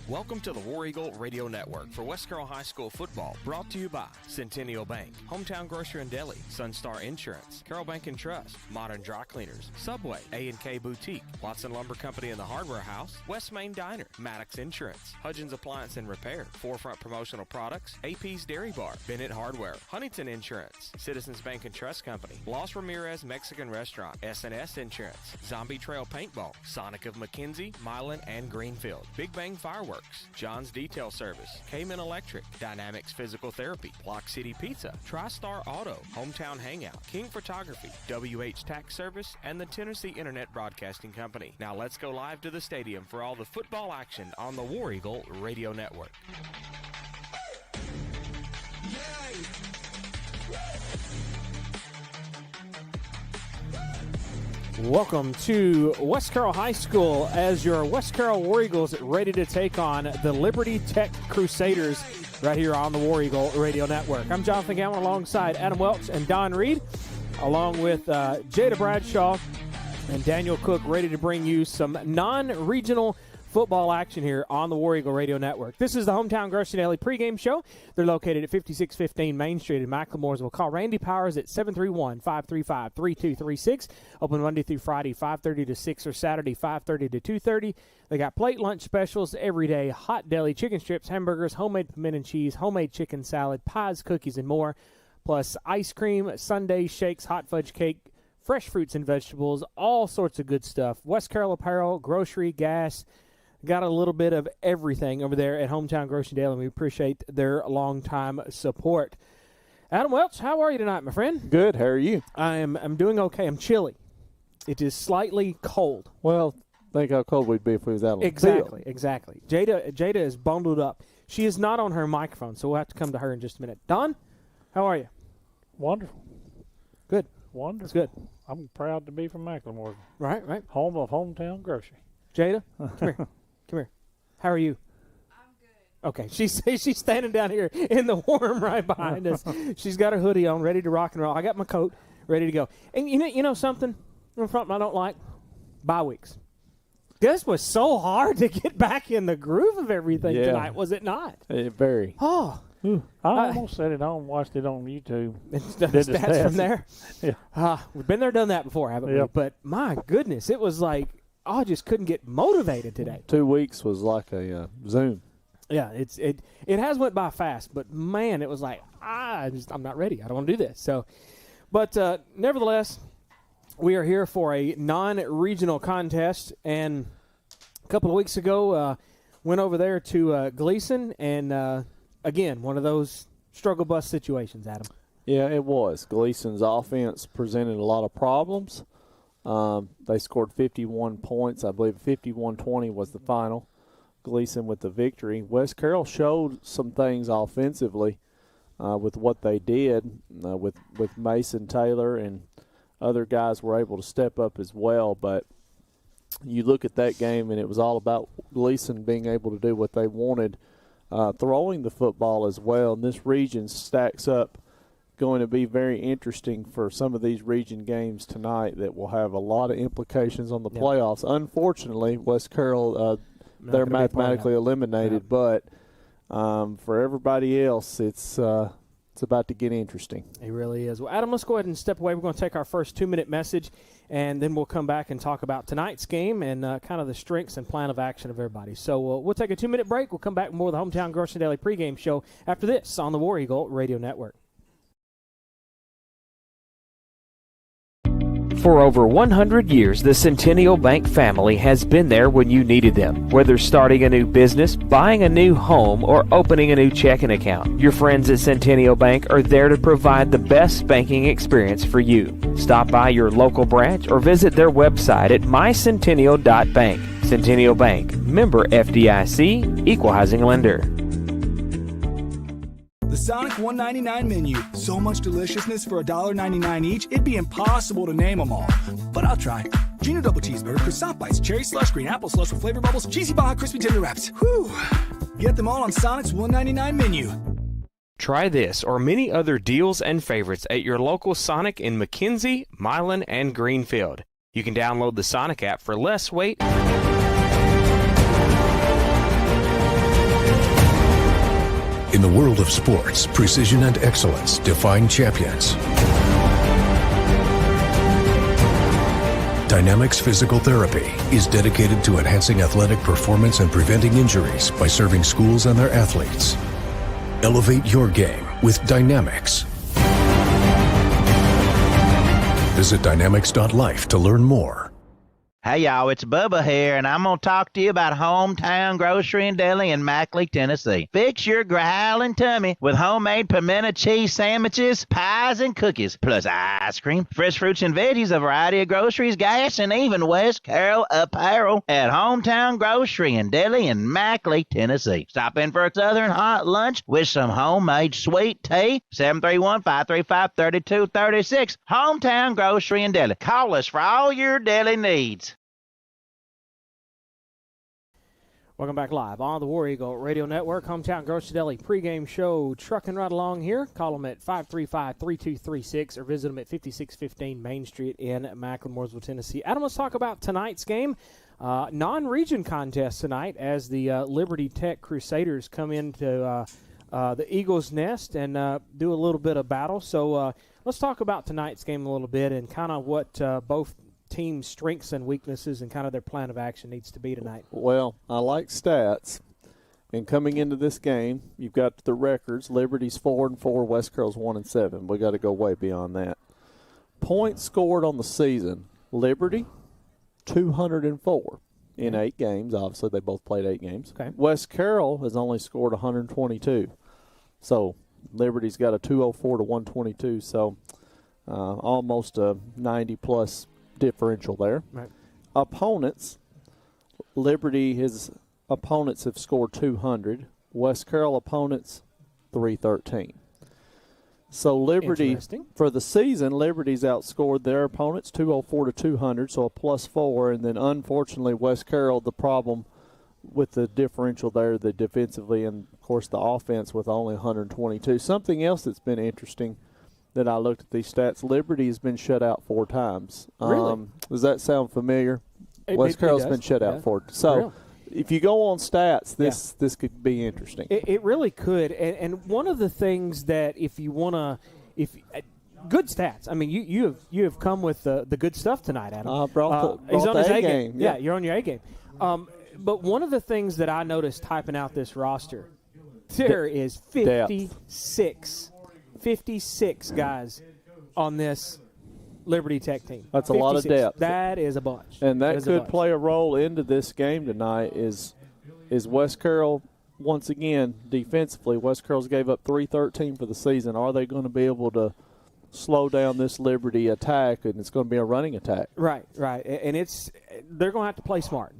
Welcome to the War Eagle Radio Network for West Carroll High School football, brought to you by Centennial Bank, Hometown Grocery and Deli, Sunstar Insurance, Carroll Bank and Trust, Modern Dry Cleaners, Subway, A&K Boutique, Watson Lumber Company and the Hardware House, West Main Diner, Maddox Insurance, Hudgens Appliance and Repair, Forefront Promotional Products, AP's Dairy Bar, Bennett Hardware, Huntington Insurance, Citizens Bank and Trust Company, Los Ramirez Mexican Restaurant, S&S Insurance, Zombie Trail Paintball, Sonic of McKenzie, Milan and Greenfield, Big Bang Fireworks, John's Detail Service, Cayman Electric, Dynamics Physical Therapy, Block City Pizza, TriStar Auto, Hometown Hangout, King Photography, WH Tax Service, and the Tennessee Internet Broadcasting Company. Now let's go live to the stadium for all the football action on the War Eagle Radio Network. Welcome to West Carroll High School as your West Carroll War Eagles ready to take on the Liberty Tech Crusaders right here on the War Eagle Radio Network. I'm Jonathan Gowan alongside Adam Welch and Don Reed, along with Jada Bradshaw and Daniel Cook, ready to bring you some non-regional football action here on the War Eagle Radio Network. This is the Hometown Grocery Daily pregame show. They're located at 5615 Main Street in McLemoresville. Call Randy Powers at 731-535-3236. Open Monday through Friday, 5:30 to 6, or Saturday, 5:30 to 2:30. They got plate lunch specials every day, hot deli, chicken strips, hamburgers, homemade pimento and cheese, homemade chicken salad, pies, cookies, and more. Plus ice cream, sundaes, shakes, hot fudge cake, fresh fruits and vegetables, all sorts of good stuff. West Carroll apparel, grocery, gas. Got a little bit of everything over there at Hometown Grocery Daily, and we appreciate their long-time support. Adam Welch, how are you tonight, my friend? Good. How are you? I'm doing okay. I'm chilly. It is slightly cold. Well, think how cold we'd be if we was out on the Exactly, field. exactly. Jada is bundled up. She is not on her microphone, so we'll have to come to her in just a minute. Don, how are you? Wonderful. Good. Wonderful. That's good. I'm proud to be from McLemoresville. Right. Home of Hometown Grocery. Jada, come here. Come here. How are you? I'm good. Okay, she's standing down here in the warm right behind us. She's got her hoodie on, ready to rock and roll. I got my coat ready to go. And you know something? Something I don't like? Bye weeks. This was so hard to get back in the groove of everything tonight, was it not? Very. Oh. I almost set it on, watched it on YouTube. Did the stats from there? Yeah. We've been there, done that before, haven't we? But my goodness, it was like, I just couldn't get motivated today. 2 weeks was like a Zoom. Yeah, it has went by fast, but man, it was like I'm not ready. I don't want to do this. So, but nevertheless, we are here for a non-regional contest, and a couple of weeks ago, went over there to Gleason, and again, one of those struggle bus situations, Adam. Yeah, it was. Gleason's offense presented a lot of problems. They scored 51 points. I believe 51-20 was the final. Gleason with the victory. West Carroll showed some things offensively with what they did with Mason Taylor, and other guys were able to step up as well. But you look at that game, and it was all about Gleason being able to do what they wanted, throwing the football as well. And this region stacks up going to be very interesting for some of these region games tonight that will have a lot of implications on the playoffs. Unfortunately, West Carroll, they're mathematically eliminated, but for everybody else, it's about to get interesting. It really is. Well, Adam, let's go ahead and step away. We're going to take our first 2-minute message, and then we'll come back and talk about tonight's game and kind of the strengths and plan of action of everybody. So we'll take a 2-minute break. We'll come back with more of the Hometown Grocery Daily pregame show after this on the War Eagle Radio Network. For over 100 years, the Centennial Bank family has been there when you needed them. Whether starting a new business, buying a new home, or opening a new checking account, your friends at Centennial Bank are there to provide the best banking experience for you. Stop by your local branch or visit their website at mycentennial.bank. Centennial Bank, member FDIC, equal housing lender. The Sonic $1.99 menu. So much deliciousness for $1.99 each, it'd be impossible to name them all. But I'll try. Junior double cheeseburger, croissant bites, cherry slush, green apple slush with flavor bubbles, cheesy Baja crispy tender wraps. Whew. Get them all on Sonic's $1.99 menu. Try this or many other deals and favorites at your local Sonic in McKenzie, Milan, and Greenfield. You can download the Sonic app for less wait. In the world of sports, precision and excellence define champions. Dynamics Physical Therapy is dedicated to enhancing athletic performance and preventing injuries by serving schools and their athletes. Elevate your game with Dynamics. Visit dynamics.life to learn more. Hey, y'all, it's Bubba here, and I'm going to talk to you about Hometown Grocery and Deli in Mackley, Tennessee. Fix your growling tummy with homemade pimento cheese sandwiches, pies, and cookies, plus ice cream, fresh fruits and veggies, a variety of groceries, gas, and even West Carroll apparel at Hometown Grocery and Deli in Mackley, Tennessee. Stop in for a southern hot lunch with some homemade sweet tea. 731-535-3236. Hometown Grocery and Deli. Call us for all your deli needs. Welcome back live on the War Eagle Radio Network, Hometown Grocery Deli pregame show, trucking right along here. Call them at 535-3236 or visit them at 5615 Main Street in Macklemore, Tennessee. Adam, let's talk about tonight's game. Non-region contest tonight as the Liberty Tech Crusaders come into the Eagles' Nest and do a little bit of battle. So let's talk about tonight's game a little bit and kind of what both team's strengths and weaknesses and kind of their plan of action needs to be tonight. Well, I like stats. And coming into this game, you've got the records. Liberty's 4-4, West Carroll's 1-7. We got to go way beyond that. Points scored on the season. Liberty, 204 in 8 games. Obviously, they both played 8 games. Okay. West Carroll has only scored 122. So Liberty's got a 204 to 122. So almost a 90-plus differential there. Right. Opponents, Liberty, his opponents have scored 200. West Carroll opponents, 313. So Liberty, for the season, Liberty's outscored their opponents 204 to 200, so a +4. And then, unfortunately, West Carroll, the problem with the differential there, the defensively and, of course, the offense with only 122. Something else that's been interesting that I looked at these stats, Liberty has been shut out 4 times. Really? Does that sound familiar? West Carroll's been shut out 4 times. So Really? if you go on stats, this could be interesting. It really could. And one of the things that if you want to – good stats. I mean, you have come with the good stuff tonight, Adam. I brought he's on the his A game. game. Yeah, you're on your A game. But one of the things that I noticed typing out this roster, there is 56 guys on this Liberty Tech team. That's a lot of depth. That is a bunch. And that could play a role into this game tonight is West Carroll, once again, defensively. West Carroll's gave up 313 for the season. Are they going to be able to slow down this Liberty attack, and it's going to be a running attack? Right. And they're going to have to play smart.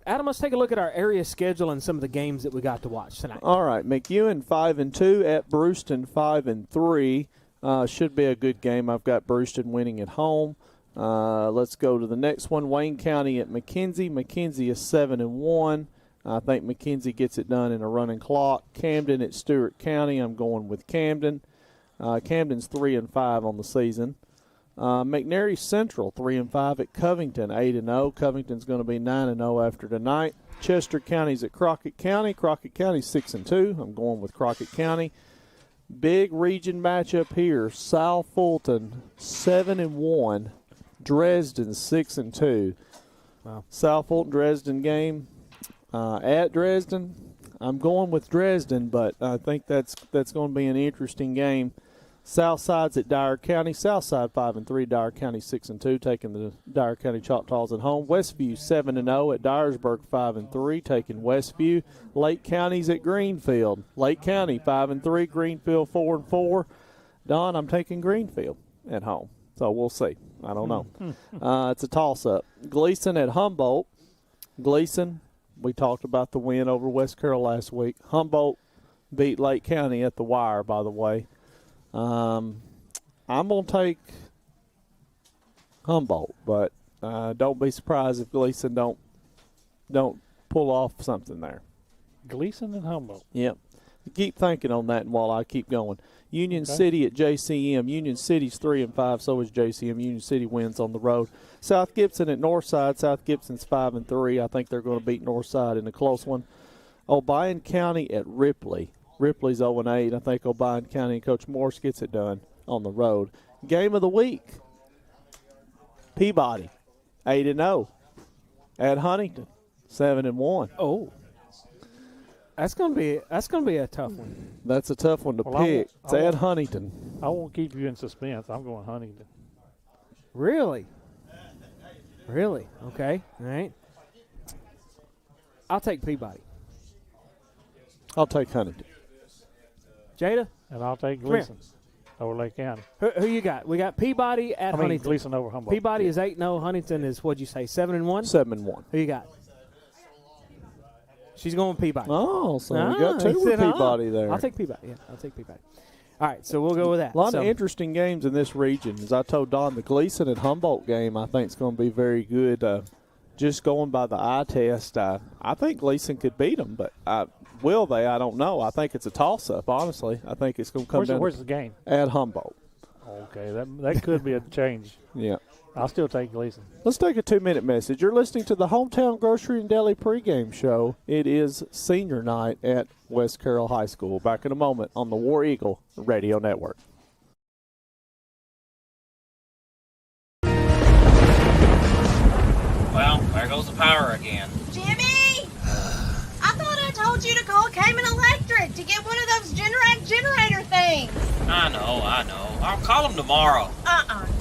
Adam, let's take a look at our area schedule and some of the games that we got to watch tonight. All right, McEwen 5-2 at Brewston 5-3. Should be a good game. I've got Brewston winning at home. Let's go to the next one. Wayne County at McKenzie. McKenzie is 7-1. I think McKenzie gets it done in a running clock. Camden at Stewart County. I'm going with Camden. Camden's 3-5 on the season. McNairy Central 3-5 at Covington, 8-0. Covington's going to be 9-0 after tonight. Chester County's at Crockett County. Crockett County's 6-2. I'm going with Crockett County. Big region matchup here. South Fulton 7-1. Dresden 6-2. Wow. South Fulton Dresden game at Dresden. I'm going with Dresden, but I think that's going to be an interesting game. Southside's at Dyer County. Southside 5-3. Dyer County 6-2, taking the Dyer County Choctaws at home. Westview 7-0 at Dyersburg 5-3, taking Westview. Lake County's at Greenfield. Lake County 5-3. Greenfield 4-4. Don, I'm taking Greenfield at home, so we'll see. I don't know. It's a toss-up. Gleason at Humboldt. Gleason, we talked about the win over West Carroll last week. Humboldt beat Lake County at the wire, by the way. I'm going to take Humboldt, but don't be surprised if Gleason don't pull off something there. Gleason and Humboldt. Yep. Keep thinking on that while I keep going. Union City at JCM. Union City's 3-5, so is JCM. Union City wins on the road. South Gibson at Northside. South Gibson's 5-3. I think they're going to beat Northside in a close one. Obion County at Ripley. Ripley's 0-8. I think O'Brien County and Coach Morse gets it done on the road. Game of the week. Peabody, 8-0. At Huntington, 7-1. Oh. That's gonna be a tough one. That's a tough one to pick. It's at Huntington. I won't keep you in suspense. I'm going Huntington. Really? Really? Okay. All right. I'll take Peabody. I'll take Huntington. Jada? And I'll take Gleason over Lake County. Who you got? We got Peabody at Huntington. Gleason over Humboldt. Peabody is 8-0. Huntington is, what'd you say, 7-1? 7-1. Who you got? She's going with Peabody. Oh, so we got two with Peabody there. I'll take Peabody. Yeah, I'll take Peabody. All right, so we'll go with that. A lot of interesting games in this region. As I told Don, the Gleason and Humboldt game I think is going to be very good. Just going by the eye test, I think Gleason could beat them, but will they? I don't know. I think it's a toss-up, honestly. I think it's going to come down. Where's the game? At Humboldt. Okay, that could be a change. Yeah. I'll still take Gleason. Let's take a 2-minute message. You're listening to the Hometown Grocery and Deli pregame show. It is senior night at West Carroll High School. Back in a moment on the War Eagle Radio Network. Well, there goes the power again. Jimmy! I thought I told you to call Cayman Electric to get one of those Generac generator things. I know. I'll call him tomorrow.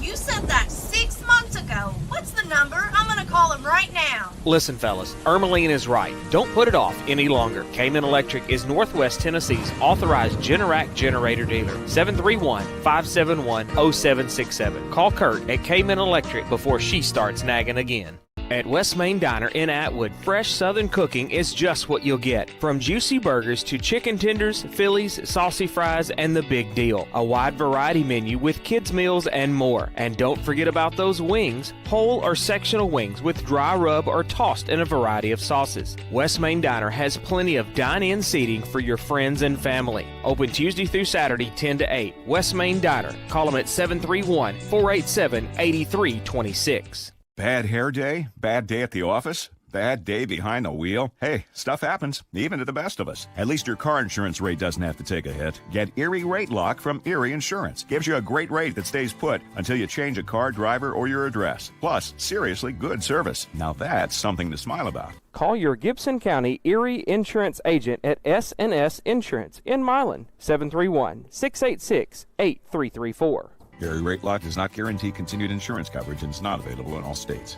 You said that 6 months ago. What's the number? I'm gonna call him right now. Listen, fellas, Ermeline is right. Don't put it off any longer. Cayman Electric is Northwest Tennessee's authorized Generac generator dealer. 731-571-0767. Call Kurt at Cayman Electric before she starts nagging again. At West Main Diner in Atwood, fresh Southern cooking is just what you'll get. From juicy burgers to chicken tenders, Phillies, saucy fries, and the big deal. A wide variety menu with kids' meals and more. And don't forget about those wings, whole or sectional wings with dry rub or tossed in a variety of sauces. West Main Diner has plenty of dine-in seating for your friends and family. Open Tuesday through Saturday, 10 to 8. West Main Diner. Call them at 731-487-8326. Bad hair day? Bad day at the office? Bad day behind the wheel? Hey, stuff happens, even to the best of us. At least your car insurance rate doesn't have to take a hit. Get Erie Rate Lock from Erie Insurance. Gives you a great rate that stays put until you change a car, driver, or your address. Plus, seriously good service. Now that's something to smile about. Call your Gibson County Erie Insurance agent at S&S Insurance in Milan, 731-686-8334. Erie Rate Lock does not guarantee continued insurance coverage and is not available in all states.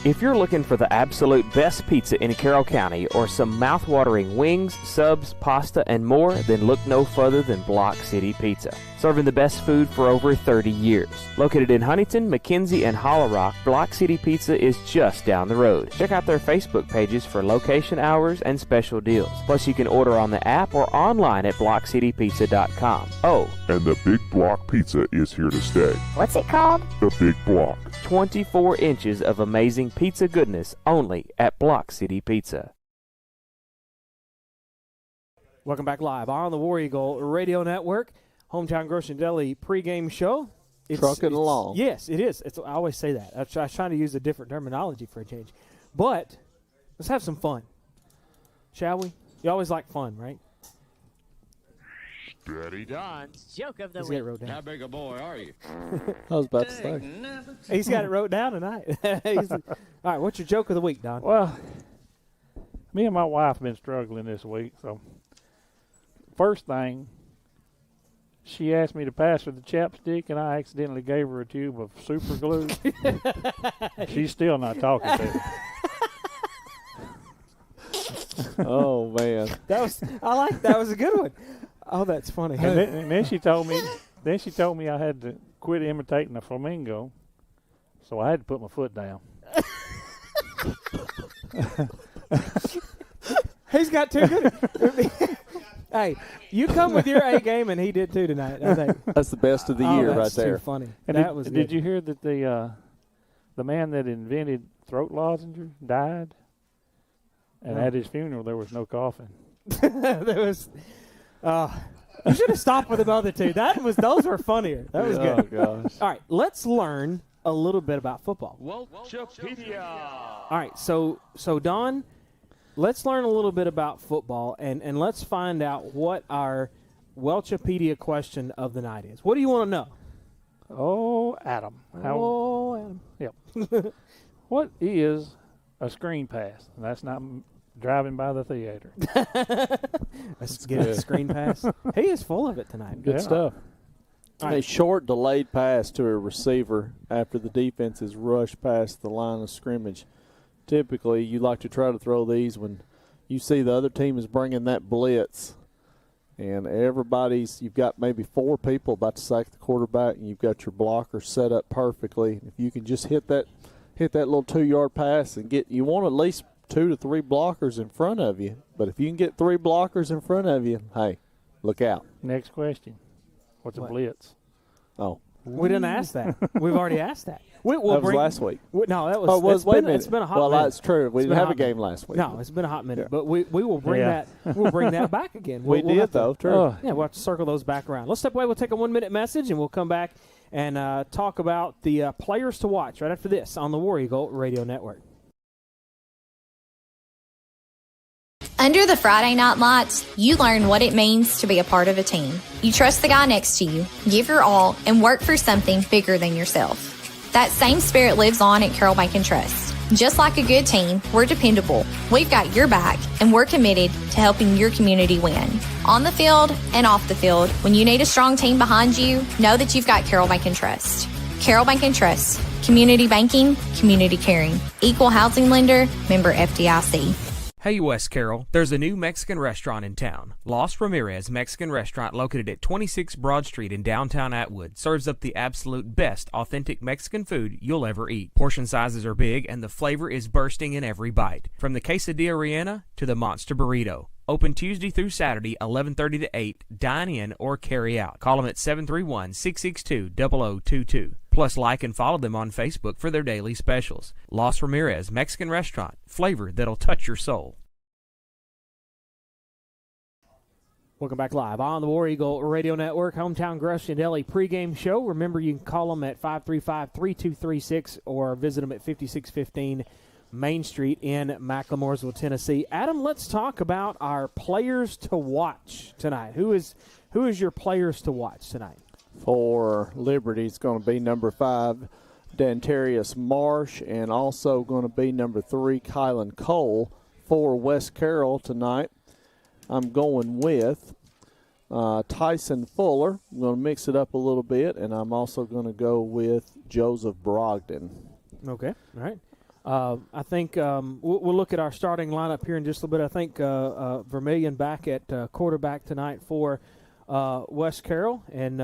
If you're looking for the absolute best pizza in Carroll County or some mouth-watering wings, subs, pasta, and more, then look no further than Block City Pizza. Serving the best food for over 30 years. Located in Huntington, McKenzie, and Hollow Rock, Block City Pizza is just down the road. Check out their Facebook pages for location hours and special deals. Plus, you can order on the app or online at blockcitypizza.com. Oh, and the Big Block Pizza is here to stay. What's it called? The Big Block. 24 inches of amazing pizza goodness only at Block City Pizza. Welcome back live on the War Eagle Radio Network, Hometown Grocery and Deli pregame show. Trucking along. Yes, it is. I always say that. I was trying to use a different terminology for a change. But let's have some fun, shall we? You always like fun, right? Steady Don. Joke of the He's week. got it wrote down. How big a boy are you? I was about to say. He's got it wrote down tonight. All right, what's your joke of the week, Don? Well, me and my wife have been struggling this week. So, first thing, she asked me to pass her the chapstick, and I accidentally gave her a tube of super glue. She's still not talking to me. Oh, man. That was a good one. Oh, that's funny. And then she told me I had to quit imitating a flamingo, so I had to put my foot down. He's got too good. Hey, you come with your A game, and he did too tonight. I think that's the best of the year right there. Too funny. And that was. Did you hear that the man that invented throat lozenges died? And at his funeral, there was no coffin. There was. You should have stopped with the other two. Those were funnier. That was good. Oh gosh! All right, let's learn a little bit about football. Wikipedia. All right, so Don, let's learn a little bit about football, and let's find out what our Welchipedia question of the night is. What do you want to know? Oh, Adam. Adam. Yep. What is a screen pass? And that's not driving by the theater. Let's get a screen pass. He is full of it tonight. Good stuff. Right. A short delayed pass to a receiver after the defense is rushed past the line of scrimmage. Typically, you like to try to throw these when you see the other team is bringing that blitz. And you've got maybe 4 people about to sack the quarterback, and you've got your blocker set up perfectly. If you can just hit that little 2-yard pass and you want at least 2 to 3 blockers in front of you. But if you can get 3 blockers in front of you, hey, look out. Next question. What's a blitz? Oh. We didn't ask that. We've already asked that. That was last week. No, that was. It's been a hot minute. Well, that's true. We didn't have a game last week. No, it's been a hot minute. Yeah. But we will bring that. We'll bring that back again. We'll did though. True. Yeah, we'll have to circle those back around. Let's step away. We'll take a 1-minute message, and we'll come back and talk about the players to watch right after this on the War Eagle Radio Network. Under the Friday Night Lights, you learn what it means to be a part of a team. You trust the guy next to you, give your all, and work for something bigger than yourself. That same spirit lives on at Carroll Bank & Trust. Just like a good team, we're dependable. We've got your back, and we're committed to helping your community win. On the field and off the field, when you need a strong team behind you, know that you've got Carroll Bank & Trust. Carroll Bank & Trust. Community banking, community caring. Equal housing lender, member FDIC. Hey, West Carroll, there's a new Mexican restaurant in town. Los Ramirez Mexican Restaurant, located at 26 Broad Street in downtown Atwood, serves up the absolute best authentic Mexican food you'll ever eat. Portion sizes are big, and the flavor is bursting in every bite. From the quesadilla rellena to the monster burrito. Open Tuesday through Saturday, 11:30 to 8. Dine in or carry out. Call them at 731-662-0022. Plus, like and follow them on Facebook for their daily specials. Los Ramirez Mexican Restaurant. Flavor that'll touch your soul. Welcome back live on the War Eagle Radio Network, Hometown Grocery and Deli pregame show. Remember, you can call them at 535-3236 or visit them at 5615 Main Street in McLemoresville, Tennessee. Adam, let's talk about our players to watch tonight. Who is your players to watch tonight? For Liberty, it's going to be number 5, Dantarius Marsh, and also going to be number 3, Kylan Cole. For West Carroll tonight, I'm going with Tyson Fuller. I'm going to mix it up a little bit, and I'm also going to go with Joseph Brogdon. Okay, all right. I think we'll look at our starting lineup here in just a little bit. I think Vermillion back at quarterback tonight for West Carroll, and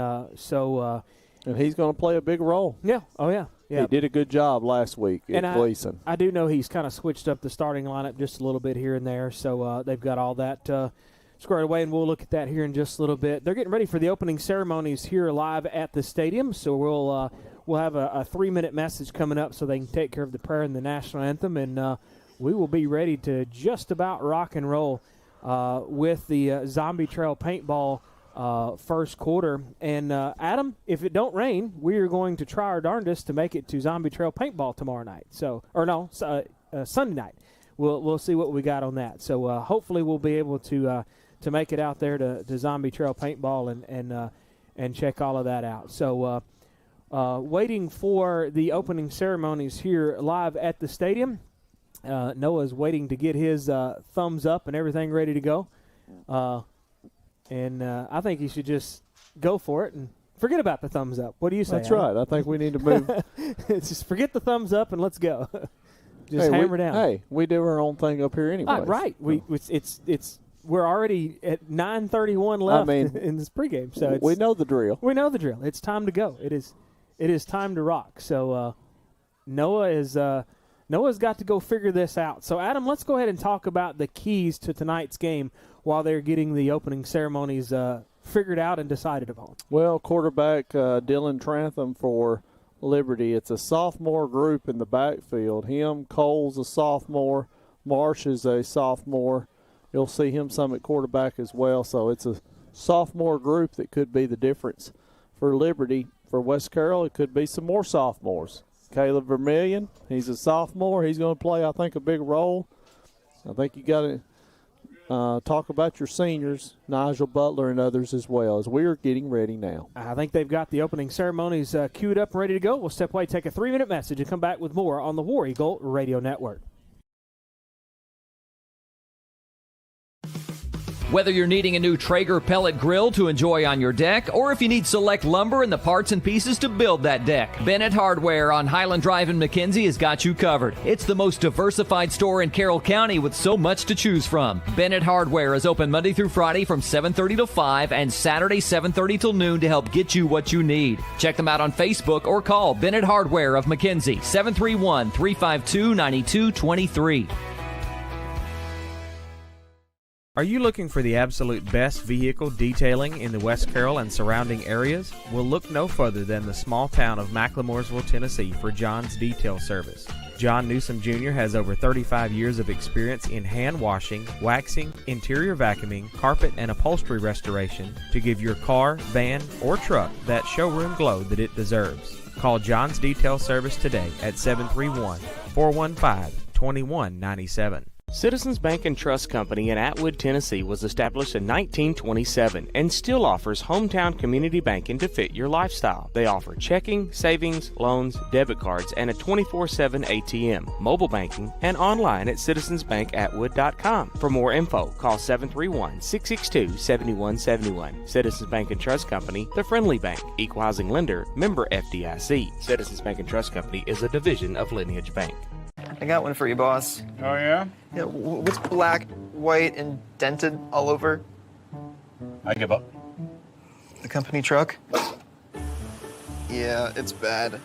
and he's going to play a big role. Yeah. Oh, yeah. Yeah. He did a good job last week at Gleason. I do know he's kind of switched up the starting lineup just a little bit here and there, so they've got all that squared away, and we'll look at that here in just a little bit. They're getting ready for the opening ceremonies here live at the stadium, so we'll have a 3-minute message coming up so they can take care of the prayer and the national anthem, and we will be ready to just about rock and roll with the Zombie Trail paintball first quarter. And Adam, if it don't rain, we are going to try our darndest to make it to Zombie Trail paintball tomorrow night. Sunday night. We'll see what we got on that. So hopefully we'll be able to make it out there to Zombie Trail paintball and check all of that out. So waiting for the opening ceremonies here live at the stadium. Noah's waiting to get his thumbs up and everything ready to go. And I think he should just go for it and forget about the thumbs up. What do you say? That's right. I think we need to move. Just forget the thumbs up and let's go. Just hammer down. Hey, we do our own thing up here anyway. Right. We're already at 9:31 left in this pregame. So we know the drill. We know the drill. It's time to go. It is time to rock. So Noah's got to go figure this out. So Adam, let's go ahead and talk about the keys to tonight's game while they're getting the opening ceremonies figured out and decided upon. Well, quarterback Dylan Trantham for Liberty. It's a sophomore group in the backfield. Cole's a sophomore. Marsh is a sophomore. You'll see him some at quarterback as well. So it's a sophomore group that could be the difference for Liberty. For West Carroll, it could be some more sophomores. Caleb Vermillion, he's a sophomore. He's going to play, I think, a big role. I think you got to talk about your seniors, Nigel Butler and others as well, as we are getting ready now. I think they've got the opening ceremonies queued up and ready to go. We'll step away, take a 3-minute message, and come back with more on the War Eagle Radio Network. Whether you're needing a new Traeger pellet grill to enjoy on your deck, or if you need select lumber and the parts and pieces to build that deck, Bennett Hardware on Highland Drive in McKenzie has got you covered. It's the most diversified store in Carroll County with so much to choose from. Bennett Hardware is open Monday through Friday from 7:30 to 5 and Saturday 7:30 till noon to help get you what you need. Check them out on Facebook or call Bennett Hardware of McKenzie, 731-352-9223. Are you looking for the absolute best vehicle detailing in the West Carroll and surrounding areas? Well, look no further than the small town of McLemoresville, Tennessee for John's Detail Service. John Newsom Jr. has over 35 years of experience in hand washing, waxing, interior vacuuming, carpet and upholstery restoration to give your car, van, or truck that showroom glow that it deserves. Call John's Detail Service today at 731-415-2197. Citizens Bank and Trust Company in Atwood, Tennessee was established in 1927 and still offers hometown community banking to fit your lifestyle. They offer checking, savings, loans, debit cards, and a 24/7 ATM, mobile banking, and online at citizensbankatwood.com. For more info, call 731-662-7171. Citizens Bank and Trust Company, the friendly bank, equal housing lender, member FDIC. Citizens Bank and Trust Company is a division of Lineage Bank. I got one for you, boss. Oh, yeah? Yeah, what's black, white, and dented all over? I give up. The company truck? Yeah, it's bad.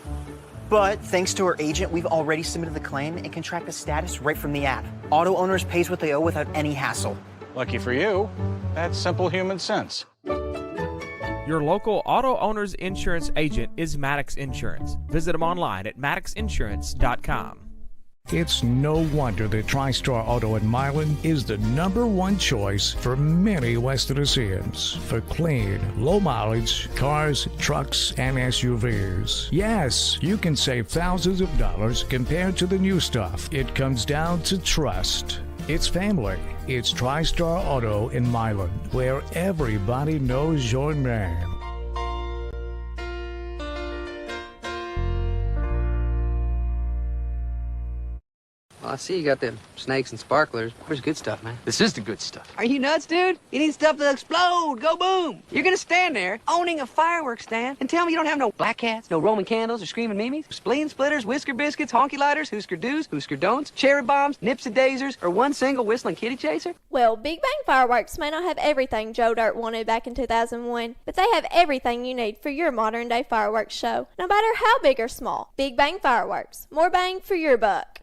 But thanks to our agent, we've already submitted the claim and can track the status right from the app. Auto owners pays what they owe without any hassle. Lucky for you, that's simple human sense. Your local auto owner's insurance agent is Maddox Insurance. Visit them online at maddoxinsurance.com. It's no wonder that TriStar Auto in Milan is the #1 choice for many West Tennesseans for clean, low mileage cars, trucks, and SUVs. Yes, you can save thousands of dollars compared to the new stuff. It comes down to trust. It's family. It's TriStar Auto in Milan, where everybody knows your name. Well, I see you got them snakes and sparklers. Where's good stuff, man? This is the good stuff. Are you nuts, dude? You need stuff to explode, go boom. You're gonna stand there owning a fireworks stand and tell me you don't have no black cats, no Roman candles or screaming mimes, spleen splitters, whisker biscuits, honky lighters, Husker do's, Husker don'ts, cherry bombs, nips and dazers, or one single whistling kitty chaser? Well, Big Bang Fireworks may not have everything Joe Dirt wanted back in 2001, but they have everything you need for your modern day fireworks show, no matter how big or small. Big Bang Fireworks, more bang for your buck.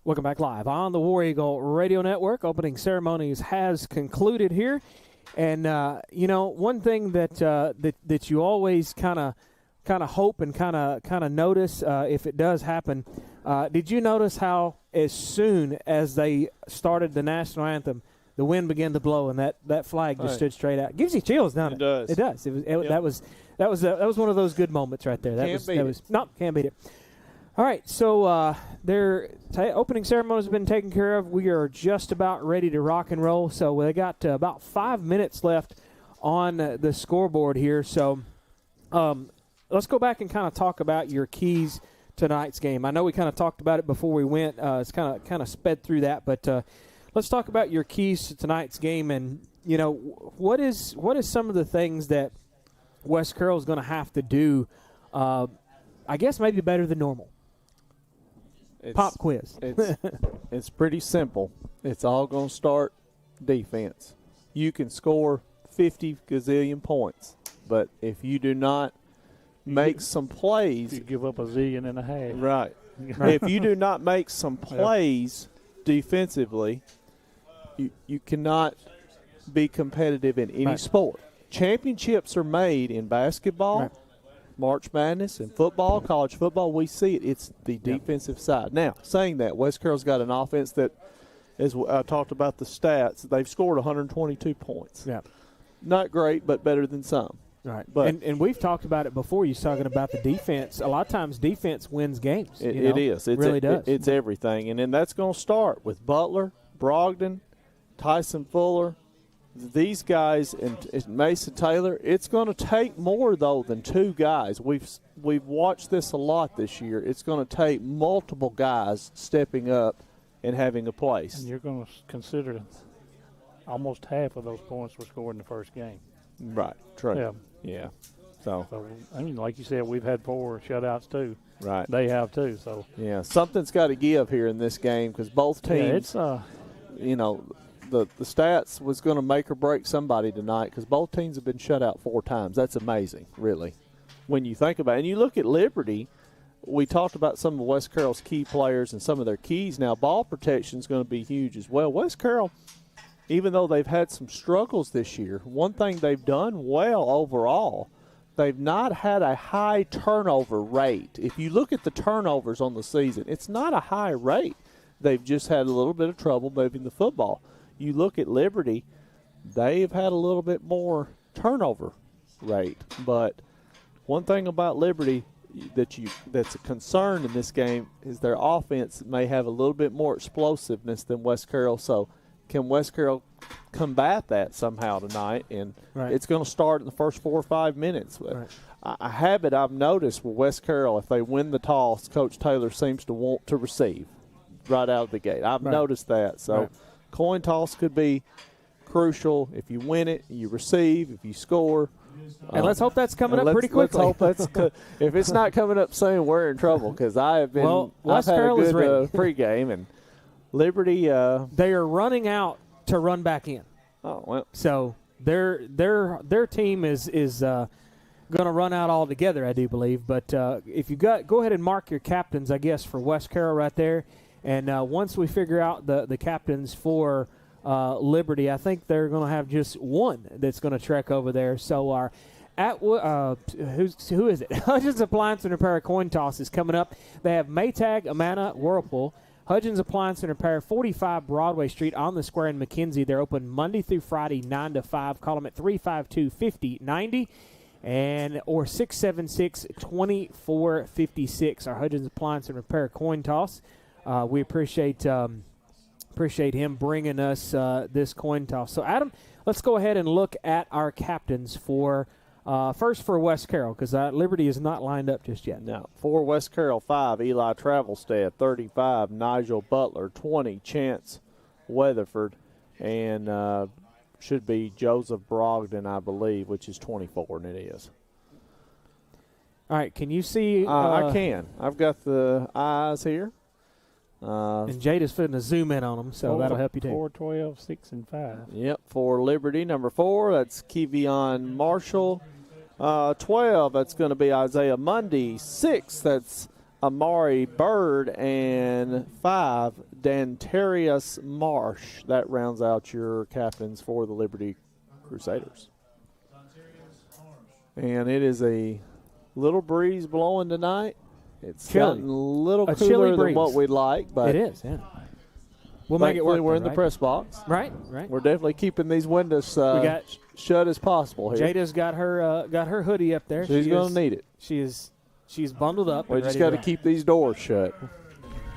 Welcome back live on the War Eagle Radio Network. Opening ceremonies has concluded here. And, one thing that you always kind of hope and kind of notice if it does happen, did you notice how as soon as they started the national anthem, the wind began to blow and that flag just stood straight out? Gives you chills, doesn't it? It does. That was one of those good moments right there. Can't beat it. All right, so their opening ceremony has been taken care of. We are just about ready to rock and roll. So we got about 5 minutes left on the scoreboard here. So let's go back and kind of talk about your keys tonight's game. I know we kind of talked about it before we went. It's kind of sped through that, but let's talk about your keys to tonight's game. And what is some of the things that West Carroll is going to have to do? I guess maybe better than normal. Pop quiz. It's pretty simple. It's all going to start defense. You can score 50 gazillion points, but if you do not make some plays, you give up a zillion and a half. Right. If you do not make some plays defensively, you cannot be competitive in any sport. Championships are made in basketball, March Madness, and football, college football. We see it. It's the defensive side. Now, saying that, West Carroll's got an offense that, as I talked about the stats, they've scored 122 points. Yeah. Not great, but better than some. Right. But and we've talked about it before. You're talking about the defense. A lot of times defense wins games. It is. It really does. It's everything. And then that's going to start with Butler, Brogdon, Tyson Fuller, these guys, and Mason Taylor. It's going to take more, though, than two guys. We've watched this a lot this year. It's going to take multiple guys stepping up and having a place. And you're going to consider almost half of those points were scored in the first game. Right. True. Yeah. Yeah. So I mean, like you said, we've had 4 shutouts too. Right. They have too. So yeah, something's got to give here in this game because both teams. Yeah, the stats was going to make or break somebody tonight because both teams have been shut out 4 times. That's amazing, really, when you think about it. And you look at Liberty. We talked about some of West Carroll's key players and some of their keys. Now, ball protection is going to be huge as well. West Carroll, even though they've had some struggles this year, one thing they've done well overall, they've not had a high turnover rate. If you look at the turnovers on the season, it's not a high rate. They've just had a little bit of trouble moving the football. You look at Liberty, they've had a little bit more turnover rate. But one thing about Liberty that's a concern in this game is their offense may have a little bit more explosiveness than West Carroll. So can West Carroll combat that somehow tonight? And it's going to start in the first 4 or 5 minutes. Right. A habit I've noticed with West Carroll, if they win the toss, Coach Taylor seems to want to receive right out of the gate. I've noticed that. So coin toss could be crucial. If you win it, you receive. If you score. And let's hope that's coming up pretty quickly. Let's hope that's if it's not coming up soon, we're in trouble because I have been. Well, I've West had Carroll a is ready. good pregame and Liberty. They are running out to run back in. Oh well. So their team is going to run out altogether, I do believe. But if you go ahead and mark your captains, I guess, for West Carroll right there. And once we figure out the captains for Liberty, I think they're going to have just one that's going to trek over there. So our who is it? Hudgens Appliance and Repair coin toss is coming up. They have Maytag, Amana, Whirlpool. Hudgens Appliance and Repair, 45 Broadway Street on the square in McKenzie. They're open Monday through Friday, 9 to 5. Call them at 352-5090 or 676-2456. Our Hudgens Appliance and Repair coin toss. We appreciate him bringing us this coin toss. So, Adam, let's go ahead and look at our captains for first for West Carroll because Liberty is not lined up just yet. No. For West Carroll, 5, Eli Travelstead, 35, Nigel Butler, 20, Chance Weatherford, and should be Joseph Brogdon, I believe, which is 24, and it is. All right, can you see? I can. I've got the eyes here. And Jada's fitting to zoom in on them, so that'll help you too. 4, 12, 6, and 5. Yep, for Liberty, number 4, that's Kevion Marshall. 12, that's going to be Isaiah Mundy. 6, that's Amari Bird. And 5, Dantarius Marsh. That rounds out your captains for the Liberty Crusaders. And it is a little breeze blowing tonight. It's gotten a little cooler than what we'd like, but it is. Yeah, we'll make it work. We're in the press box, right? We're definitely keeping these windows shut as possible here. Jada's got her hoodie up there. She's going to need it. She's bundled up. We just got to keep these doors shut.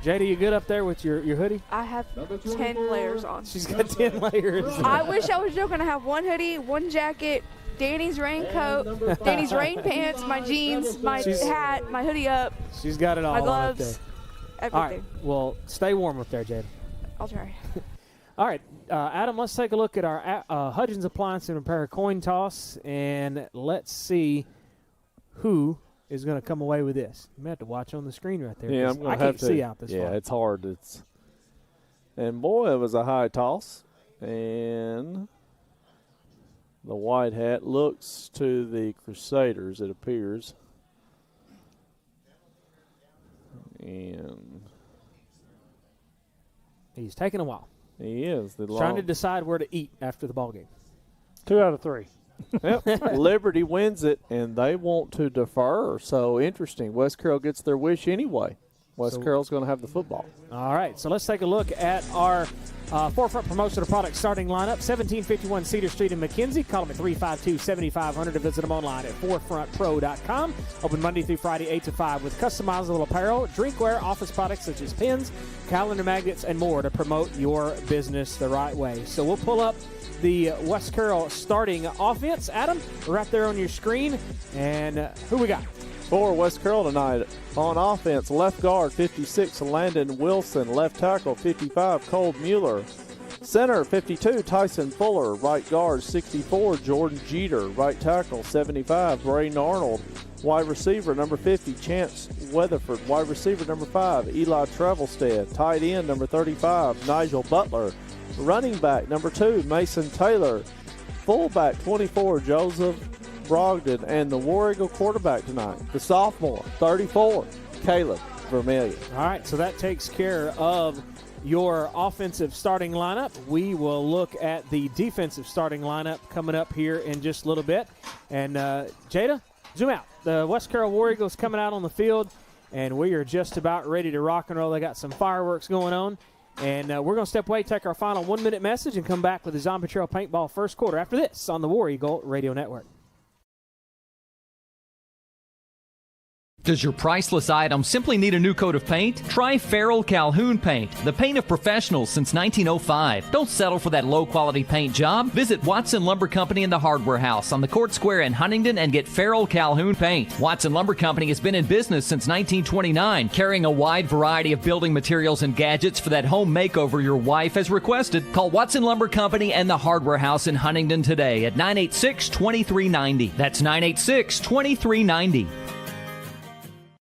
Jada, you good up there with your hoodie? I have 10 layers on. She's got 10 layers. I wish I was joking. I have one hoodie, one jacket, Danny's raincoat, Danny's rain pants, my jeans, my hat, my hoodie up. She's got it all. My gloves, up there. everything. All right. Well, stay warm up there, Jada. I'll try. All right, Adam, let's take a look at our Hudgens Appliance and Repair coin toss, and let's see who is going to come away with this. You may have to watch on the screen right there. Yeah, I'm going to have to see out this far. Yeah, it's hard. And boy, it was a high toss, and the white hat looks to the Crusaders, it appears. And he's taking a while. He is. Trying to decide where to eat after the ball game. 2 out of 3. Yep. Liberty wins it, and they want to defer. So interesting. West Carroll gets their wish anyway. West Carroll's going to have the football. All right, so let's take a look at our Forefront Promotional Products starting lineup. 1751 Cedar Street in McKenzie. Call them at 352-7500 to visit them online at forefrontpro.com. Open Monday through Friday, 8 to 5 with customizable apparel, drinkware, office products such as pins, calendar magnets, and more to promote your business the right way. So we'll pull up the West Carroll starting offense. Adam, right there on your screen. And who we got? For West Carroll tonight, on offense, left guard 56, Landon Wilson. Left tackle 55, Cole Mueller. Center 52, Tyson Fuller. Right guard 64, Jordan Jeter. Right tackle 75, Braden Arnold. Wide receiver number 50, Chance Weatherford. Wide receiver number 5, Eli Travelstead. Tight end number 35, Nigel Butler. Running back number 2, Mason Taylor. Fullback 24, Joseph Brogdon. And the War Eagle quarterback tonight, the sophomore, 34, Caleb Vermillion. All right, so that takes care of your offensive starting lineup. We will look at the defensive starting lineup coming up here in just a little bit. And Jada, zoom out. The West Carroll War Eagles coming out on the field, and we are just about ready to rock and roll. They got some fireworks going on. And we're going to step away, take our final 1-minute message, and come back with the Zombie Trail Paintball first quarter after this on the War Eagle Radio Network. Does your priceless item simply need a new coat of paint? Try Carroll Calhoun Paint, the paint of professionals since 1905. Don't settle for that low-quality paint job. Visit Watson Lumber Company in the Hardware House on the Court Square in Huntington and get Carroll Calhoun Paint. Watson Lumber Company has been in business since 1929, carrying a wide variety of building materials and gadgets for that home makeover your wife has requested. Call Watson Lumber Company and the Hardware House in Huntington today at 986-2390. That's 986-2390.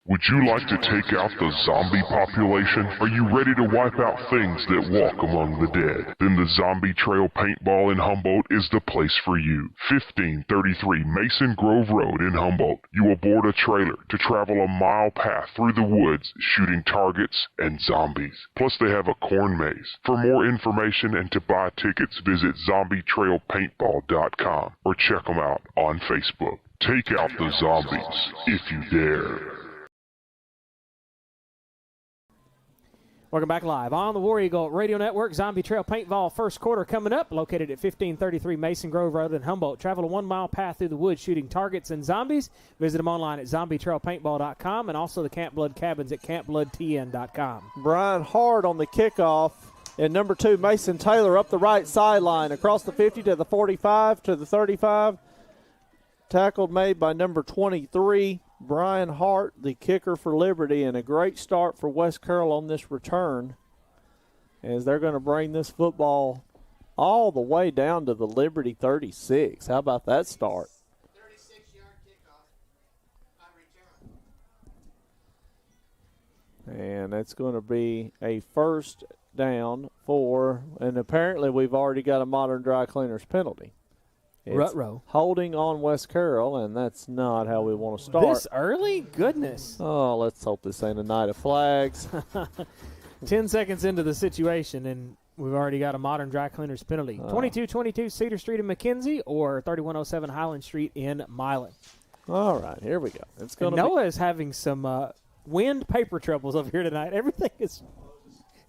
Would you like to take out the zombie population? Are you ready to wipe out things that walk among the dead? Then the Zombie Trail Paintball in Humboldt is the place for you. 1533 Mason Grove Road in Humboldt. You will board a trailer to travel a mile path through the woods shooting targets and zombies. Plus they have a corn maze. For more information and to buy tickets, visit zombietrailpaintball.com or check them out on Facebook. Take out the zombies if you dare. Welcome back live on the War Eagle Radio Network. Zombie Trail Paintball first quarter coming up. Located at 1533 Mason Grove Road in Humboldt. Travel a 1-mile path through the woods shooting targets and zombies. Visit them online at zombietrailpaintball.com and also the Camp Blood Cabins at campbloodtn.com. Brian Hard on the kickoff. And number 2, Mason Taylor up the right sideline. Across the 50 to the 45 to the 35. Tackled made by number 23. Brian Hart, the kicker for Liberty, and a great start for West Carroll on this return as they're going to bring this football all the way down to the Liberty 36. How about that start? 36-yard kickoff by return. And that's going to be a first down for, and apparently we've already got a Modern Dry Cleaners penalty. Rut-row. Holding on West Carroll, and that's not how we want to start. This early? Goodness. Oh, let's hope this ain't a night of flags. 10 seconds into the situation, and we've already got a Modern Dry Cleaners penalty. 2222 Cedar Street in McKenzie or 3107 Highland Street in Milan. All right, here we go. It's going. Noah is having some wind paper troubles over here tonight. Everything is...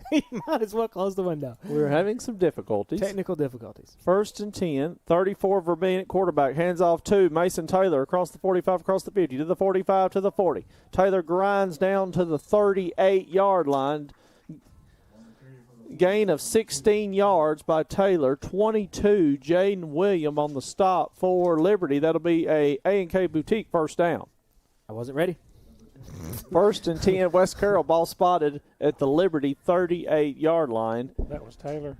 You might as well close the window. We're having some difficulties. Technical difficulties. 1st and 10. 34 Vermillion quarterback. Hands off to Mason Taylor across the 45, across the 50, to the 45, to the 40. Taylor grinds down to the 38-yard line. Gain of 16 yards by Taylor. 22, Jaden William on the stop for Liberty. That'll be a A&K Boutique first down. I wasn't ready. 1st and 10, West Carroll, ball spotted at the Liberty 38-yard line. That was Taylor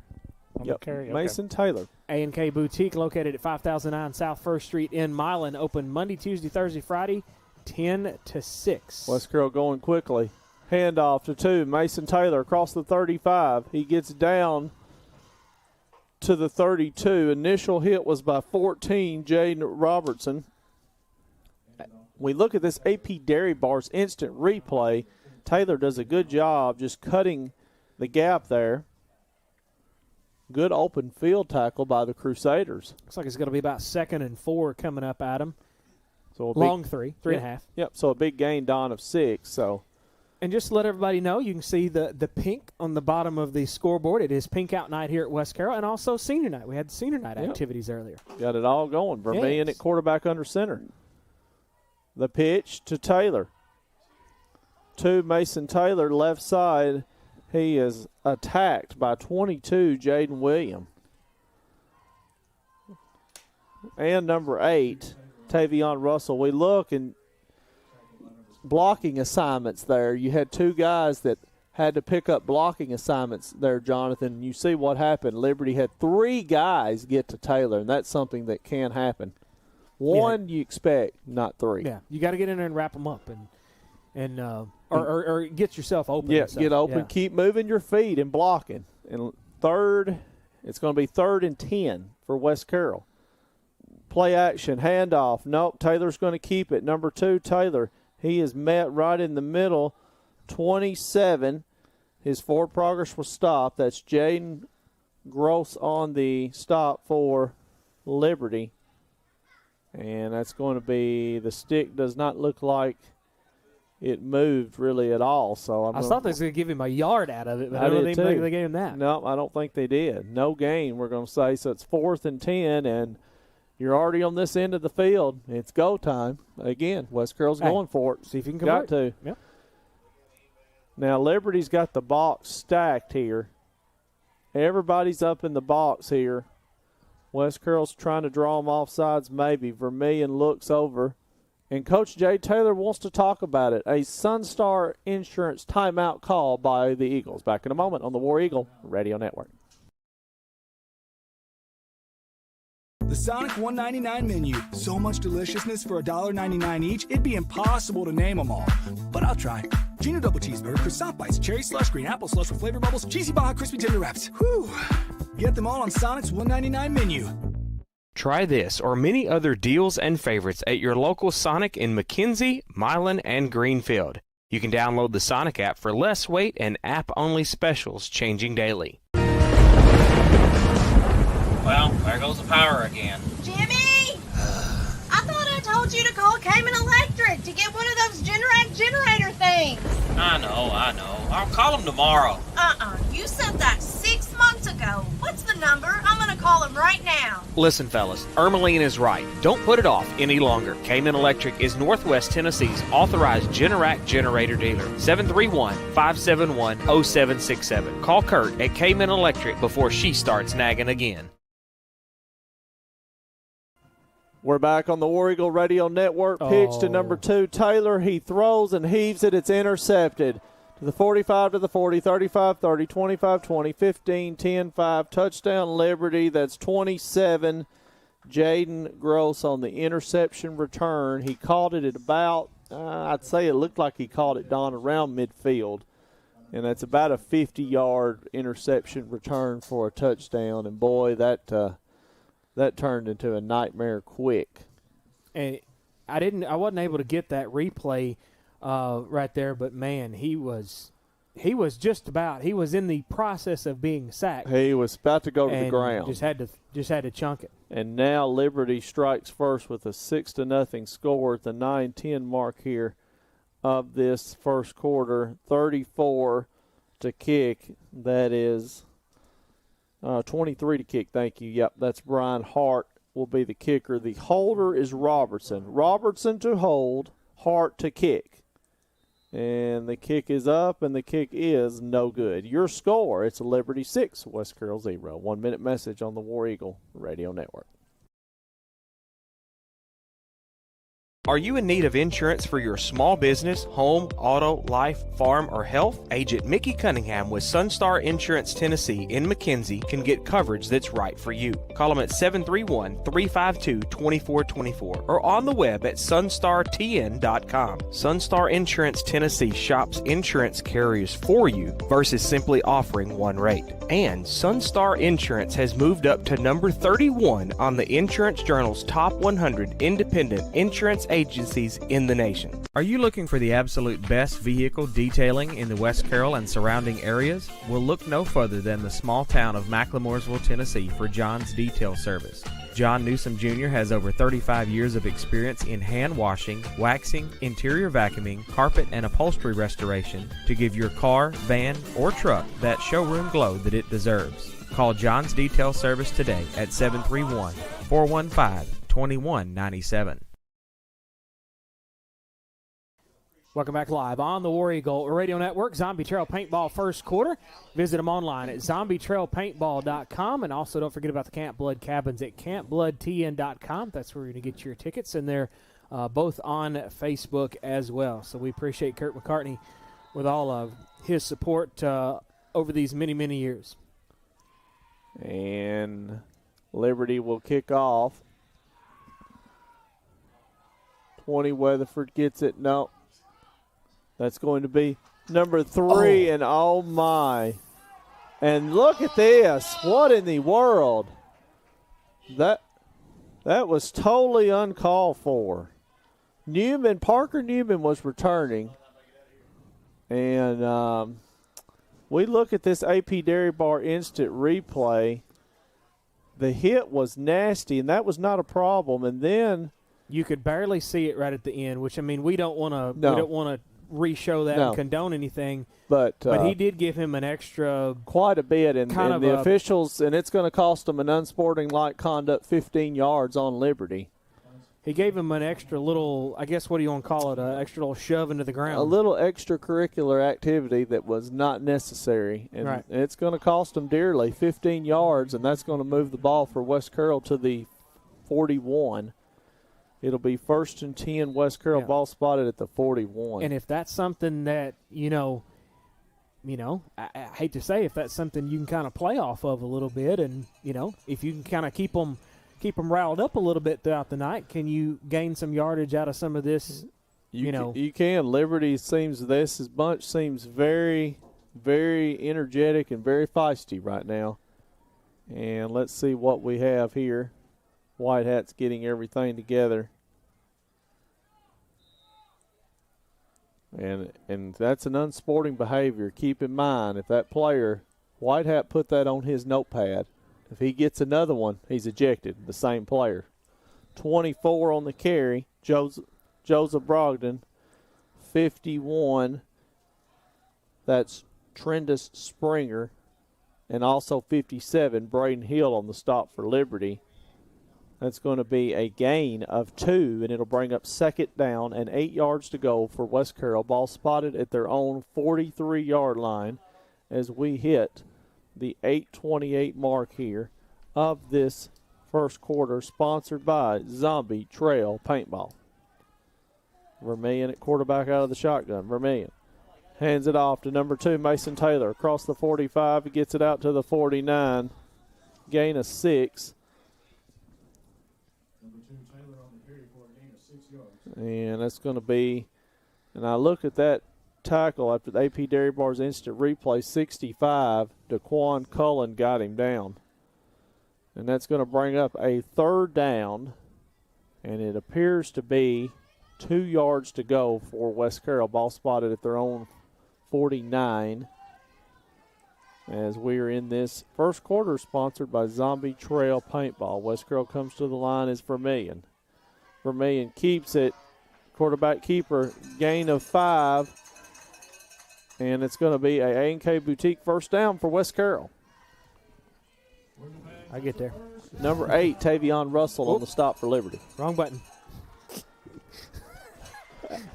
on Yep, the carry. Mason Taylor. A&K Boutique located at 5009 South 1st Street in Milan. Open Monday, Tuesday, Thursday, Friday, 10 to 6. West Carroll going quickly. Handoff to 2, Mason Taylor across the 35. He gets down to the 32. Initial hit was by 14, Jaden Robertson. We look at this AP Dairy Bar's instant replay. Taylor does a good job just cutting the gap there. Good open field tackle by the Crusaders. Looks like it's going to be about 2nd and 4 coming up, Adam. So long 3.5. Yep, so a big gain, Don, of 6. So And just to let everybody know, you can see the pink on the bottom of the scoreboard. It is Pink Out Night here at West Carroll, and also Senior Night. We had the Senior Night activities earlier. Got it all going. Vermillion at quarterback under center. The pitch to Taylor. To Mason Taylor, left side. He is attacked by 22, Jaden Williams. And number 8, Tavion Russell. We look and blocking assignments there. You had 2 guys that had to pick up blocking assignments there, Jonathan. You see what happened. Liberty had 3 guys get to Taylor, and that's something that can happen. 1 you expect, not 3. Yeah, you got to get in there and wrap them up or get yourself open. Yeah, get open. Yeah. Keep moving your feet and blocking. And third, it's going to be 3rd and 10 for West Carroll. Play action, handoff. Nope, Taylor's going to keep it. Number 2, Taylor. He is met right in the middle, 27. His forward progress was stopped. That's Jaden Gross on the stop for Liberty. And that's going to be, the stick does not look like it moved really at all. So I thought they was going to give him a yard out of it, but I don't think they gave him that. No, I don't think they did. No gain, we're going to say. So it's 4th and 10, and you're already on this end of the field. It's go time. Again, West Carroll's going for it. See if you can convert. Got to. Yep. Now, Liberty's got the box stacked here. Everybody's up in the box here. West Carroll's trying to draw them off sides maybe. Vermillion looks over. And Coach Jay Taylor wants to talk about it. A Sunstar Insurance timeout call by the Eagles. Back in a moment on the War Eagle Radio Network. The Sonic $1.99 menu. So much deliciousness for $1.99 each, it'd be impossible to name them all. But I'll try. Junior double cheeseburger, croissant bites, cherry slush, green apple slush with flavor bubbles, cheesy Baja crispy tender wraps. Whew. Get them all on Sonic's $1.99 menu. Try this or many other deals and favorites at your local Sonic in McKenzie, Milan, and Greenfield. You can download the Sonic app for less wait and app-only specials changing daily. Well, there goes the power again. Jimmy! I thought I told you to call Cayman Electric to get one of those Generac generator things. I know. I'll call them tomorrow. You said that 6 months ago. What's the number? I'm going to call him right now. Listen, fellas, Ermeline is right. Don't put it off any longer. Cayman Electric is Northwest Tennessee's authorized Generac generator dealer. 731-571-0767. Call Kurt at Cayman Electric before she starts nagging again. We're back on the War Eagle Radio Network. Pitch to number 2, Taylor. He throws and heaves it. It's intercepted. To the 45, to the 40, 35, 30, 25, 20, 15, 10, 5. Touchdown Liberty. That's 27. Jaden Gross on the interception return. He caught it at about, I'd say it looked like he caught it, Don, around midfield. And that's about a 50-yard interception return for a touchdown. And, boy, that turned into a nightmare quick. And I wasn't able to get that replay right there, but man, he was in the process of being sacked. He was about to go to the ground. Just had to chunk it. And now Liberty strikes first with a 6-0 score at the 9-10 mark here of this first quarter. 34 to kick. That is 23 to kick, thank you. Yep, that's Brian Hart will be the kicker. The holder is Robertson. Robertson to hold, Hart to kick. And the kick is up, and the kick is no good. Your score, it's Liberty 6, West Carroll 0. 1 minute message on the War Eagle Radio Network. Are you in need of insurance for your small business, home, auto, life, farm, or health? Agent Mickey Cunningham with Sunstar Insurance Tennessee in McKenzie can get coverage that's right for you. Call them at 731-352-2424 or on the web at sunstartn.com. Sunstar Insurance Tennessee shops insurance carriers for you versus simply offering one rate. And Sunstar Insurance has moved up to number 31 on the Insurance Journal's top 100 independent insurance agencies in the nation. Are you looking for the absolute best vehicle detailing in the West Carroll and surrounding areas? Well, look no further than the small town of McLemoresville, Tennessee for John's Detail Service. John Newsom Jr. has over 35 years of experience in hand washing, waxing, interior vacuuming, carpet and upholstery restoration to give your car, van, or truck that showroom glow that it deserves. Call John's Detail Service today at 731-415-2197. Welcome back live on the War Eagle Radio Network. Zombie Trail Paintball first quarter. Visit them online at zombietrailpaintball.com. And also don't forget about the Camp Blood Cabins at campbloodtn.com. That's where you're going to get your tickets. And they're both on Facebook as well. So we appreciate Kurt McCartney with all of his support over these many, many years. And Liberty will kick off. 20 Weatherford gets it. No. That's going to be number 3, and oh my. And look at this. What in the world? That was totally uncalled for. Parker Newman was returning. And we look at this AP Dairy Bar instant replay. The hit was nasty, and that was not a problem. And then you could barely see it right at the end, which, I mean, we don't want to re-show that and condone anything, but he did give him an extra quite a bit, and the officials, and it's going to cost them an unsporting-like conduct 15 yards on Liberty. He gave him an extra little, I guess, what do you want to call it, an extra little shove into the ground. A little extracurricular activity that was not necessary, and it's going to cost them dearly, 15 yards, and that's going to move the ball for West Carroll to the 41. It'll be 1st and 10, West Carroll ball spotted at the 41. And if that's something that, I hate to say, if that's something you can kind of play off of a little bit, and, if you can kind of keep them riled up a little bit throughout the night, can you gain some yardage out of some of this, You can. Liberty this bunch seems very, very energetic and very feisty right now. And let's see what we have here. White Hat's getting everything together. And that's an unsporting behavior. Keep in mind, if that player, White Hat put that on his notepad, if he gets another one, he's ejected, the same player. 24 on the carry, Joseph Brogdon. 51, that's Trendus Springer. And also 57, Braden Hill on the stop for Liberty. That's going to be a gain of 2, and it'll bring up 2nd down and 8 yards to go for West Carroll. Ball spotted at their own 43-yard line as we hit the 8:28 mark here of this first quarter, sponsored by Zombie Trail Paintball. Vermillion at quarterback out of the shotgun. Vermillion hands it off to number 2, Mason Taylor. Across the 45, he gets it out to the 49. Gain of 6. And that's going to be, and I look at that tackle after the AP Dairy Bar's instant replay, 65, Daquan Cullen got him down. And that's going to bring up a 3rd down, and it appears to be 2 yards to go for West Carroll. Ball spotted at their own 49. As we are in this first quarter, sponsored by Zombie Trail Paintball. West Carroll comes to the line as Vermillion. Vermillion keeps it. Quarterback keeper, gain of 5. And it's going to be a A&K Boutique first down for West Carroll. I get there. Number 8, Tavion Russell on the stop for Liberty. Wrong button.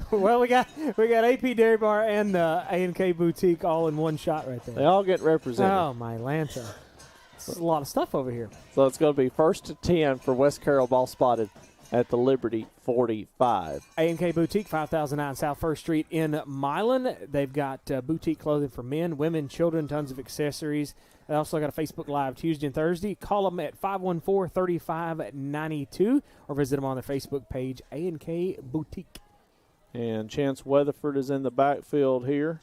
Well, we got AP Dairy Bar and A&K Boutique all in one shot right there. They all get represented. Oh, my Lanta. This is a lot of stuff over here. So it's going to be 1st and 10 for West Carroll, ball spotted at the Liberty 45. A&K Boutique, 5009 South 1st Street in Milan. They've got boutique clothing for men, women, children, tons of accessories. They also got a Facebook Live Tuesday and Thursday. Call them at 514-3592 or visit them on their Facebook page, A&K Boutique. And Chance Weatherford is in the backfield here.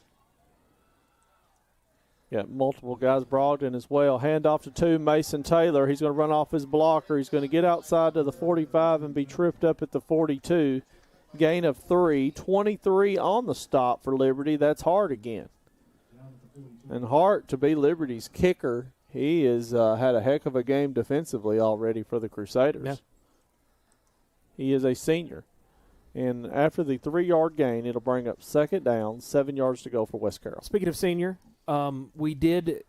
Got multiple guys. Brogdon as well. Handoff to 2, Mason Taylor. He's going to run off his blocker. He's going to get outside to the 45 and be tripped up at the 42. Gain of 3. 23 on the stop for Liberty. That's Hart again. And Hart to be Liberty's kicker. He has had a heck of a game defensively already for the Crusaders. Yeah. He is a senior. And after the 3-yard gain, it'll bring up second down, 7 yards to go for West Carroll. Speaking of senior, we did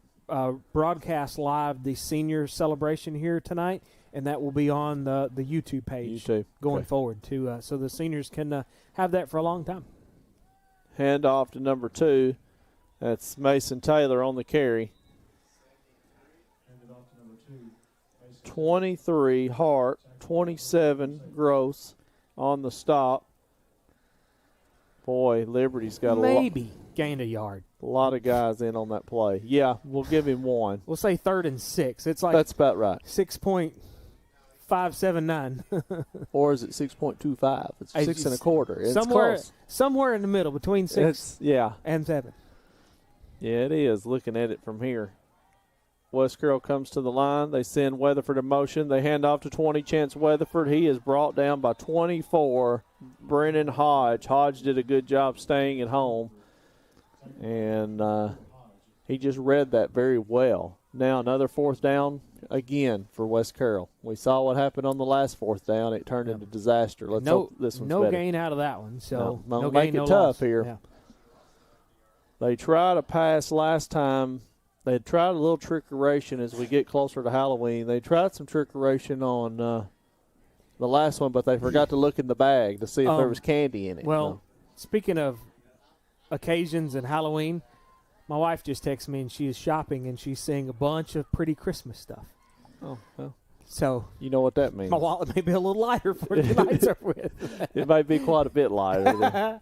broadcast live the senior celebration here tonight, and that will be on the YouTube page going forward too, so the seniors can have that for a long time. Hand off to number 2. That's Mason Taylor on the carry. 23 Hart, 27 Gross on the stop. Boy, Liberty's got maybe gained a yard. A lot of guys in on that play. Yeah, we'll give him 1. We'll say 3rd and 6. It's like that's about right. 6.579. Or is it 6.25? It's 6 1/4. It's somewhere in the middle between 6 and 7. Yeah, it is. Looking at it from here. West Carroll comes to the line. They send Weatherford in motion. They hand off to 20, Chance Weatherford. He is brought down by 24, Brennan Hodge. Hodge did a good job staying at home, and he just read that very well. Now another 4th down again for West Carroll. We saw what happened on the last 4th down. It turned into disaster. Let's hope this one's better. No gain out of that one. So no make gain, it no tough loss. here. Yeah. They tried a pass last time. They had tried a little trickeration as we get closer to Halloween. They tried some trickeration on the last one, but they forgot to look in the bag to see if there was candy in it. Well, speaking of occasions and Halloween, my wife just texted me, and she is shopping, and she's seeing a bunch of pretty Christmas stuff. Oh, well. So you know what that means. My wallet may be a little lighter for tonight's with. It might be quite a bit lighter.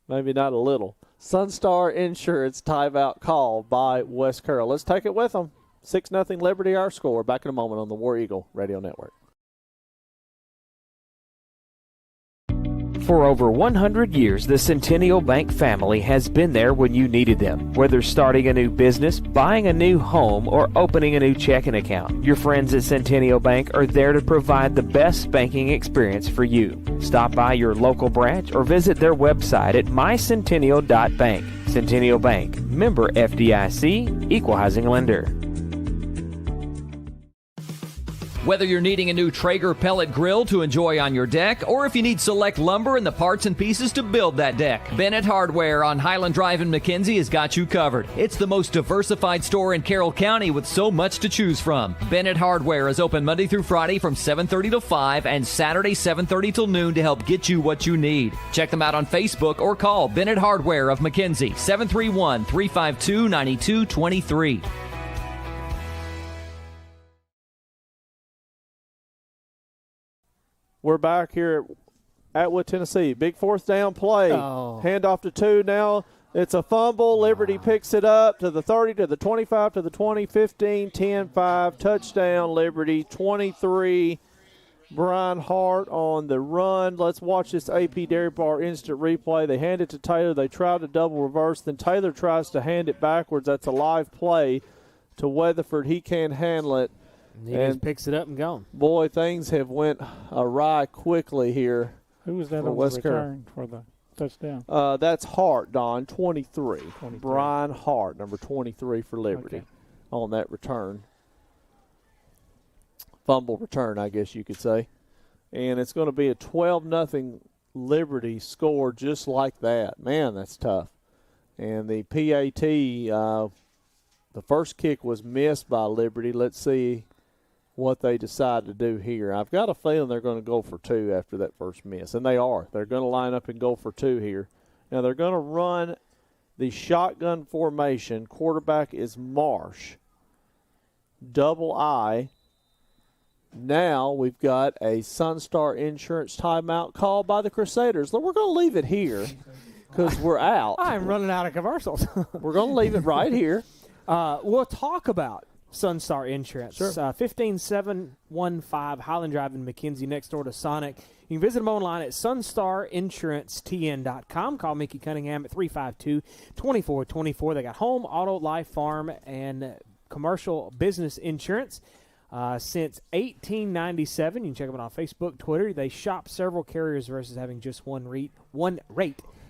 Maybe not a little. Sunstar Insurance timeout call by West Carroll. Let's take it with them. 6-0 Liberty, our score. Back in a moment on the War Eagle Radio Network. For over 100 years, the Centennial Bank family has been there when you needed them. Whether starting a new business, buying a new home, or opening a new checking account, your friends at Centennial Bank are there to provide the best banking experience for you. Stop by your local branch or visit their website at mycentennial.bank. Centennial Bank, member FDIC, equal housing lender. Whether you're needing a new Traeger pellet grill to enjoy on your deck, or if you need select lumber and the parts and pieces to build that deck, Bennett Hardware on Highland Drive in McKenzie has got you covered. It's the most diversified store in Carroll County with so much to choose from. Bennett Hardware is open Monday through Friday from 7:30 to 5 and Saturday 7:30 till noon to help get you what you need. Check them out on Facebook or call Bennett Hardware of McKenzie, 731-352-9223. We're back here at Atwood, Tennessee. Big 4th down play. Hand off to 2 now. It's a fumble. Liberty picks it up to the 30, to the 25, to the 20, 15, 10, 5. Touchdown, Liberty, 23. Brian Hart on the run. Let's watch this AP Dairy Bar instant replay. They hand it to Taylor. They try to double reverse. Then Taylor tries to hand it backwards. That's a live play to Weatherford. He can't handle it. He just picks it up and gone. Boy, things have went awry quickly here. Who was that on the return for the touchdown? That's Hart, Don, 23. Brian Hart, number 23 for Liberty on that return. Fumble return, I guess you could say. And it's going to be a 12-0 Liberty score just like that. Man, that's tough. And the PAT, the first kick was missed by Liberty. Let's see what they decide to do here. I've got a feeling they're going to go for 2 after that first miss, and they are. They're going to line up and go for 2 here. Now they're going to run the shotgun formation. Quarterback is Marsh. Double I. Now we've got a Sunstar Insurance timeout called by the Crusaders. We're going to leave it here because we're out. I'm running out of commercials. We're going to leave it right here. We'll talk about Sunstar Insurance. Sure. 15715 Highland Drive in McKenzie, next door to Sonic. You can visit them online at sunstarinsuranceTN.com. Call Mickey Cunningham at 352-2424. They got home, auto, life, farm, and commercial business insurance. Since 1897, you can check them out on Facebook, Twitter. They shop several carriers versus having just one rate.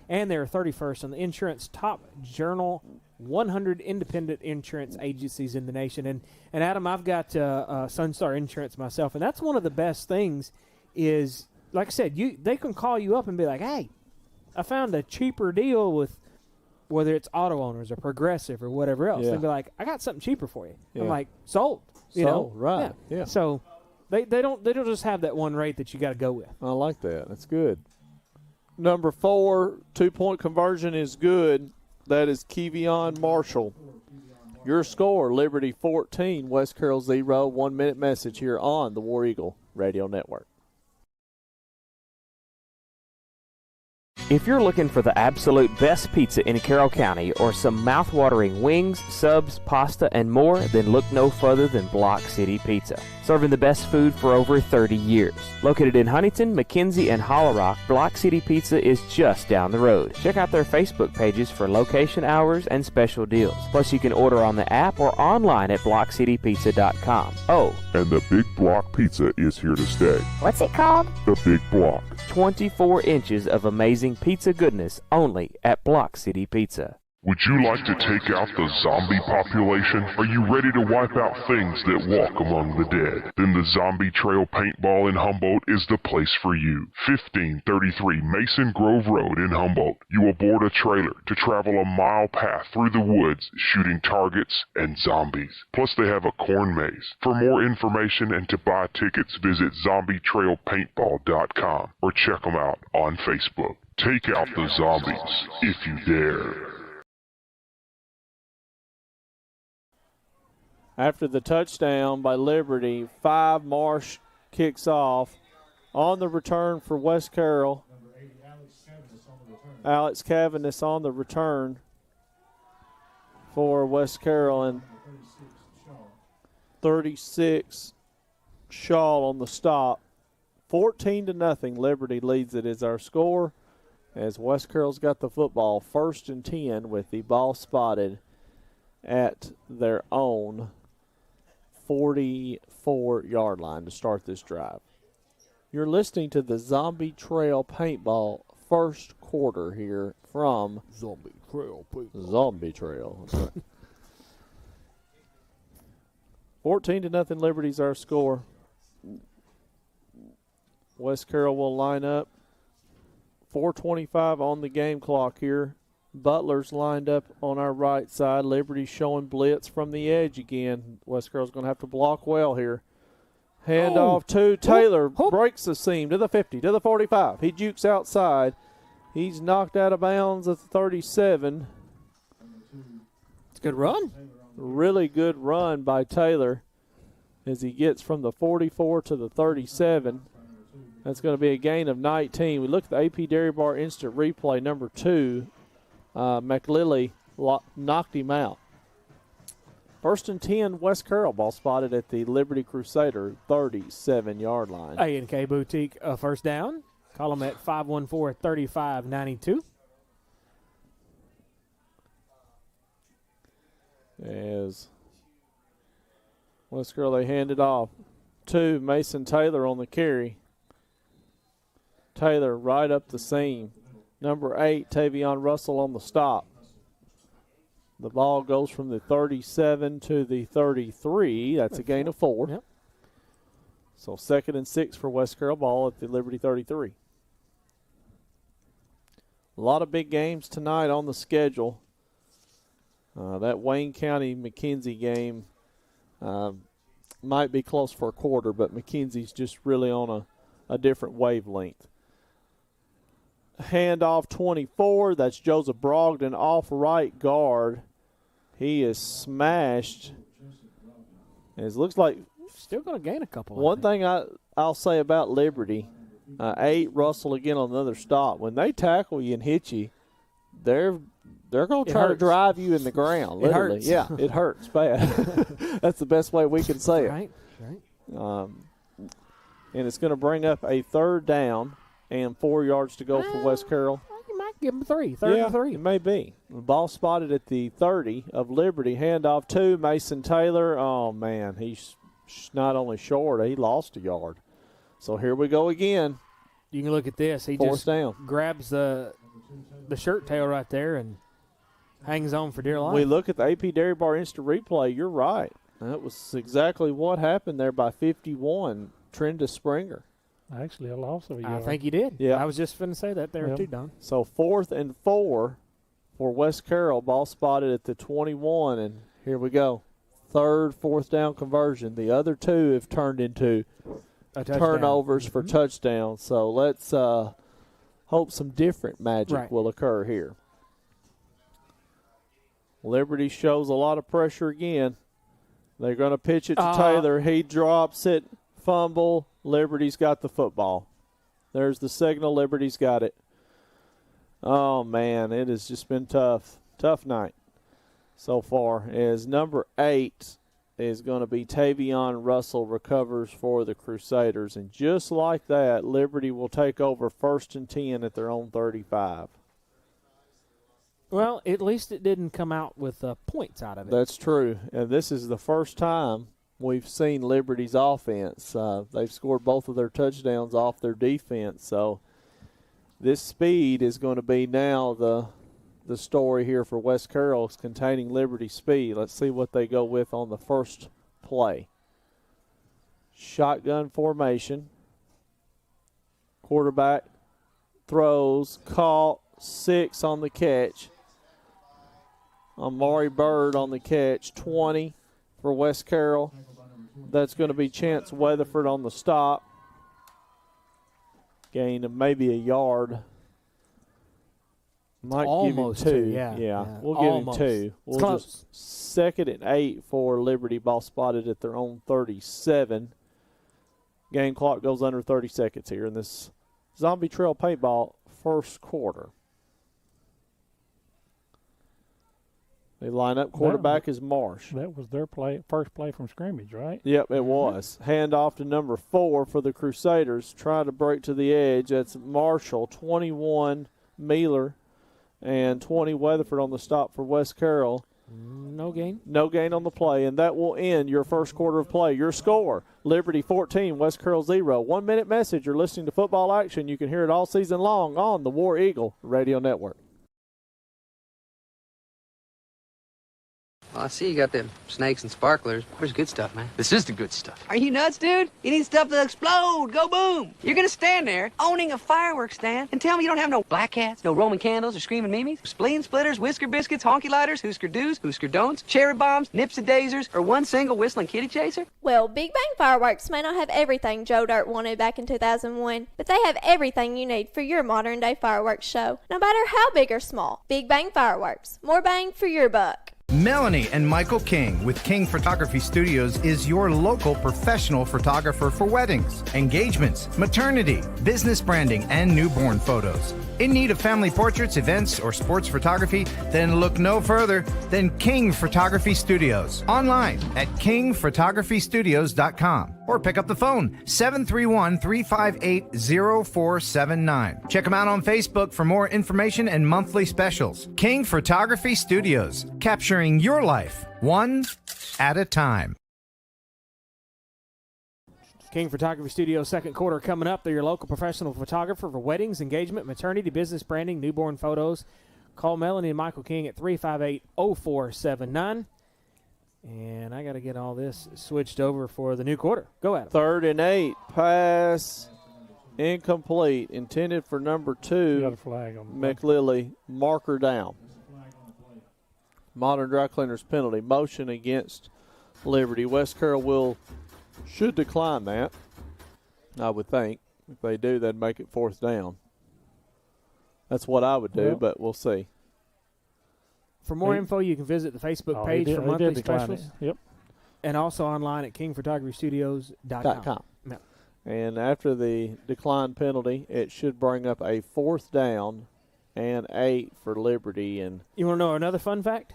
And they're 31st on the Insurance Top Journal 100 independent insurance agencies in the nation. And Adam, I've got Sunstar Insurance myself, and that's one of the best things is, like I said, they can call you up and be like, hey, I found a cheaper deal with whether it's auto owners or Progressive or whatever else. Yeah. They'll be like, I got something cheaper for you. Yeah. I'm like, sold. You know? Right. Yeah. So they don't just have that one rate that you got to go with. I like that. That's good. Number 4, 2-point conversion is good. That is Kevion Marshall. Your score, Liberty 14, West Carroll 0. 1 minute message here on the War Eagle Radio Network. If you're looking for the absolute best pizza in Carroll County or some mouth-watering wings, subs, pasta, and more, then look no further than Block City Pizza. Serving the best food for over 30 years. Located in Huntington, McKenzie, and Hollow Rock, Block City Pizza is just down the road. Check out their Facebook pages for location hours and special deals. Plus, you can order on the app or online at blockcitypizza.com. Oh, And the Big Block Pizza is here to stay. What's it called? The Big Block. 24 inches of amazing pizza goodness only at Block City Pizza. Would you like to take out the zombie population? Are you ready to wipe out things that walk among the dead? Then the Zombie Trail Paintball in Humboldt is the place for you. 1533 Mason Grove Road in Humboldt. You will board a trailer to travel a mile path through the woods, shooting targets and zombies. Plus they have a corn maze. For more information and to buy tickets, visit zombietrailpaintball.com or check them out on Facebook. Take out the zombies if you dare. After the touchdown by Liberty, 5 Marsh kicks off. On the return for West Carroll, Alex Cavaness on the return for West Carroll, and 36 Shaw on the stop. 14-0, Liberty leads it as our score, as West Carroll's got the football 1st and 10 with the ball spotted at their own 44-yard line to start this drive. You're listening to the Zombie Trail Paintball first quarter here from Zombie Trail Paintball. Zombie Trail. That's right. 14-0, Liberty's our score. West Carroll will line up. 4:25 on the game clock here. Butler's lined up on our right side. Liberty showing blitz from the edge again. West Carroll's going to have to block well here. Handoff to Taylor. Breaks the seam to the 50, to the 45. He jukes outside. He's knocked out of bounds at the 37. It's a good run. Really good run by Taylor as he gets from the 44 to the 37. That's going to be a gain of 19. We look at the AP Dairy Bar instant replay, number 2. McLilley knocked him out. 1st and 10, West Carroll, ball spotted at the Liberty Crusader 37-yard line. A&K Boutique, first down. Call them at 514-3592. As West Carroll, they hand it off to Mason Taylor on the carry. Taylor right up the seam. Number 8, Tavion Russell on the stop. The ball goes from the 37 to the 33. That's a gain of 4. Yep. So 2nd and 6 for West Carroll, ball at the Liberty 33. A lot of big games tonight on the schedule. That Wayne County McKenzie game might be close for a quarter, but McKenzie's just really on a different wavelength. Handoff 24. That's Joseph Brogdon off right guard. He is smashed. It looks like still going to gain a couple. One thing I'll say about Liberty, 8 Russell again on another stop. When they tackle you and hit you, they're going to try to drive you in the ground. Literally, hurts. Yeah, it hurts bad. That's the best way we can say it. Right. And it's going to bring up a 3rd down. And 4 yards to go for West Carroll. You might give them 3. 3rd and 3. It may be. The ball spotted at the 30 of Liberty. Handoff to Mason Taylor. Oh, man. not only short, he lost a yard. So here we go again. You can look at this. He Fourth just down. grabs the shirt tail right there and hangs on for dear life. We look at the AP Dairy Bar instant replay. You're right. That was exactly what happened there by 51, Trenda Springer. Actually, a loss of a yard. I think you did. Yeah. I was just going to say that there too, Don. So 4th and 4 for West Carroll. Ball spotted at the 21, and here we go. Third, fourth down conversion. The other two have turned into turnovers for touchdowns. So let's hope some different magic will occur here. Liberty shows a lot of pressure again. They're going to pitch it to Taylor. He drops it, fumble. Liberty's got the football. There's the signal. Liberty's got it. Oh, man, it has just been tough. Tough night so far. As number 8 is going to be Tavion Russell, recovers for the Crusaders. And just like that, Liberty will take over 1st and 10 at their own 35. Well, at least it didn't come out with points out of it. That's true. And this is the first time we've seen Liberty's offense. They've scored both of their touchdowns off their defense. So this speed is going to be now the story here for West Carroll, is containing Liberty's speed. Let's see what they go with on the first play. Shotgun formation. Quarterback throws, caught, 6 on the catch. Amari Bird on the catch, 20 for West Carroll. That's going to be Chance Weatherford on the stop. Gain of maybe a yard. Might Almost give him 2. two, yeah. We'll Almost. give him 2. It's close. Just 2nd and 8 for Liberty. Ball spotted at their own 37. Game clock goes under 30 seconds here in this Zombie Trail paintball first quarter. They line up. Quarterback is Marsh. That was their first play from scrimmage, right? Yep, it was. Hand off to number 4 for the Crusaders. Try to break to the edge. That's Marshall, 21 Mealer, and 20 Weatherford on the stop for West Carroll. No gain. No gain on the play, and that will end your first quarter of play. Your score, Liberty 14, West Carroll 0. 1 minute message. You're listening to Football Action. You can hear it all season long on the War Eagle Radio Network. Well, I see you got them snakes and sparklers. Where's good stuff, man? This is the good stuff. Are you nuts, dude? You need stuff to explode. Go boom. You're gonna stand there owning a fireworks stand and tell me you don't have no black cats, no Roman candles or screaming mimes, spleen splitters, whisker biscuits, honky lighters, Husker do's, Husker don'ts, cherry bombs, nips and daisers, or one single whistling kitty chaser? Well, Big Bang Fireworks may not have everything Joe Dirt wanted back in 2001, but they have everything you need for your modern day fireworks show, no matter how big or small. Big Bang Fireworks. More bang for your buck. Melanie and Michael King with King Photography Studios is your local professional photographer for weddings, engagements, maternity, business branding, and newborn photos. In need of family portraits, events, or sports photography? Then look no further than King Photography Studios. Online at kingphotographystudios.com or pick up the phone 731-358-0479. Check them out on Facebook for more information and monthly specials. King Photography Studios, capturing your life one at a time. King Photography Studios second quarter coming up. They're your local professional photographer for weddings, engagement, maternity, business branding, newborn photos. Call Melanie and Michael King at 358-0479. And I got to get all this switched over for the new quarter. Go at it. 3rd and 8. Pass incomplete. Intended for number 2. Got a flag on McLilley. Marker down. Modern Dry Cleaners penalty. Motion against Liberty. West Carroll should decline that, I would think. If they do, they'd make it 4th down. That's what I would do, but we'll see. For more info, you can visit the Facebook page for monthly specials. Yep. And also online at kingphotographystudios.com. Yep. And after the decline penalty, it should bring up a 4th down and 8 for Liberty. And you want to know another fun fact?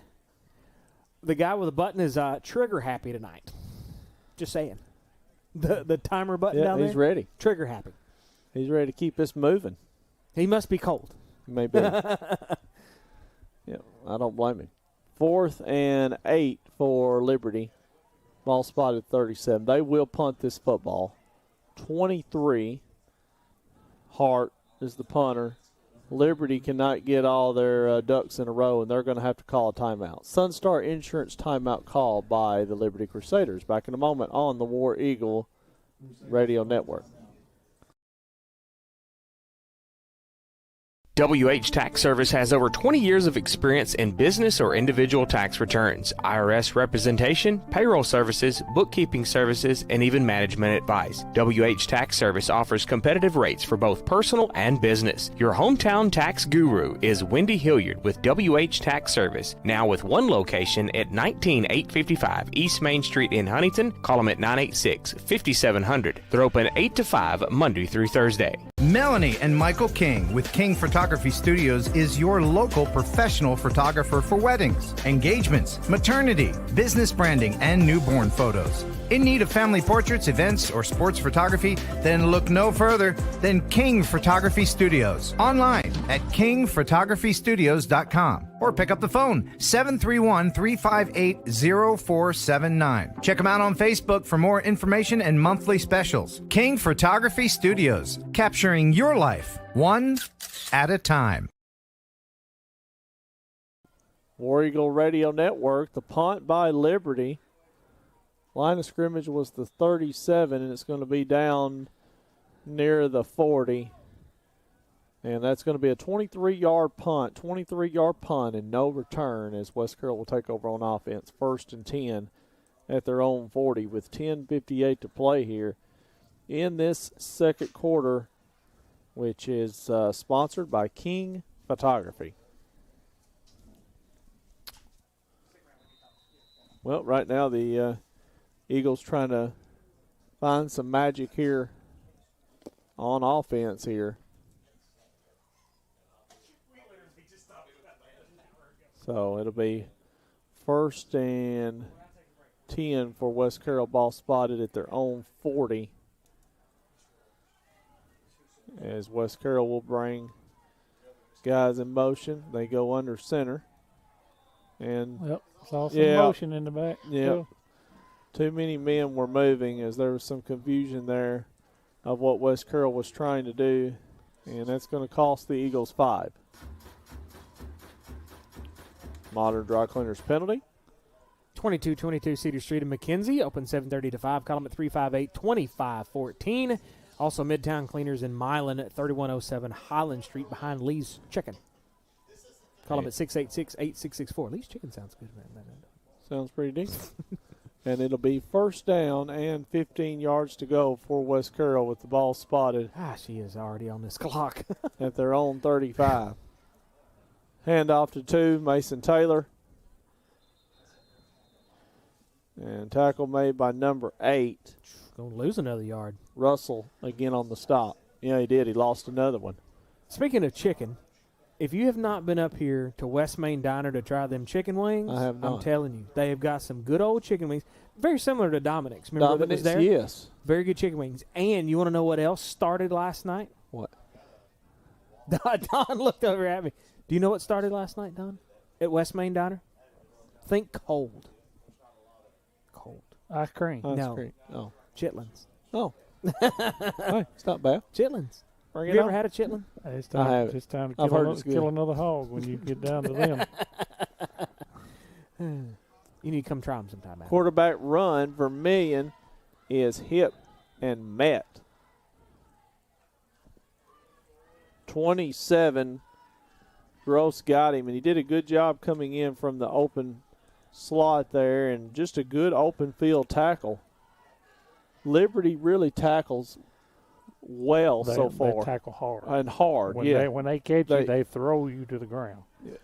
The guy with the button is trigger happy tonight. Just saying. The timer button down there. He's ready. Trigger happy. He's ready to keep this moving. He must be cold. Maybe. Yeah, I don't blame him. 4th and 8 for Liberty. Ball spotted 37. They will punt this football. 23. Hart is the punter. Liberty cannot get all their ducks in a row, and they're going to have to call a timeout. Sunstar Insurance timeout call by the Liberty Crusaders. Back in a moment on the War Eagle Radio Network. WH Tax Service has over 20 years of experience in business or individual tax returns, IRS representation, payroll services, bookkeeping services, and even management advice. WH Tax Service offers competitive rates for both personal and business. Your hometown tax guru is Wendy Hilliard with WH Tax Service, now with one location at 19855 East Main Street in Huntington. Call them at 986-5700. They're open 8 to 5 Monday through Thursday. Melanie and Michael King with King Photography Studios is your local professional photographer for weddings, engagements, maternity, business branding, and newborn photos. In need of family portraits, events, or sports photography? Then look no further than King Photography Studios. Online at kingphotographystudios.com or pick up the phone 731-358-0479. Check them out on Facebook for more information and monthly specials. King Photography Studios, capturing your life one at a time. War Eagle Radio Network, the punt by Liberty. Line of scrimmage was the 37, and it's going to be down near the 40. And that's going to be a 23-yard punt, and no return as West Carroll will take over on offense. 1st and 10 at their own 40 with 10:58 to play here in this second quarter, which is sponsored by King Photography. Well, right now the Eagles trying to find some magic here on offense here. So it'll be 1st and 10 for West Carroll. Ball spotted at their own 40. As West Carroll will bring guys in motion. They go under center. And yep, saw some motion in the back. Yeah. Too many men were moving as there was some confusion there of what West Carroll was trying to do, and that's going to cost the Eagles 5. Modern Dry Cleaners penalty. 2222 Cedar Street in McKenzie, open 7:30 to 5. Call them at 358-2514. Also, Midtown Cleaners in Milan at 3107 Highland Street behind Lee's Chicken. Call them at 686-8664. Lee's Chicken sounds good, man. Sounds pretty decent. And it'll be 1st down and 15 yards to go for West Carroll with the ball spotted. She is already on this clock. At their own 35. Handoff to 2, Mason Taylor. And tackle made by number 8. Going to lose another yard. Russell again on the stop. Yeah, he did. He lost another one. Speaking of chicken, if you have not been up here to West Main Diner to try them chicken wings, I have not. I'm telling you, they have got some good old chicken wings. Very similar to Dominic's. Remember Dominic's, that was there? yes. Very good chicken wings. And you want to know what else started last night? What? Don looked over at me. Do you know what started last night, Don? At West Main Diner? Think cold. Cold. Ice cream. No. Cream. Oh. Chitlins. Oh. Hey, it's not bad. Chitlins. Bring Have it you on. ever had a chitlin? It's time to kill another hog when you get down to them. You need to come try them sometime, man. Quarterback run, Vermillion is hit and met. 27. Gross got him, and he did a good job coming in from the open slot there, and just a good open field tackle. Liberty really tackles well so far. They tackle hard. And hard, when they catch you, they throw you to the ground. Yeah.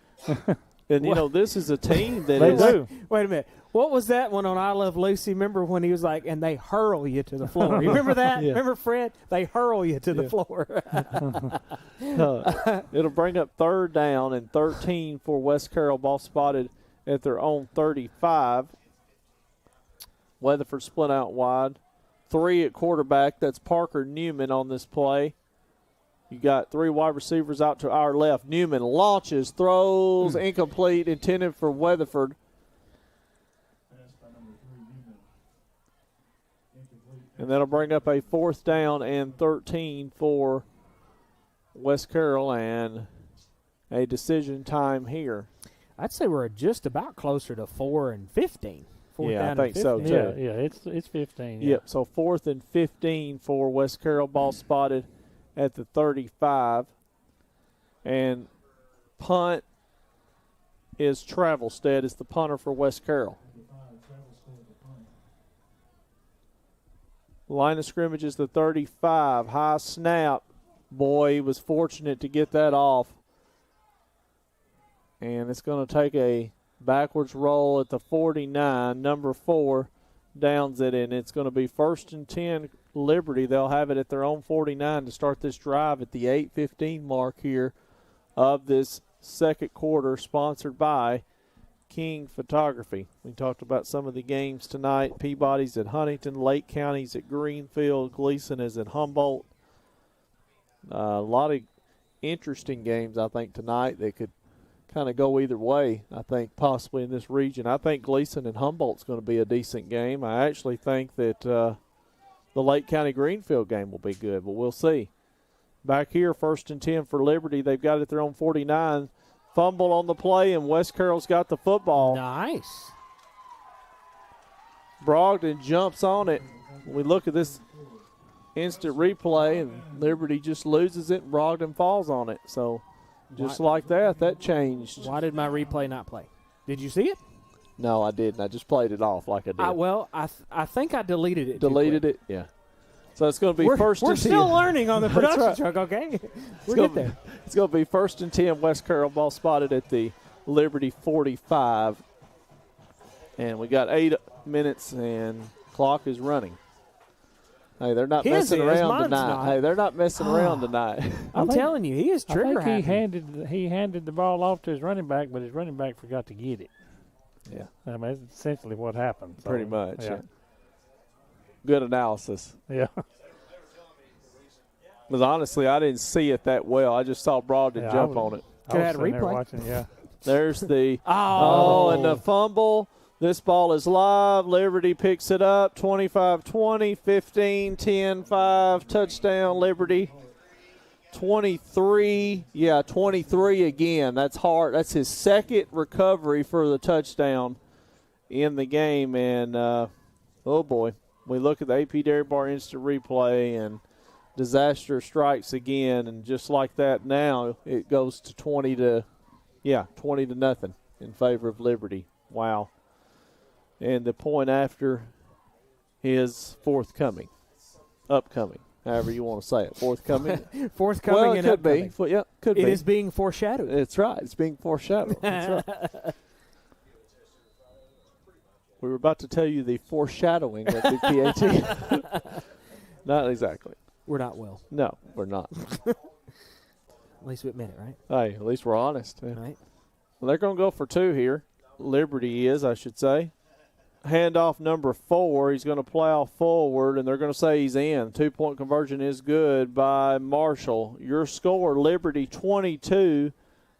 And, you know, this is a team that they is. do. Wait a minute. What was that one on I Love Lucy? Remember when he was like, and they hurl you to the floor? You remember that? Yeah. Remember, Fred? They hurl you to the floor. It'll bring up 3rd down and 13 for West Carroll. Ball spotted at their own 35. Weatherford split out wide. 3 at quarterback. That's Parker Newman on this play. You got 3 wide receivers out to our left. Newman launches, throws, incomplete, intended for Weatherford. And that'll bring up a 4th down and 13 for West Carroll and a decision time here. I'd say we're just about closer to 4 and 15. Yeah, I think so, too. Yeah, it's 15. Yeah. Yep, so 4th and 15 for West Carroll. Ball spotted at the 35. And punt is Travelstead. It's the punter for West Carroll. Line of scrimmage is the 35. High snap. Boy, he was fortunate to get that off. And it's going to take a backwards roll at the 49. Number 4 downs it, and it's going to be 1st and 10 Liberty. They'll have it at their own 49 to start this drive at the 8:15 mark here of this second quarter, sponsored by King Photography. We talked about some of the games tonight. Peabody's at Huntington, Lake County's at Greenfield, Gleason is at Humboldt. A lot of interesting games, I think, tonight that could kind of go either way, I think, possibly in this region. I think Gleason and Humboldt's going to be a decent game. I actually think that the Lake County Greenfield game will be good, but we'll see. Back here, 1st and 10 for Liberty. They've got it at their own 49. Fumble on the play, and West Carroll's got the football. Nice. Brogdon jumps on it. We look at this instant replay, and Liberty just loses it, and Brogdon falls on it. So just like that changed. Why did my replay not play? Did you see it? No, I didn't. I just played it off like I did. I think I deleted it. Deleted it? Yeah. So it's going to be first and 10. We're still learning on the production truck, okay? We'll get there. It's going to be 1st and 10, West Carroll. Ball spotted at the Liberty 45. And we got 8 minutes, and clock is running. Hey, they're not messing around tonight. Hey, they're not messing around tonight. I'm telling you, he is trigger happy. He handed the ball off to his running back, but his running back forgot to get it. Yeah. I mean, that's essentially what happened. So, pretty much, yeah. Good analysis. Yeah. Because honestly, I didn't see it that well. I just saw Brogdon jump on it. Could have had a replay. Watching, yeah. There's the and the fumble. This ball is live. Liberty picks it up. 25-20, 15, 10, 5. Touchdown, Liberty. 23. Yeah, 23 again. That's hard. That's his second recovery for the touchdown in the game. And, oh, boy. We look at the AP Dairy Bar instant replay, and disaster strikes again. And just like that now, it goes to 20 to nothing in favor of Liberty. Wow. And the point after is upcoming, however you want to say it. Forthcoming well, and could upcoming. Be. Yeah, could be. It is being foreshadowed. That's right. It's being foreshadowed. That's right. We were about to tell you the foreshadowing of the PAT. Not exactly. We're not well. No, we're not. At least we admit it, right? Hey, at least we're honest. Yeah. Right. Well, they're going to go for 2 here. Liberty is, I should say. Handoff number 4. He's going to plow forward, and they're going to say he's in. 2-point conversion is good by Marshall. Your score, Liberty 22,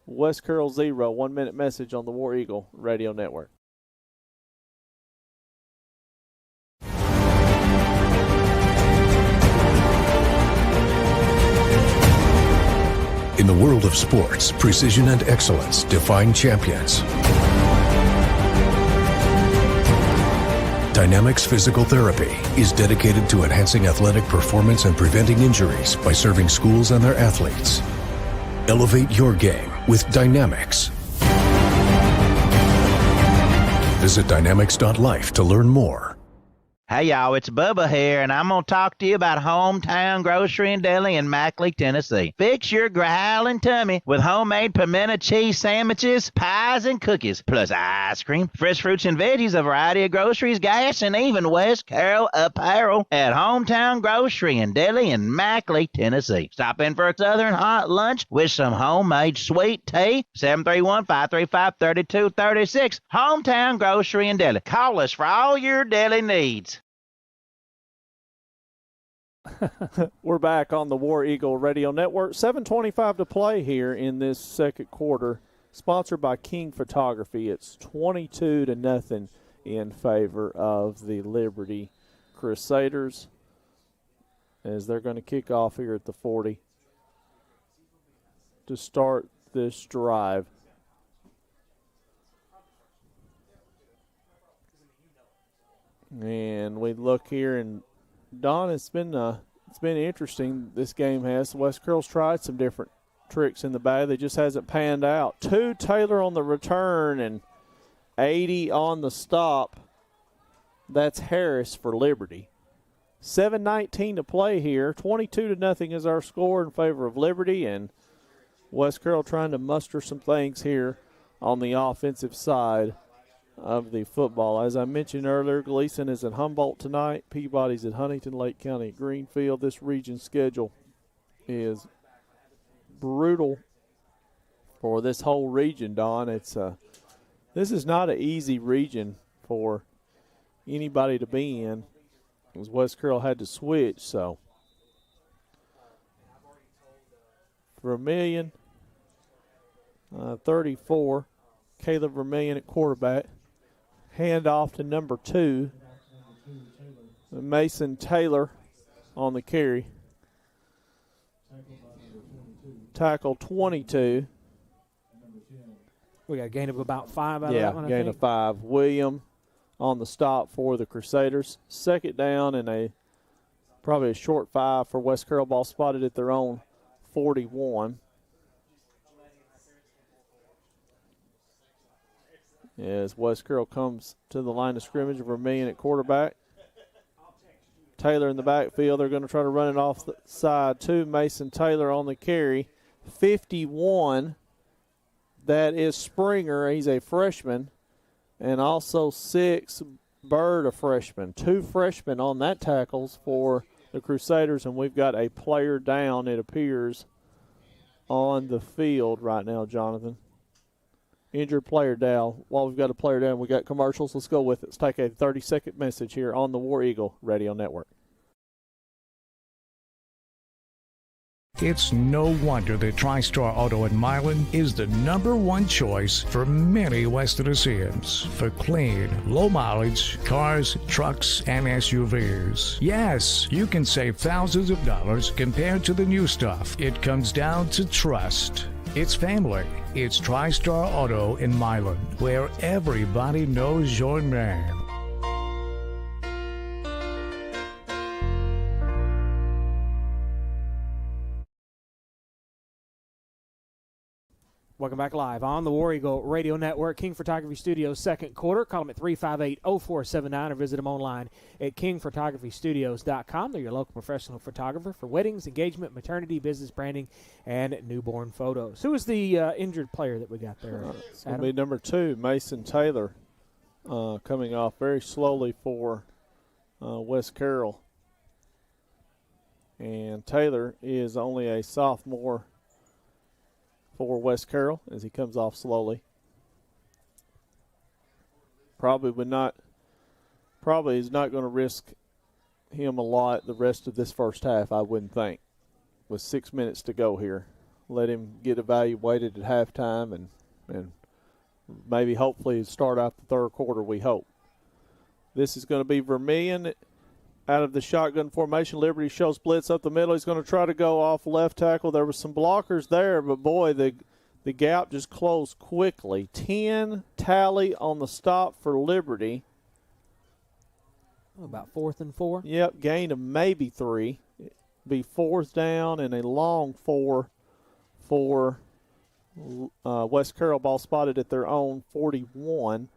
West Carroll 0. 1-minute message on the War Eagle Radio Network. In the world of sports, precision and excellence define champions. Dynamics Physical Therapy is dedicated to enhancing athletic performance and preventing injuries by serving schools and their athletes. Elevate your game with Dynamics. Visit dynamics.life to learn more. Hey, y'all, it's Bubba here, and I'm going to talk to you about Hometown Grocery and Deli in Mackley, Tennessee. Fix your growling tummy with homemade pimento cheese sandwiches, pies, and cookies, plus ice cream, fresh fruits and veggies, a variety of groceries, gas, and even West Carroll apparel at Hometown Grocery and Deli in Mackley, Tennessee. Stop in for a southern hot lunch with some homemade sweet tea. 731-535-3236. Hometown Grocery and Deli. Call us for all your deli needs. We're back on the War Eagle Radio Network. 7:25 to play here in this second quarter. Sponsored by King Photography. It's 22 to nothing in favor of the Liberty Crusaders. as they're going to kick off here at the 40 to start this drive. And we look here, and Don, it's been interesting. This game has. West Carroll's tried some different tricks in the bag. They just hasn't panned out. 2 Taylor on the return and 80 on the stop. That's Harris for Liberty. 7:19 to play here. 22-0 is our score in favor of Liberty, and West Carroll trying to muster some things here on the offensive side of the football. As I mentioned earlier, Gleason is at Humboldt tonight. Peabody's at Huntington, Lake County at Greenfield. This region schedule is brutal for this whole region, Don. This is not an easy region for anybody to be in, because West Carroll had to switch. So Vermillion, 34, Caleb Vermillion at quarterback. Hand off to number 2, Mason Taylor on the carry. Tackle 22. We got a gain of about 5 out of that one, I gain think. of 5. William on the stop for the Crusaders. Second down and probably a short 5 for West Carroll. Ball spotted at their own 41. As West Carroll comes to the line of scrimmage, Vermillion at quarterback. Taylor in the backfield. They're going to try to run it off the side too. Mason Taylor on the carry. 51. That is Springer. He's a freshman. And also 6, Bird, a freshman. 2 freshmen on that tackles for the Crusaders, and we've got a player down, it appears, on the field right now, Jonathan. Injured player down. While we've got a player down, we got commercials. Let's go with it. Let's take a 30-second message here on the War Eagle Radio Network. It's no wonder that TriStar Auto in Milan is the #1 choice for many West Tennesseans for clean, low mileage cars, trucks, and SUVs. Yes, you can save thousands of dollars compared to the new stuff. It comes down to trust. It's family. It's TriStar Auto in Milan, where everybody knows your name. Welcome back live on the War Eagle Radio Network. King Photography Studios second quarter. Call them at 358-0479 or visit them online at kingphotographystudios.com. They're your local professional photographer for weddings, engagement, maternity, business branding, and newborn photos. Who is the injured player that we got there? It's going to be number 2, Mason Taylor, coming off very slowly for West Carroll. And Taylor is only a sophomore for West Carroll as he comes off slowly. Probably is not going to risk him a lot the rest of this first half, I wouldn't think. With 6 minutes to go here. Let him get evaluated at halftime and maybe hopefully start out the third quarter, we hope. This is going to be Vermillion out of the shotgun formation. Liberty shows blitz up the middle. He's going to try to go off left tackle. There were some blockers there, but boy, the gap just closed quickly. 10 tally on the stop for Liberty. About 4th and 4. Yep, gain of maybe 3. Be 4th down and a long 4 for West Carroll. Ball spotted at their own 41.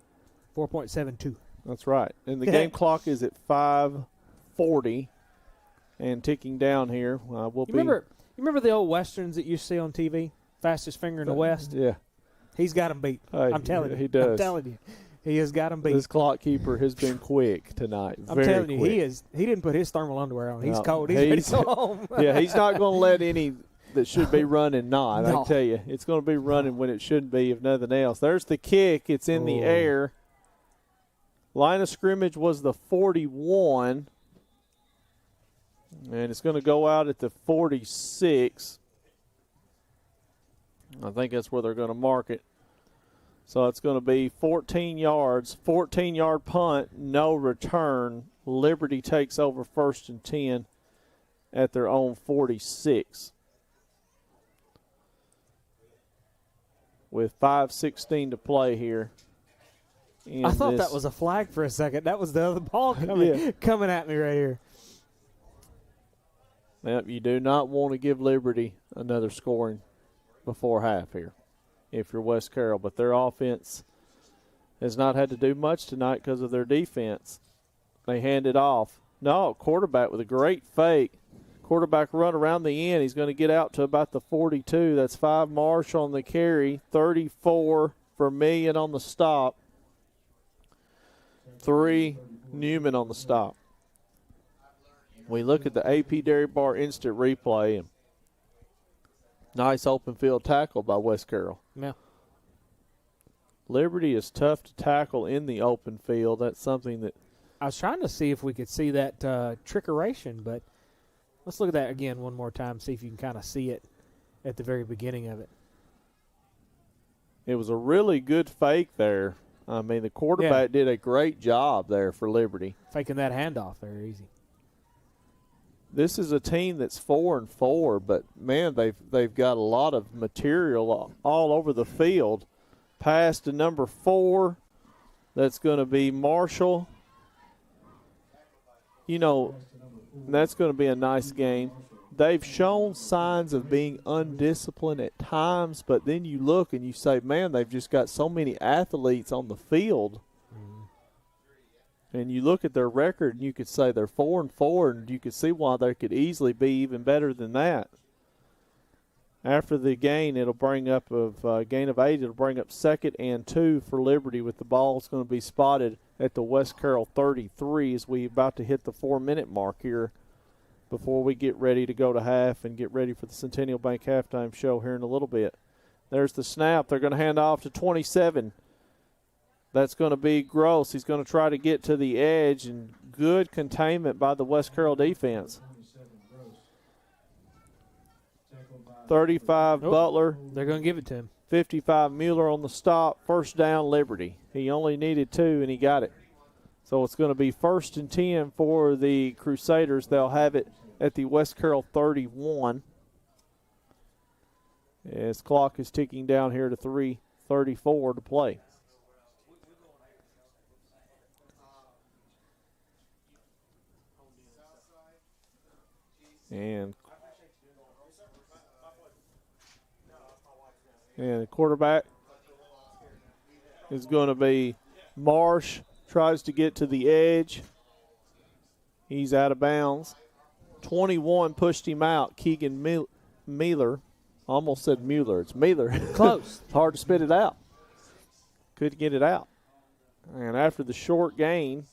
4.72. That's right. And the game clock is at 5:40 and ticking down here. You remember the old Westerns that you see on TV? Fastest Finger in the West? Yeah. He's got him beat. I'm telling you. He does. I'm telling you. He has got him beat. This clock keeper has been quick tonight. I'm telling you, he didn't put his thermal underwear on. He's cold. He's ready to go home. Yeah, he's not going to let any that should be running not. No. I tell you, it's going to be running when it shouldn't be, if nothing else. There's the kick. It's in the air. Line of scrimmage was the 41. And it's going to go out at the 46. I think that's where they're going to mark it. So it's going to be 14 yards, 14-yard punt, no return. Liberty takes over 1st and 10 at their own 46. With 5:16 to play here. I thought that was a flag for a second. That was the other ball coming at me right here. Yep, you do not want to give Liberty another scoring before half here if you're West Carroll. But their offense has not had to do much tonight because of their defense. They hand it off. No, quarterback with a great fake. Quarterback run around the end. He's going to get out to about the 42. That's 5 Marsh on the carry, 34 Vermillion on the stop, 3 Newman on the stop. We look at the AP Dairy Bar instant replay, and nice open field tackle by West Carroll. Yeah. Liberty is tough to tackle in the open field. That's something that I was trying to see if we could see that trickeration, but let's look at that again one more time, see if you can kind of see it at the very beginning of it. It was a really good fake there. I mean, the quarterback did a great job there for Liberty. Faking that handoff very easy. This is a team that's 4-4, but, man, they've got a lot of material all over the field. Pass to number 4. That's going to be Marshall. You know, that's going to be a nice game. They've shown signs of being undisciplined at times, but then you look and you say, man, they've just got so many athletes on the field. And you look at their record and you could say they're 4-4, and you could see why they could easily be even better than that. After the gain, it'll bring up gain of 8. It'll bring up 2nd and 2 for Liberty, with the ball's going to be spotted at the West Carroll 33 as we about to hit the 4-minute mark here before we get ready to go to half and get ready for the Centennial Bank halftime show here in a little bit. There's the snap. They're going to hand off to 27. That's going to be Gross. He's going to try to get to the edge, and good containment by the West Carroll defense. 35 Butler. They're going to give it to him. 55 Mueller on the stop. First down, Liberty. He only needed 2, and he got it. So it's going to be 1st and 10 for the Crusaders. They'll have it at the West Carroll 31. As clock is ticking down here to 3:34 to play. And the quarterback is going to be Marsh. Tries to get to the edge. He's out of bounds. 21 pushed him out. Keegan Mueller. Almost said Mueller. It's Mueller. Close. It's hard to spit it out. Couldn't get it out. And after the short gain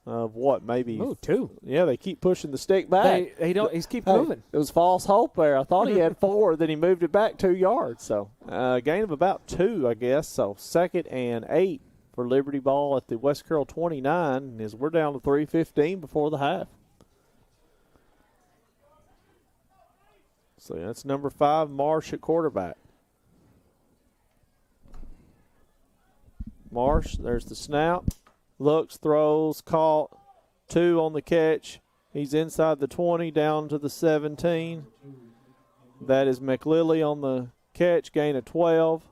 of what, maybe 2. Yeah, they keep pushing the stick back. He's keep moving. It was false hope there. I thought he had 4, then he moved it back 2 yards. So gain of about 2, I guess. So 2nd and 8 for Liberty ball at the West Carroll 29, as we're down to 3:15 before the half. So that's number 5, Marsh at quarterback. Marsh, there's the snap. Looks, throws, caught. 2 on the catch. He's inside the 20, down to the 17. That is McLilley on the catch, gain of 12.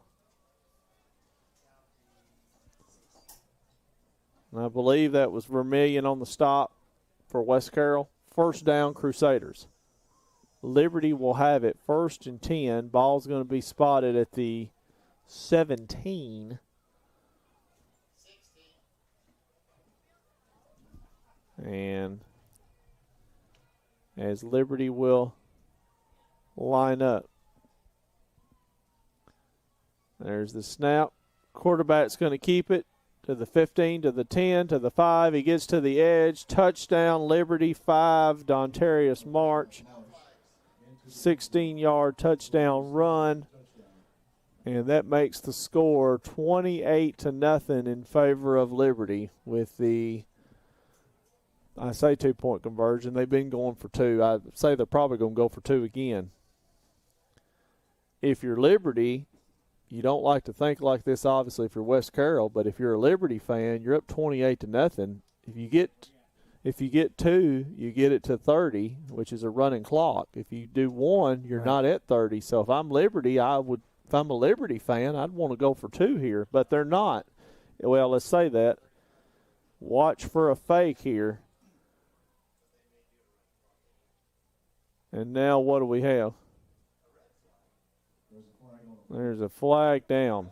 And I believe that was Vermillion on the stop for West Carroll. First down, Crusaders. Liberty will have it 1st and 10. Ball's going to be spotted at the 17. And as Liberty will line up. There's the snap. Quarterback's going to keep it to the 15, to the 10, to the 5. He gets to the edge. Touchdown, Liberty, 5, Dontarius March. 16-yard touchdown run. And that makes the score 28-0 in favor of Liberty with the, I say 2-point conversion. They've been going for 2. I say they're probably going to go for 2 again. If you're Liberty, you don't like to think like this, obviously, if you're West Carroll, but if you're a Liberty fan, you're up 28-0. If you get 2, you get it to 30, which is a running clock. If you do 1, you're not at 30. So if I'm Liberty, if I'm a Liberty fan, I'd want to go for 2 here, but they're not. Well, let's say that. Watch for a fake here. And now what do we have? There's a flag down.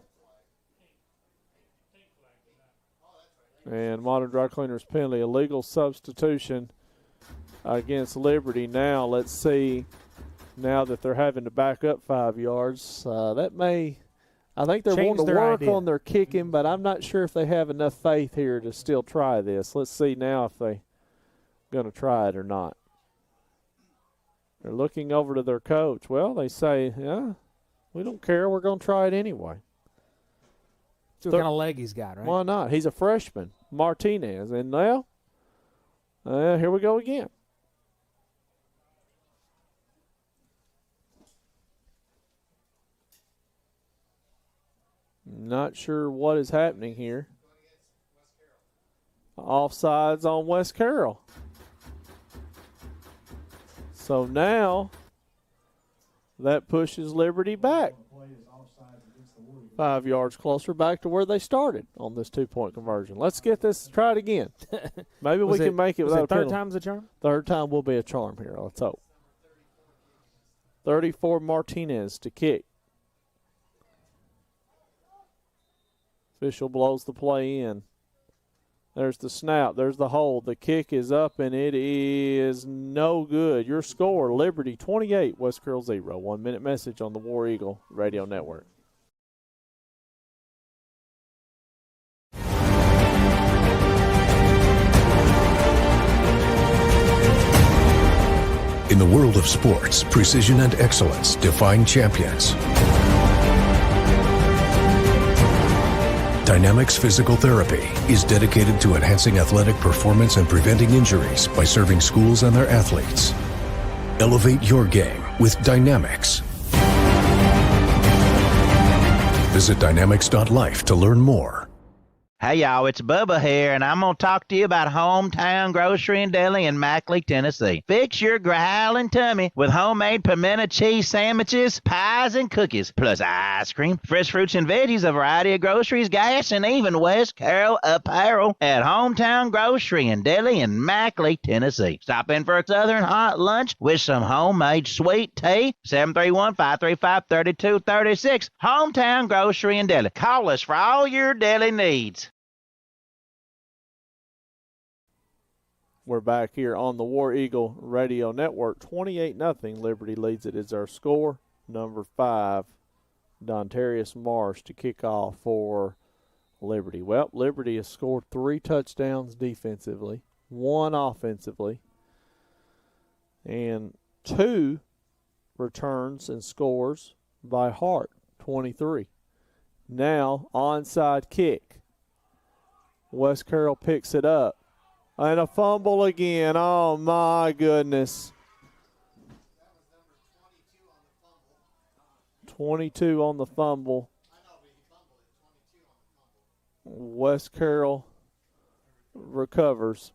And Modern Dry Cleaners penalty, illegal substitution against Liberty. Now let's see, now that they're having to back up 5 yards, I think they're wanting to work on their kicking, but I'm not sure if they have enough faith here to still try this. Let's see now if they're going to try it or not. They're looking over to their coach. Well, they say, yeah, we don't care. We're going to try it anyway. So what kind of leg he's got, right? Why not? He's a freshman, Martinez. And now, here we go again. Not sure what is happening here. Offsides on West Carroll. So now that pushes Liberty back 5 yards closer back to where they started on this 2-point conversion. Let's get this, try it again. Maybe we can make it without a penalty. Third time's a charm? Third time will be a charm here, let's hope. 34 Martinez to kick. Official blows the play in. There's the snap. There's the hold. The kick is up, and it is no good. Your score, Liberty 28, West Carroll 0. 1 minute message on the War Eagle Radio Network. In the world of sports, precision and excellence define champions. Dynamics Physical Therapy is dedicated to enhancing athletic performance and preventing injuries by serving schools and their athletes. Elevate your game with Dynamics. Visit dynamics.life to learn more. Hey, y'all, it's Bubba here, and I'm going to talk to you about Hometown Grocery and Deli in Mackley, Tennessee. Fix your growling tummy with homemade pimento cheese sandwiches, pies, and cookies, plus ice cream, fresh fruits and veggies, a variety of groceries, gas, and even West Carroll apparel at Hometown Grocery and Deli in Mackley, Tennessee. Stop in for a southern hot lunch with some homemade sweet tea. 731-535-3236. Hometown Grocery and Deli. Call us for all your deli needs. We're back here on the War Eagle Radio Network. 28-0. Liberty leads it is our score. Number 5, Dontarius Marsh to kick off for Liberty. Well, Liberty has scored 3 touchdowns defensively, 1 offensively, and 2 returns and scores by Hart, 23. Now, onside kick. West Carroll picks it up. And a fumble again. Oh, my goodness. 22 on the fumble. West Carroll recovers.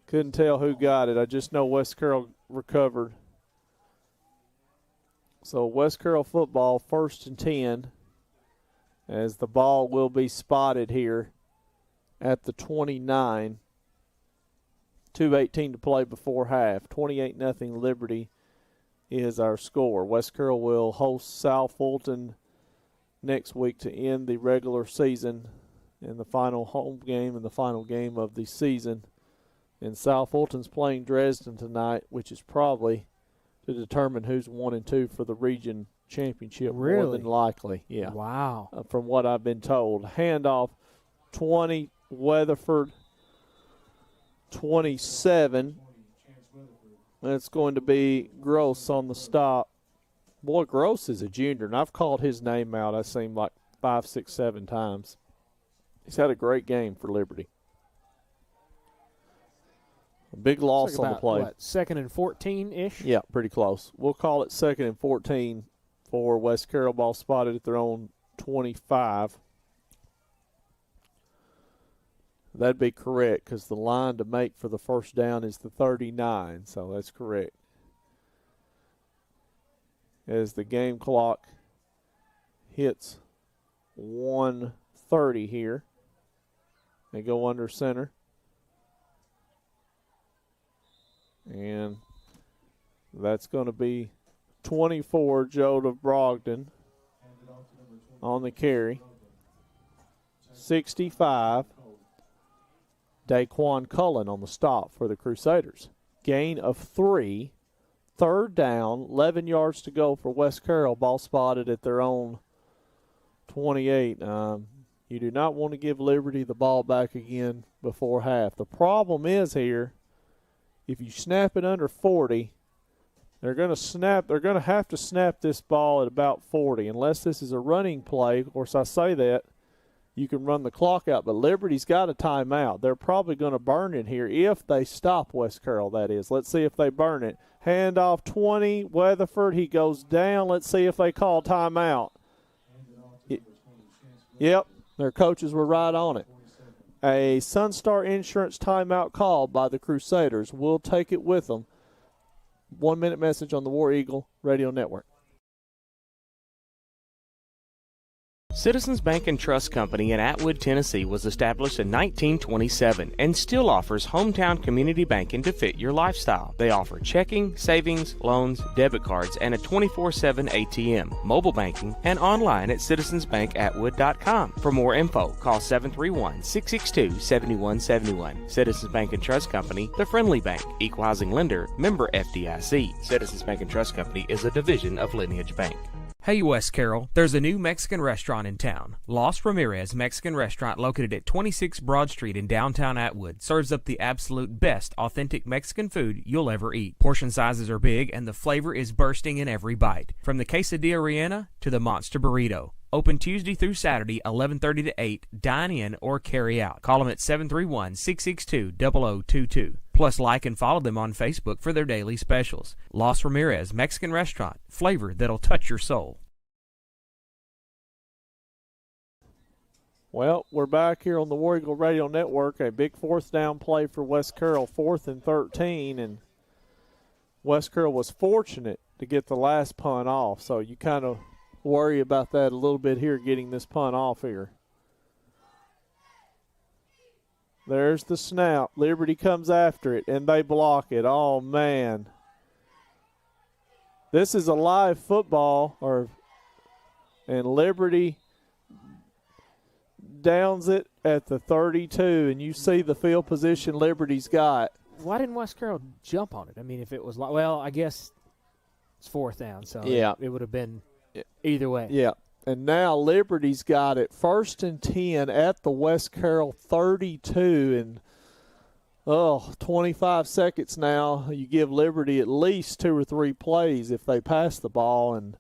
Couldn't tell who got it. I just know West Carroll recovered. So West Carroll football, 1st and 10, as the ball will be spotted here at the 29. 2:18 to play before half. 28-0 Liberty is our score. West Carroll will host South Fulton next week to end the regular season in the final home game and the final game of the season. And South Fulton's playing Dresden tonight, which is probably to determine who's 1 and 2 for the region championship. Really? More than likely. Yeah. Wow. From what I've been told. Handoff 20 Weatherford 27. It's going to be Gross on the stop. Boy, Gross is a junior, and I've called his name out, I seem like 5, 6, 7 times. He's had a great game for Liberty. A big loss on the play. What, 2nd and 14-ish? Yeah, pretty close. We'll call it 2nd and 14 for West Carroll. Ball spotted at their own 25. That'd be correct because the line to make for the first down is the 39, so that's correct. As the game clock hits 1:30 here, they go under center. And that's going to be 24, Joseph Brogdon on the carry. 65, Daquan Cullen on the stop for the Crusaders. Gain of 3, third down, 11 yards to go for West Carroll. Ball spotted at their own 28. You do not want to give Liberty the ball back again before half. The problem is here, if you snap it under 40, they're going to have to snap this ball at about 40. Unless this is a running play, of course I say that, you can run the clock out. But Liberty's got a timeout. They're probably going to burn it here if they stop West Carroll, that is. Let's see if they burn it. Handoff 20, Weatherford, he goes down. Let's see if they call timeout. Yep, their coaches were right on it. A Sunstar Insurance timeout called by the Crusaders. We'll take it with them. 1 minute message on the War Eagle Radio Network. Citizens Bank and Trust Company in Atwood, Tennessee was established in 1927 and still offers hometown community banking to fit your lifestyle. They offer checking, savings, loans, debit cards, and a 24/7 ATM, mobile banking, and online at citizensbankatwood.com. For more info, call 731-662-7171. Citizens Bank and Trust Company, the friendly bank, equal housing lender, member FDIC. Citizens Bank and Trust Company is a division of Lineage Bank. Hey West Carroll, there's a new Mexican restaurant in town. Los Ramirez Mexican Restaurant, located at 26 Broad Street in downtown Atwood, serves up the absolute best authentic Mexican food you'll ever eat. Portion sizes are big and the flavor is bursting in every bite. From the quesadilla rellena to the monster burrito. Open Tuesday through Saturday, 11:30 to 8. Dine in or carry out. Call them at 731-662-0022. Plus, like and follow them on Facebook for their daily specials. Los Ramirez Mexican Restaurant. Flavor that'll touch your soul. Well, we're back here on the War Eagle Radio Network. A big fourth down play for West Carroll, 4th and 13. And West Carroll was fortunate to get the last punt off. So you kind of worry about that a little bit here, getting this punt off here. There's the snap. Liberty comes after it, and they block it. Oh, man. This is a live football, and Liberty downs it at the 32, and you see the field position Liberty's got. Why didn't West Carroll jump on it? I mean, if it was like, well, I guess it's 4th down, so yeah, it would have been either way. Yeah. And now Liberty's got it 1st and 10 at the West Carroll 32. And, 25 seconds now. You give Liberty at least 2 or 3 plays if they pass the ball. And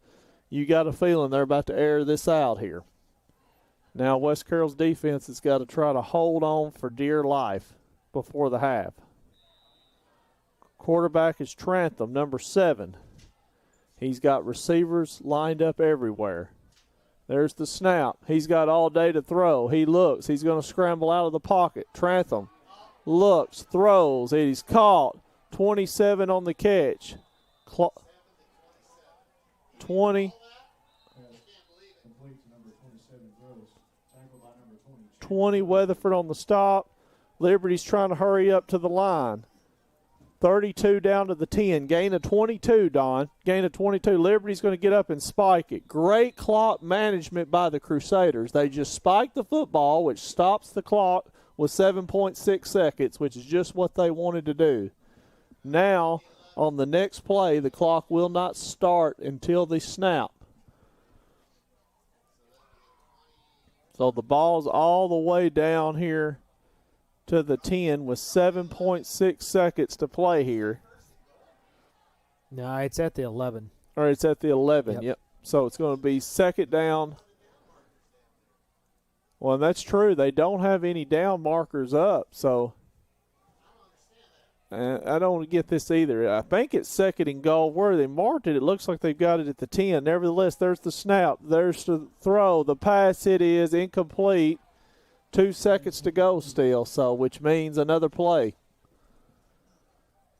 you got a feeling they're about to air this out here. Now West Carroll's defense has got to try to hold on for dear life before the half. Quarterback is Trantham, number 7. He's got receivers lined up everywhere. There's the snap. He's got all day to throw. He looks. He's going to scramble out of the pocket. Trantham looks, throws. He's caught. 27 on the catch. 20. 20 Weatherford on the stop. Liberty's trying to hurry up to the line. 32 down to the 10. Gain of 22, Don. Gain of 22. Liberty's going to get up and spike it. Great clock management by the Crusaders. They just spike the football, which stops the clock with 7.6 seconds, which is just what they wanted to do. Now, on the next play, the clock will not start until the snap. So the ball's all the way down here to the 10 with 7.6 seconds to play here. No, it's at the 11. Or it's at the 11, yep. So it's going to be 2nd down. Well, that's true. They don't have any down markers up, so I don't get this either. I think it's 2nd and goal. Where they marked it, it looks like they've got it at the 10. Nevertheless, there's the snap. There's the throw. The pass, it is incomplete 2 seconds to go still, so which means another play.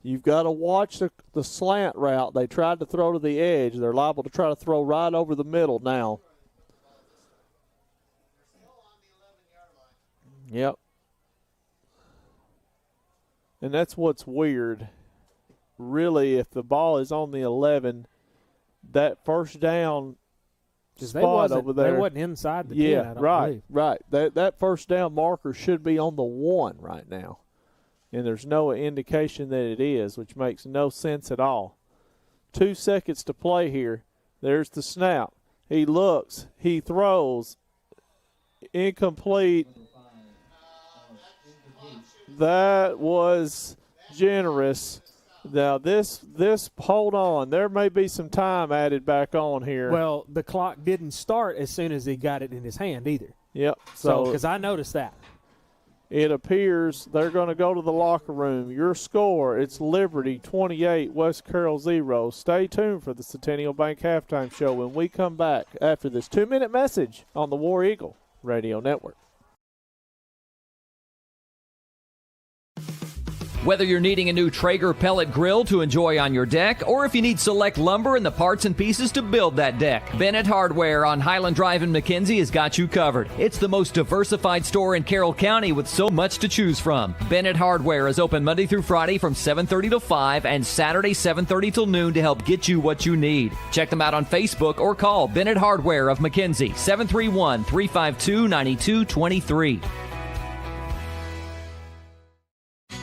You've got to watch the slant route. They tried to throw to the edge. They're liable to try to throw right over the middle now. Yep. And that's what's weird. Really, if the ball is on the 11, that first down spot over there. They wasn't inside the 10, I don't believe. Right. That first down marker should be on the 1 right now. And there's no indication that it is, which makes no sense at all. 2 seconds to play here. There's the snap. He looks. He throws. Incomplete. That was generous. Now, this hold on. There may be some time added back on here. Well, the clock didn't start as soon as he got it in his hand either. Yep. So, because I noticed that. It appears they're going to go to the locker room. Your score, it's Liberty 28, West Carroll 0. Stay tuned for the Centennial Bank Halftime Show when we come back after this 2-minute message on the War Eagle Radio Network. Whether you're needing a new Traeger pellet grill to enjoy on your deck, or if you need select lumber and the parts and pieces to build that deck, Bennett Hardware on Highland Drive in McKenzie has got you covered. It's the most diversified store in Carroll County with so much to choose from. Bennett Hardware is open Monday through Friday from 7:30 to 5 and Saturday 7:30 till noon to help get you what you need. Check them out on Facebook or call Bennett Hardware of McKenzie, 731-352-9223.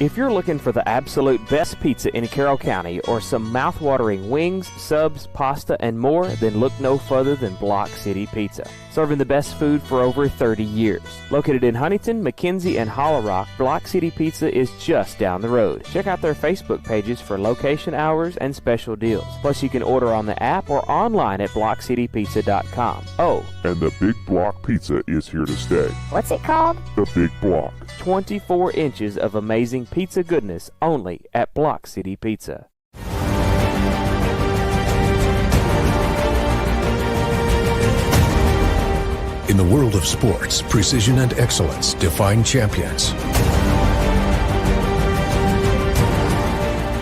If you're looking for the absolute best pizza in Carroll County or some mouth-watering wings, subs, pasta, and more, then look no further than Block City Pizza. Serving the best food for over 30 years. Located in Huntington, McKenzie, and Hollow Rock, Block City Pizza is just down the road. Check out their Facebook pages for location hours and special deals. Plus, you can order on the app or online at blockcitypizza.com. Oh, and the Big Block Pizza is here to stay. What's it called? The Big Block. 24 inches of amazing pizza goodness only at Block City Pizza. In the world of sports, precision and excellence define champions.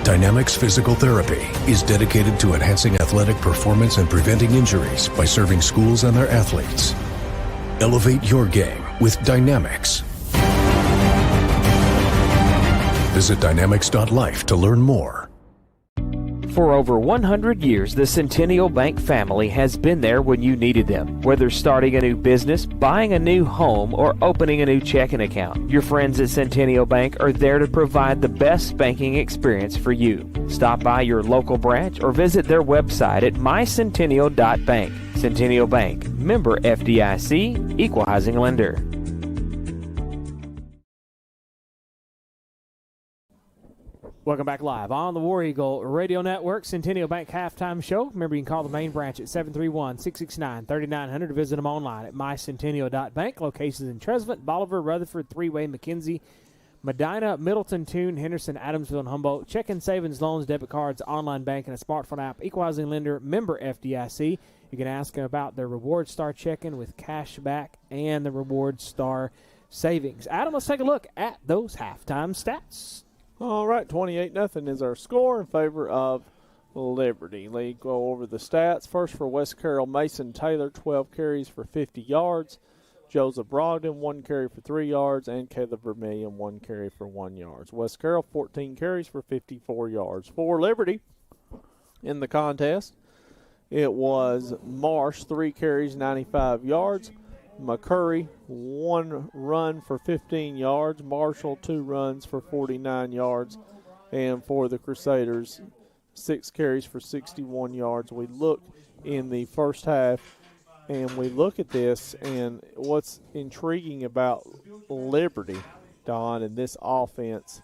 Dynamics Physical Therapy is dedicated to enhancing athletic performance and preventing injuries by serving schools and their athletes. Elevate your game with Dynamics. Visit dynamics.life to learn more. For over 100 years, the Centennial Bank family has been there when you needed them. Whether starting a new business, buying a new home, or opening a new checking account, your friends at Centennial Bank are there to provide the best banking experience for you. Stop by your local branch or visit their website at mycentennial.bank. Centennial Bank, member FDIC, equal housing lender. Welcome back live on the War Eagle Radio Network, Centennial Bank Halftime Show. Remember, you can call the main branch at 731-669-3900 or visit them online at mycentennial.bank. Locations in Tresvant, Bolivar, Rutherford, Three-Way, McKenzie, Medina, Middleton, Toone, Henderson, Adamsville, and Humboldt. Checking, savings, loans, debit cards, online banking, a smartphone app, equal housing lender, member FDIC. You can ask them about their Reward Star checking with cash back and the Reward Star savings. Adam, let's take a look at those halftime stats. All right, 28-0 is our score in favor of Liberty. Lee, go over the stats. First for West Carroll, Mason Taylor, 12 carries for 50 yards. Joseph Brogdon, 1 carry for 3 yards. And Caleb Vermillion, 1 carry for 1 yard. West Carroll, 14 carries for 54 yards. For Liberty in the contest, it was Marsh, 3 carries, 95 yards. McCurry, 1 run for 15 yards. Marshall, 2 runs for 49 yards. And for the Crusaders, 6 carries for 61 yards. We look in the first half, and we look at this, and what's intriguing about Liberty, Don, in this offense,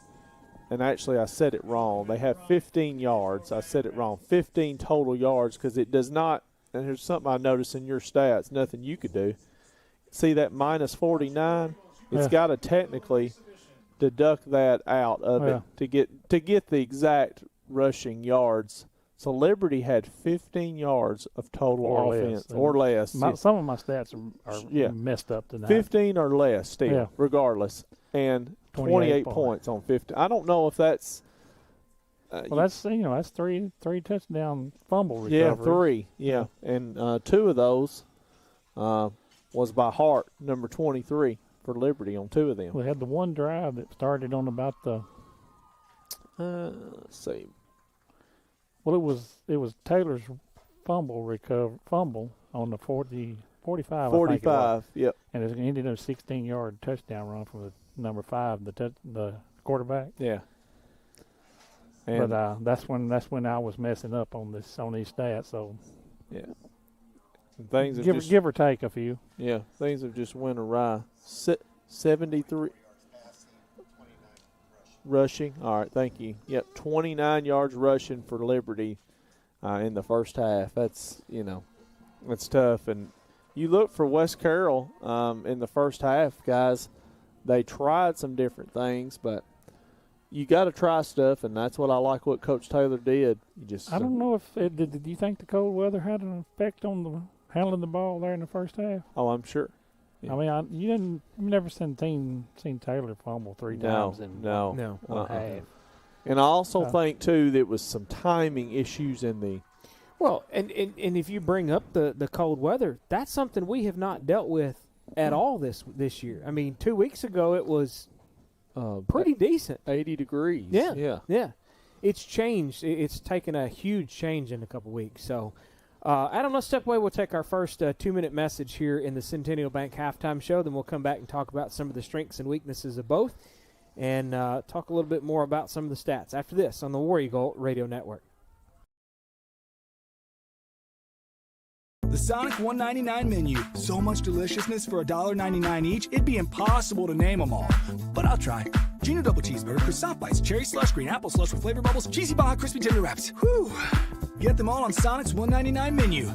and actually I said it wrong. They have 15 yards. I said it wrong. 15 total yards because it does not, and here's something I noticed in your stats, nothing you could do. See that minus 49? It's got to technically deduct that out of it to get the exact rushing yards So Liberty had 15 yards of total Or offense less. or less. Some of my stats are messed up tonight. 15 or less still, regardless, and 28 points on 15. I don't know if that's. That's that's three touchdown fumble recoveries. Yeah, 3. Yeah, and 2 of those was by Hart, number 23 for Liberty on 2 of them. We had the one drive that started on about the. Let's see. Well, it was Taylor's fumble on the 45. 45. I think it was. Yep. And it ended in a 16-yard touchdown run from the number 5, the quarterback. Yeah. And but that's when I was messing up on these stats. So yeah, things give or take a few. Yeah, things have just went awry. 73 rushing. All right, thank you. Yep, 29 yards rushing for Liberty in the first half. That's that's tough. And you look for West Carroll in the first half, guys. They tried some different things, but you got to try stuff, and that's what I like what Coach Taylor did. I don't know if did you think the cold weather had an effect on the handling the ball there in the first half? Oh, I'm sure. Yeah. I mean, you've never seen Taylor fumble 3 times in one half. And I also think too there was some timing issues in the. Well, and if you bring up the cold weather, that's something we have not dealt with at all this year. I mean, 2 weeks ago it was pretty decent. 80 degrees. Yeah. It's changed. It's taken a huge change in a couple weeks. So, Adam, let's step away. We'll take our first 2-minute message here in the Centennial Bank halftime show. Then we'll come back and talk about some of the strengths and weaknesses of both and talk a little bit more about some of the stats after this on the War Eagle Radio Network. The Sonic $1.99 menu. So much deliciousness for $1.99 each, it'd be impossible to name them all. But I'll try. Junior double cheeseburger, croissant bites, cherry slush, green apple slush with flavor bubbles, cheesy baja crispy tender wraps. Whew. Get them all on Sonic's $1.99 menu.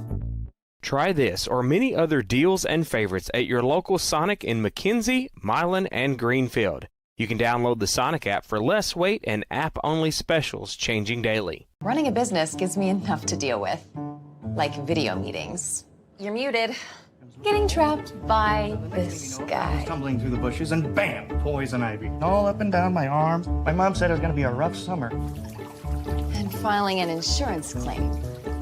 Try this or many other deals and favorites at your local Sonic in McKenzie, Milan, and Greenfield. You can download the Sonic app for less wait and app-only specials changing daily. Running a business gives me enough to deal with. Like video meetings. You're muted. Getting trapped by this guy. Tumbling through the bushes and bam, poison ivy. All up and down my arm. My mom said it was going to be a rough summer. And filing an insurance claim.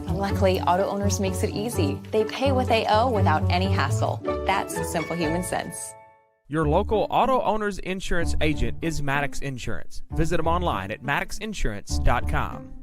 And luckily, auto owners makes it easy. They pay what they owe without any hassle. That's simple human sense. Your local auto owner's insurance agent is Maddox Insurance. Visit them online at maddoxinsurance.com.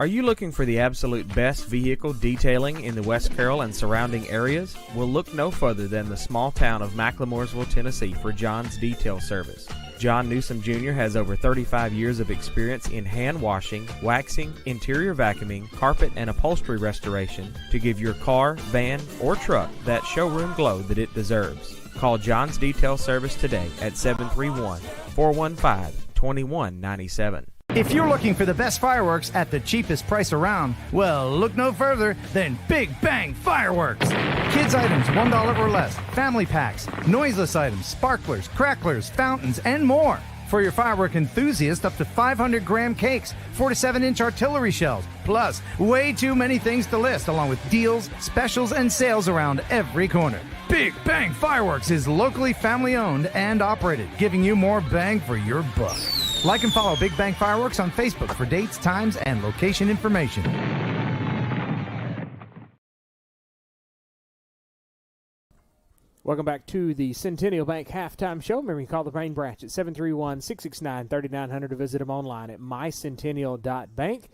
Are you looking for the absolute best vehicle detailing in the West Carroll and surrounding areas? Well, look no further than the small town of Macklemoresville, Tennessee for John's Detail Service. John Newsom Jr. has over 35 years of experience in hand washing, waxing, interior vacuuming, carpet and upholstery restoration to give your car, van, or truck that showroom glow that it deserves. Call John's Detail Service today at 731-415-2197. If you're looking for the best fireworks at the cheapest price around, well, look no further than Big Bang Fireworks. Kids items $1 or less, family packs, noiseless items, sparklers, cracklers, fountains, and more. For your firework enthusiast, up to 500-gram cakes, 4 to 7-inch artillery shells, plus way too many things to list, along with deals, specials, and sales around every corner. Big Bang Fireworks is locally family-owned and operated, giving you more bang for your buck. Like and follow Big Bang Fireworks on Facebook for dates, times, and location information. Welcome back to the Centennial Bank halftime show. Remember, you can call the main branch at 731-669-3900 to visit them online at mycentennial.bank.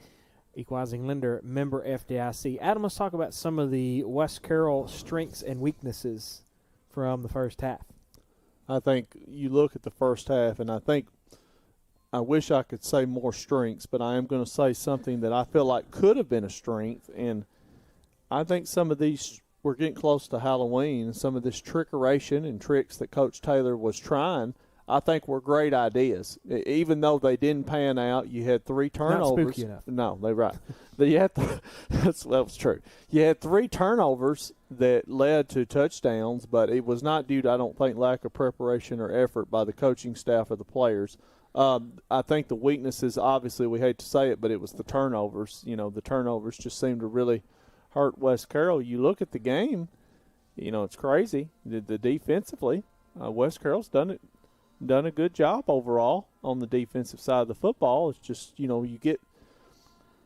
Equalizing lender, member FDIC. Adam, let's talk about some of the West Carroll strengths and weaknesses from the first half. I think you look at the first half, and I wish I could say more strengths, but I am going to say something that I feel like could have been a strength, and I think some of these, we're getting close to Halloween, and some of this trickeration and tricks that Coach Taylor was trying, I think were great ideas. Even though they didn't pan out, you had 3 turnovers. Not spooky enough. No, they're right. That was true. You had 3 turnovers that led to touchdowns, but it was not due to, I don't think, lack of preparation or effort by the coaching staff or the players. I think the weakness is, obviously, we hate to say it, but it was the turnovers. The turnovers just seemed to really hurt West Carroll. You look at the game, it's crazy. The defensively, West Carroll's done a good job overall on the defensive side of the football. It's just, you get,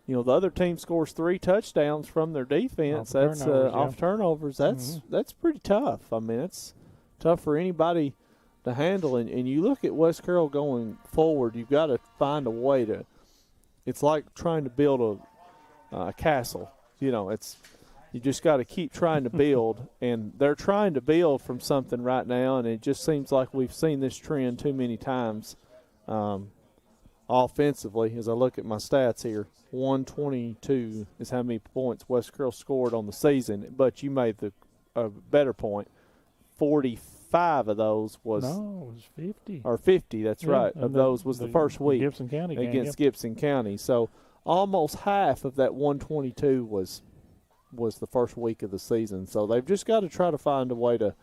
the other team scores 3 touchdowns from their defense. Off turnovers. That's pretty tough. I mean, it's tough for anybody to handle. And you look at West Carroll going forward, you've got to find a way to – it's like trying to build a castle. You just got to keep trying to build, and they're trying to build from something right now, and it just seems like we've seen this trend too many times offensively. As I look at my stats here, 122 is how many points West Carroll scored on the season, but you made a better point. 45 of those was – No, it was 50. Or 50, that's right. Of those was the first week Gibson County game, against Gibson County. So almost half of that 122 was the first week of the season. So they've just got to try to find a way to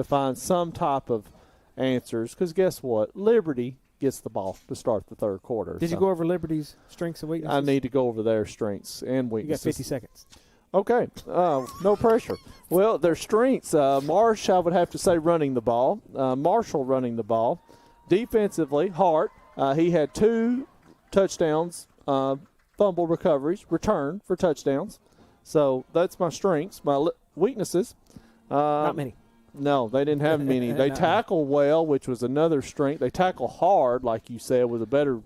find some type of answers, because guess what? Liberty gets the ball to start the third quarter. Did you go over Liberty's strengths and weaknesses? I need to go over their strengths and weaknesses. You got 50 seconds. Okay, no pressure. Well, their strengths, Marsh, I would have to say, running the ball. Marshall running the ball. Defensively, Hart, he had 2 touchdowns, fumble recoveries, return for touchdowns. So that's my strengths. My weaknesses. Not many. No, they didn't have many. They tackle well, which was another strength. They tackle hard, like you said, with a better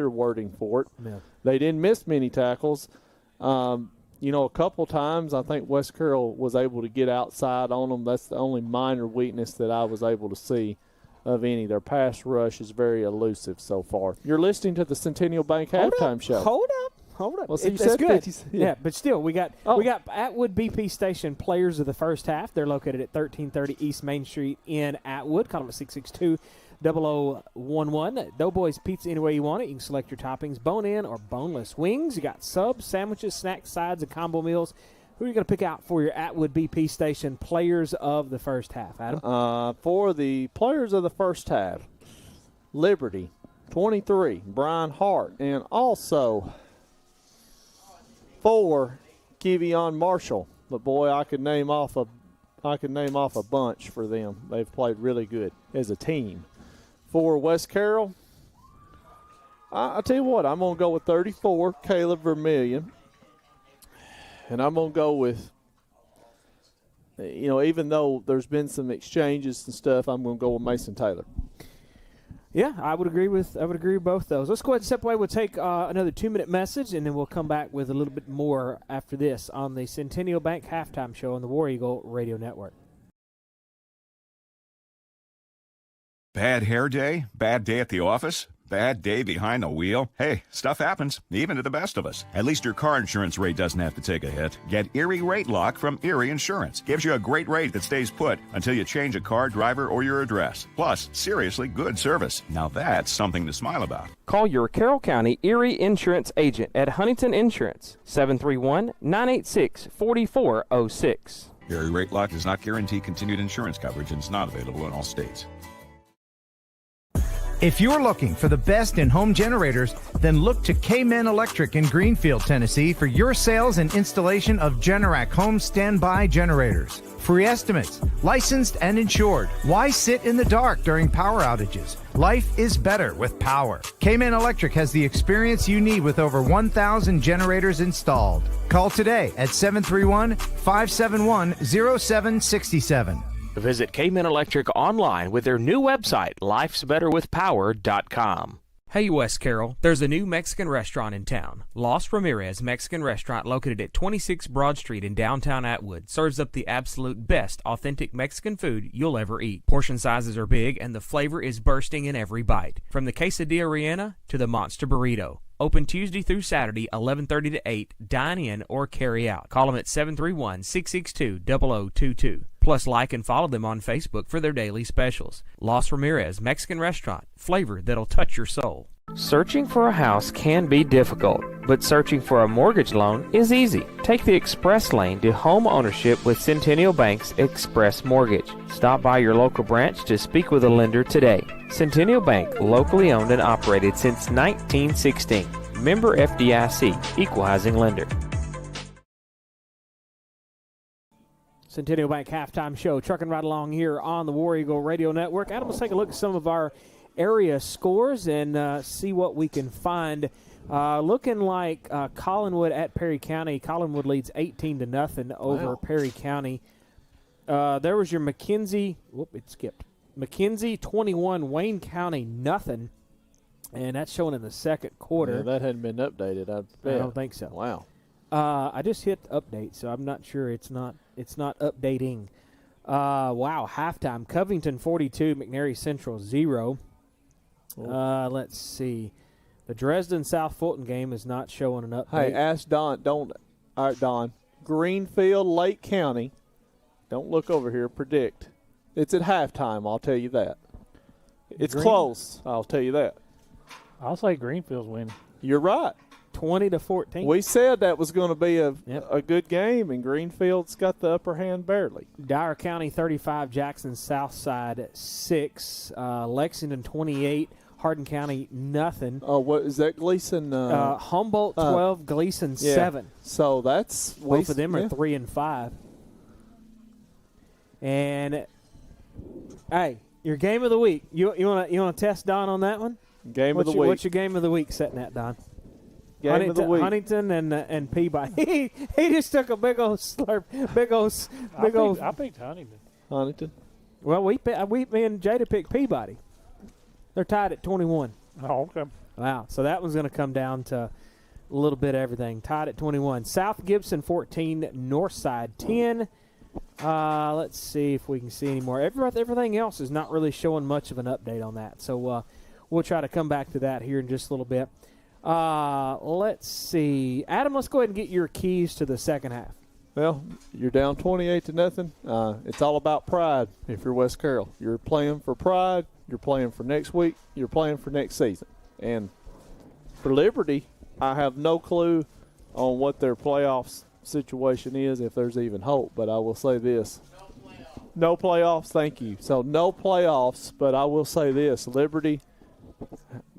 wording for it. Yeah. They didn't miss many tackles. A couple times I think West Carroll was able to get outside on them. That's the only minor weakness that I was able to see of any. Their pass rush is very elusive so far. You're listening to the Centennial Bank halftime show. Hold up. Well, so It's you said good. 50, yeah, but still, we got Atwood BP Station players of the first half. They're located at 1330 East Main Street in Atwood. Call them at 662-0011. Doughboys Pizza, any way you want it. You can select your toppings, bone-in or boneless wings. You got subs, sandwiches, snacks, sides, and combo meals. Who are you going to pick out for your Atwood BP Station players of the first half, Adam? For the players of the first half, Liberty, 23, Brian Hart, and also 4, Kevion Marshall. But boy, I could name off a bunch for them. They've played really good as a team. For West Carroll, I'll tell you what, I'm going to go with 34, Caleb Vermillion. And I'm going to go with, even though there's been some exchanges and stuff, I'm going to go with Mason Taylor. Yeah, I would agree with both those. Let's go ahead and step away. We'll take another 2-minute message, and then we'll come back with a little bit more after this on the Centennial Bank Halftime Show on the War Eagle Radio Network. Bad hair day? Bad day at the office? Bad day behind the wheel? Hey, stuff happens, even to the best of us. At least your car insurance rate doesn't have to take a hit. Get Erie Rate Lock from Erie Insurance. Gives you a great rate that stays put until you change a car, driver, or your address. Plus, seriously good service. Now that's something to smile about. Call your Carroll County Erie Insurance agent at Huntington Insurance, 731-986-4406. Erie Rate Lock does not guarantee continued insurance coverage and is not available in all states. If you're looking for the best in home generators, then look to K-Men Electric in Greenfield, Tennessee for your sales and installation of Generac home standby generators. Free estimates, licensed and insured. Why sit in the dark during power outages? Life is better with power. K-Men Electric has the experience you need with over 1,000 generators installed. Call today at 731-571-0767. Visit K-Men Electric online with their new website, lifesbetterwithpower.com. Hey, West Carroll, there's a new Mexican restaurant in town. Los Ramirez Mexican Restaurant, located at 26 Broad Street in downtown Atwood, serves up the absolute best authentic Mexican food you'll ever eat. Portion sizes are big, and the flavor is bursting in every bite. From the quesadilla rellena to the monster burrito. Open Tuesday through Saturday, 11:30 to 8. Dine in or carry out. Call them at 731-662-0022. Plus, like and follow them on Facebook for their daily specials. Los Ramirez Mexican Restaurant. Flavor that'll touch your soul. Searching for a house can be difficult, but searching for a mortgage loan is easy. Take the express lane to home ownership with Centennial Bank's Express Mortgage. Stop by your local branch to speak with a lender today. Centennial Bank, locally owned and operated since 1916. Member FDIC, Equal Housing Lender. Centennial Bank halftime show, trucking right along here on the War Eagle Radio Network. Adam, let's take a look at some of our area scores and see what we can find. Looking like Collinwood at Perry County. Collinwood leads 18-0 over Perry County. There was your McKenzie. Whoop, it skipped. McKenzie 21, Wayne County nothing, and that's showing in the second quarter. Yeah, that hadn't been updated. I don't think so. Wow. I just hit update, so I'm not sure it's not updating. Wow, halftime. Covington 42, McNary Central 0. Let's see. The Dresden South Fulton game is not showing an update. Hey, ask Don. All right, Don. Greenfield, Lake County. Don't look over here. Predict. It's at halftime, I'll tell you that. It's close, I'll tell you that. I'll say Greenfield's winning. You're right. 20-14. We said that was going to be a good game, and Greenfield's got the upper hand barely. Dyer County 35, Jackson Southside 6, Lexington 28, Hardin County nothing. Oh, what is that, Gleason? Humboldt 12, Gleason 7. So that's both of them are 3 and 5. And hey, your game of the week. You want to test Don on that one? Game of the week. What's your game of the week setting at, Don? Game of the week. Huntington and Peabody. he just took a big old slurp. I picked Huntington. Huntington. Well, me and Jada picked Peabody. They're tied at 21. Oh, okay. Wow. So that one's going to come down to a little bit of everything. Tied at 21. South Gibson 14, Northside 10. Let's see if we can see any more. Everything else is not really showing much of an update on that. So we'll try to come back to that here in just a little bit. Let's see. Adam, let's go ahead and get your keys to the second half. Well, you're down 28-0. It's all about pride if you're West Carroll. You're playing for pride. You're playing for next week. You're playing for next season. And for Liberty, I have no clue on what their playoffs situation is, if there's even hope. But I will say this. No playoffs, thank you. So no playoffs, but I will say this. Liberty,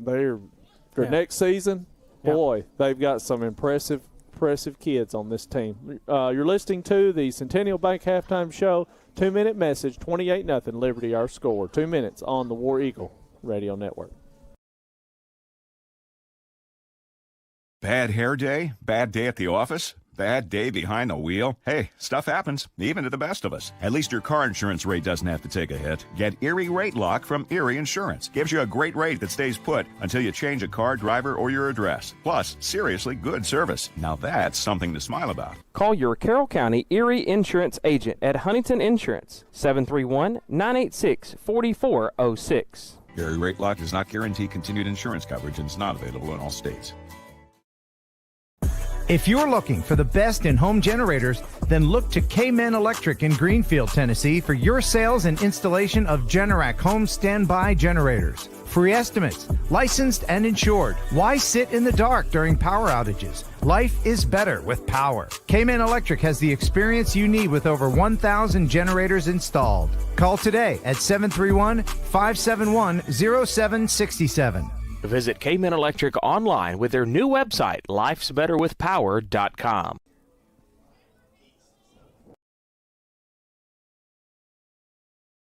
for next season, boy, they've got some impressive kids on this team. You're listening to the Centennial Bank Halftime Show. 2-minute message, 28-0 Liberty, our score. 2 minutes on the War Eagle Radio Network. Bad hair day? Bad day at the office? Bad day behind the wheel? Hey, stuff happens, even to the best of us. At least your car insurance rate doesn't have to take a hit. Get Erie Rate Lock from Erie Insurance. Gives you a great rate that stays put until you change a car, driver, or your address. Plus, seriously good service. Now that's something to smile about. Call your Carroll County Erie Insurance agent at Huntington Insurance, 731-986-4406. Erie Rate Lock does not guarantee continued insurance coverage and is not available in all states. If you're looking for the best in home generators, then look to K-Men Electric in Greenfield, Tennessee for your sales and installation of Generac home standby generators. Free estimates, licensed and insured. Why sit in the dark during power outages? Life is better with power. K-Men Electric has the experience you need with over 1,000 generators installed. Call today at 731-571-0767. Visit K-Men Electric online with their new website, lifesbetterwithpower.com.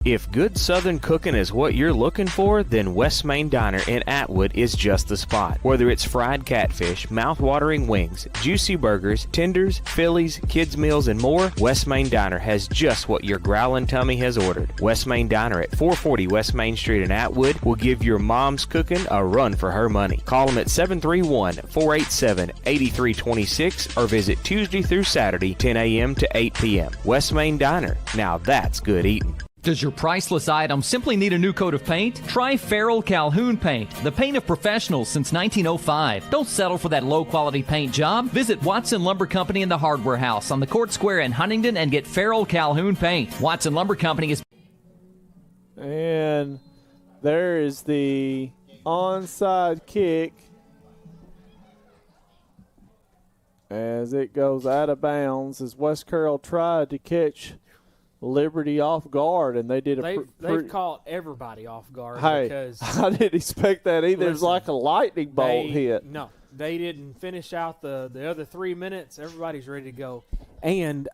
If good Southern cooking is what you're looking for, then West Main Diner in Atwood is just the spot. Whether it's fried catfish, mouth-watering wings, juicy burgers, tenders, Phillies, kids' meals, and more, West Main Diner has just what your growling tummy has ordered. West Main Diner at 440 West Main Street in Atwood will give your mom's cooking a run for her money. Call them at 731-487-8326 or visit Tuesday through Saturday, 10 a.m. to 8 p.m. West Main Diner. Now that's good eating. Does your priceless item simply need a new coat of paint? Try Carroll Calhoun Paint, the paint of professionals since 1905. Don't settle for that low-quality paint job. Visit Watson Lumber Company in the Hardware House on the Court Square in Huntington and get Carroll Calhoun Paint. Watson Lumber Company is... And there is the onside kick as it goes out of bounds as West Carroll tried to catch Liberty off guard, and they did They've caught everybody off guard. Hey, because I didn't expect that either. It was like a lightning bolt hit. No, they didn't finish out the other 3 minutes. Everybody's ready to go. And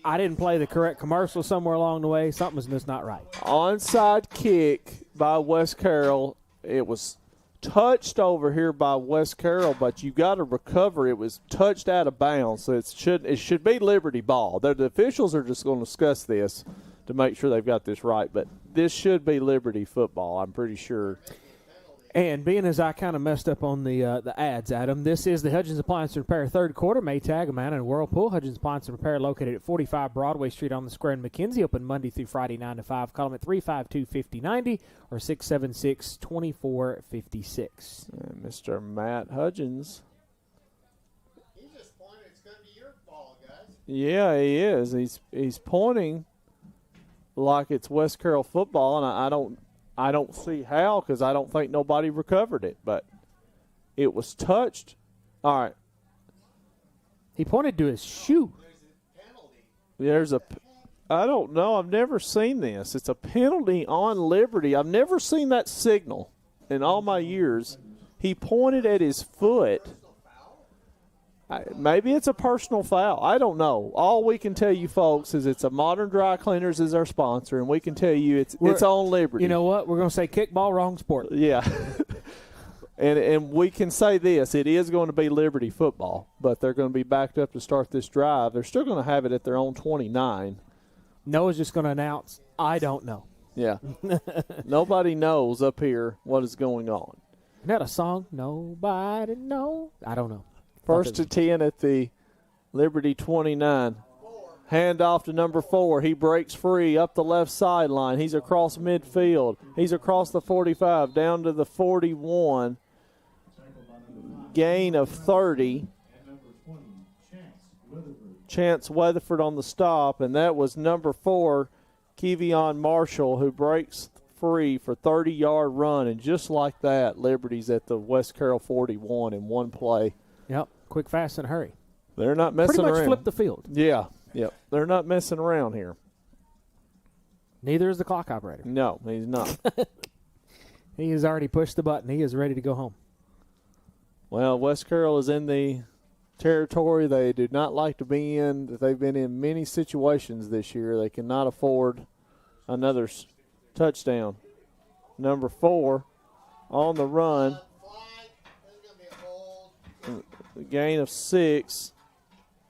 I didn't play the correct commercial somewhere along the way. Something's just not right. Onside kick by West Carroll. It was touched over here by West Carroll, but you got to recover. It was touched out of bounds, so it should be Liberty ball. The officials are just going to discuss this to make sure they've got this right, but this should be Liberty football, I'm pretty sure. And being as I kind of messed up on the ads, Adam, this is the Hudgens Appliance and Repair third quarter. Maytag, Amana, and Whirlpool. Hudgens Appliance and Repair located at 45 Broadway Street on the Square in McKenzie. Open Monday through Friday 9 to 5. Call them at 352-5090 or 676-2456. Mr. Matt Hudgens. He's just pointing. It's going to be your ball, guys. Yeah, he is. He's pointing like it's West Carroll football, and I don't see how, because I don't think nobody recovered it, but it was touched. All right. He pointed to his shoe. I don't know. I've never seen this. It's a penalty on Liberty. I've never seen that signal in all my years. He pointed at his foot. Maybe it's a personal foul. I don't know. All we can tell you, folks, is it's a Modern Dry Cleaners is our sponsor, and we can tell you it's on Liberty. You know what? We're going to say kickball, wrong sport. Yeah. and we can say this. It is going to be Liberty football, but they're going to be backed up to start this drive. They're still going to have it at their own 29. Noah's just going to announce, I don't know. Yeah. Nobody knows up here what is going on. Isn't that a song? Nobody knows. I don't know. First to 10 at the Liberty 29. Hand off to number 4. He breaks free up the left sideline. He's across midfield. He's across the 45 down to the 41. Gain of 30. Chance Weatherford on the stop, and that was number 4, Kevion Marshall, who breaks free for 30-yard run. And just like that, Liberty's at the West Carroll 41 in one play. Yep, quick, fast, and hurry. They're not messing around. Pretty much flip the field. Yeah, yep. They're not messing around here. Neither is the clock operator. No, he's not. He has already pushed the button. He is ready to go home. Well, West Carroll is in the territory they do not like to be in. They've been in many situations this year. They cannot afford another touchdown. Number 4 on the run. Gain of 6.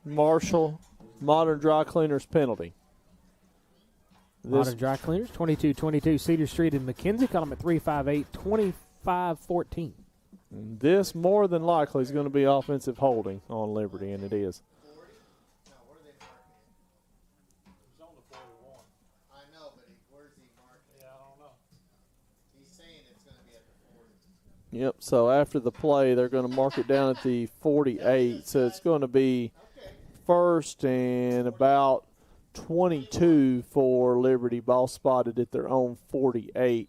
Marshall, Modern Dry Cleaners penalty. Modern Dry Cleaners, 2222 Cedar Street in McKenzie. Call them at 358-2514. This more than likely is going to be offensive holding on Liberty, and it is. Yep, so after the play, they're going to mark it down at the 48. So it's going to be first and about 22 for Liberty. Ball spotted at their own 48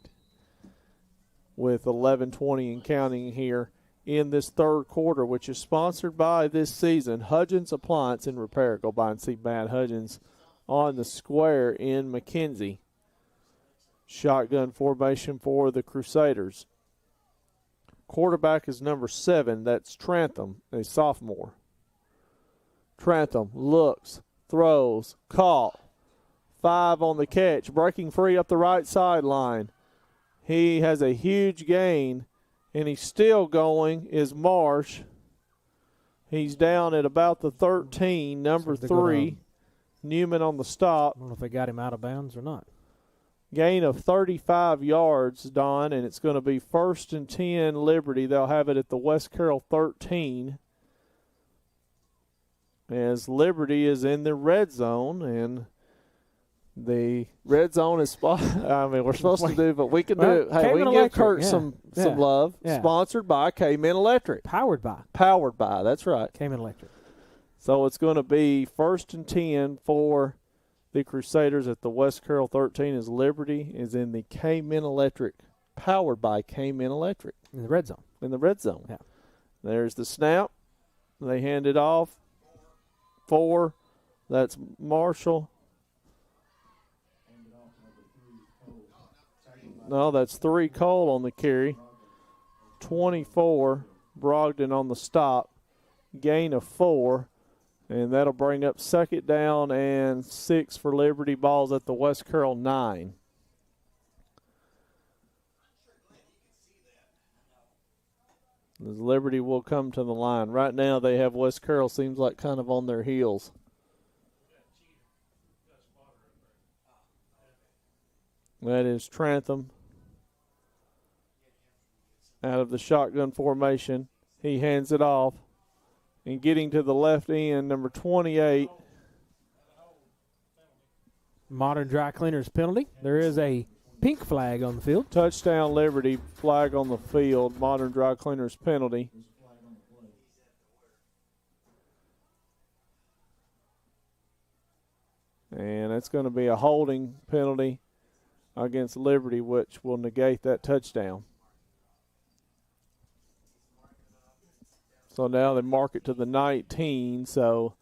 with 11:20 and counting here in this third quarter, which is sponsored by this season, Hudgens Appliance and Repair. Go by and see Matt Hudgens on the square in McKenzie. Shotgun formation for the Crusaders. Quarterback is number 7. That's Trantham, a sophomore. Trantham looks, throws, caught. 5 on the catch, breaking free up the right sideline. He has a huge gain, and he's still going, is Marsh. He's down at about the 13, number 3. Newman on the stop. I don't know if they got him out of bounds or not. Gain of 35 yards, Don, and it's going to be 1st and 10 Liberty. They'll have it at the West Carroll 13. As Liberty is in the red zone, and the red zone is we're supposed to do, but we can do it. Hey, we can give Kurt some love. Yeah. Sponsored by K-Men Electric. Powered by, that's right. K-Men Electric. So it's going to be 1st and 10 for the Crusaders at the West Carroll 13 as Liberty is in the K-Men Electric, powered by K-Men Electric. In the red zone. In the red zone. Yeah. There's the snap. They hand it off. 4. That's Marshall. No, that's 3 Cole on the carry. 24 Brogdon on the stop. Gain of 4. And that'll bring up 2nd down and 6 for Liberty. Balls at the West Carroll 9. As Liberty will come to the line. Right now they have West Carroll seems like kind of on their heels. That is Trantham out of the shotgun formation. He hands it off. And getting to the left end, number 28. Modern Dry Cleaners penalty. There is a pink flag on the field. Touchdown Liberty, flag on the field. Modern Dry Cleaners penalty. And it's going to be a holding penalty against Liberty, which will negate that touchdown. So now they mark it to the 19, so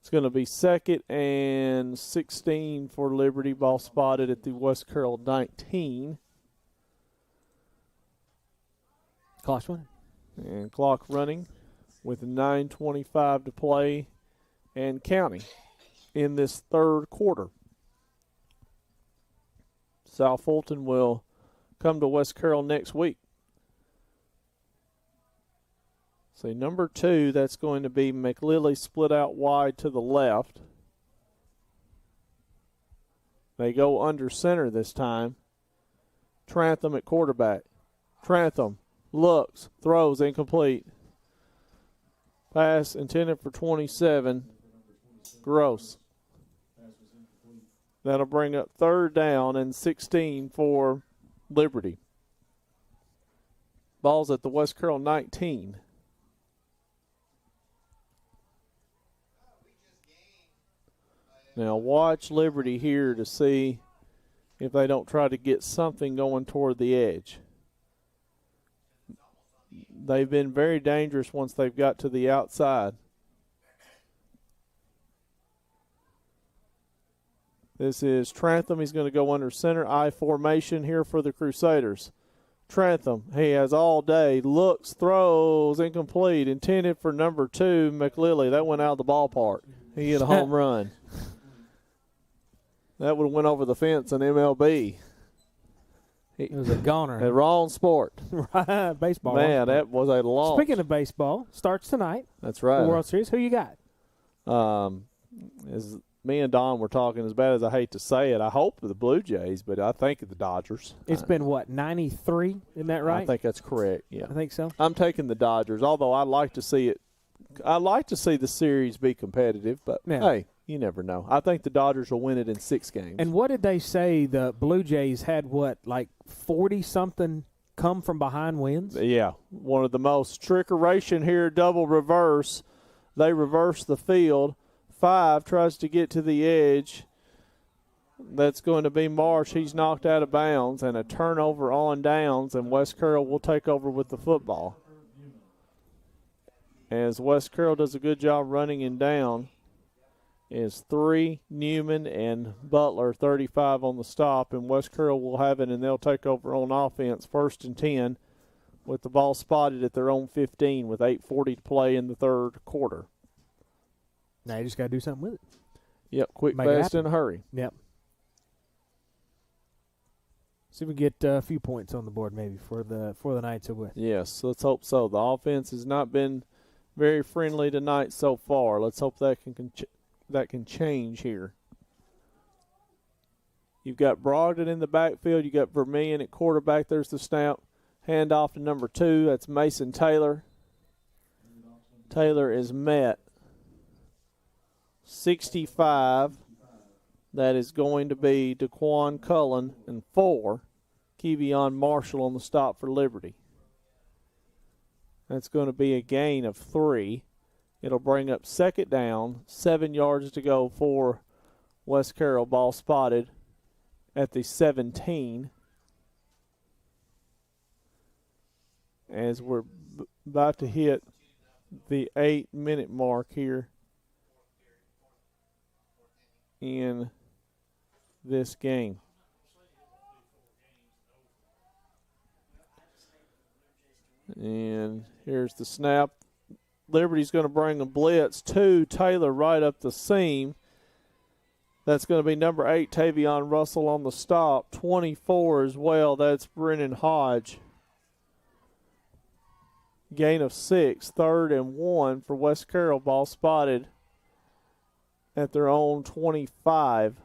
it's going to be 2nd and 16 for Liberty. Ball spotted at the West Carroll 19. Clock's running. And clock running with 9:25 to play and counting in this 3rd quarter. South Fulton will come to West Carroll next week. So number 2, that's going to be McLilley split out wide to the left. They go under center this time. Trantham at quarterback. Trantham looks, throws, incomplete. Pass intended for 27. Gross. That'll bring up 3rd down and 16 for Liberty. Ball's at the West Carroll 19. Now watch Liberty here to see if they don't try to get something going toward the edge. They've been very dangerous once they've got to the outside. This is Trantham. He's going to go under center. I formation here for the Crusaders. Trantham, he has all day. Looks, throws, incomplete. Intended for number 2, McLilley. That went out of the ballpark. He hit a home run. That would have went over the fence in MLB. It was a goner. A wrong sport. Right, baseball. Man, that was a long. Speaking of baseball, starts tonight. That's right. The World Series. Who you got? As me and Don were talking, as bad as I hate to say it, I hope the Blue Jays, but I think the Dodgers. It's been, what, 93? Isn't that right? I think that's correct, yeah. I think so. I'm taking the Dodgers, although I'd like to see it. I'd like to see the series be competitive, but, hey, you never know. I think the Dodgers will win it in 6 games. And what did they say? The Blue Jays had, what, like 40-something come from behind wins? Yeah, one of the most trickeration here, double reverse. They reverse the field. 5 tries to get to the edge. That's going to be Marsh. He's knocked out of bounds, and a turnover on downs, and West Carroll will take over with the football. As West Carroll does a good job running him down, is 3, Newman, and Butler, 35 on the stop, and West Carroll will have it, and they'll take over on offense, 1st and 10, with the ball spotted at their own 15 with 8:40 to play in the 3rd quarter. Now you just got to do something with it. Yep, quick, Make it fast, and hurry. Yep. See if we get a few points on the board maybe for the Knights of West. Yes, let's hope so. The offense has not been very friendly tonight so far. Let's hope that can change here. You've got Brogdon in the backfield. You got Vermillion at quarterback. There's the snap. Hand off to number 2. That's Mason Taylor. Taylor is met. 65. That is going to be Daquan Cullen, and 4, Kevion Marshall on the stop for Liberty. That's going to be a gain of 3. It'll bring up 2nd down, 7 yards to go for West Carroll. Ball spotted at the 17. As we're about to hit the 8-minute mark here in this game. And here's the snap. Liberty's going to bring a blitz to Taylor right up the seam. That's going to be number 8, Tavion Russell on the stop. 24 as well. That's Brennan Hodge. Gain of 6. 3rd and 1 for West Carroll. Ball spotted at their own 25.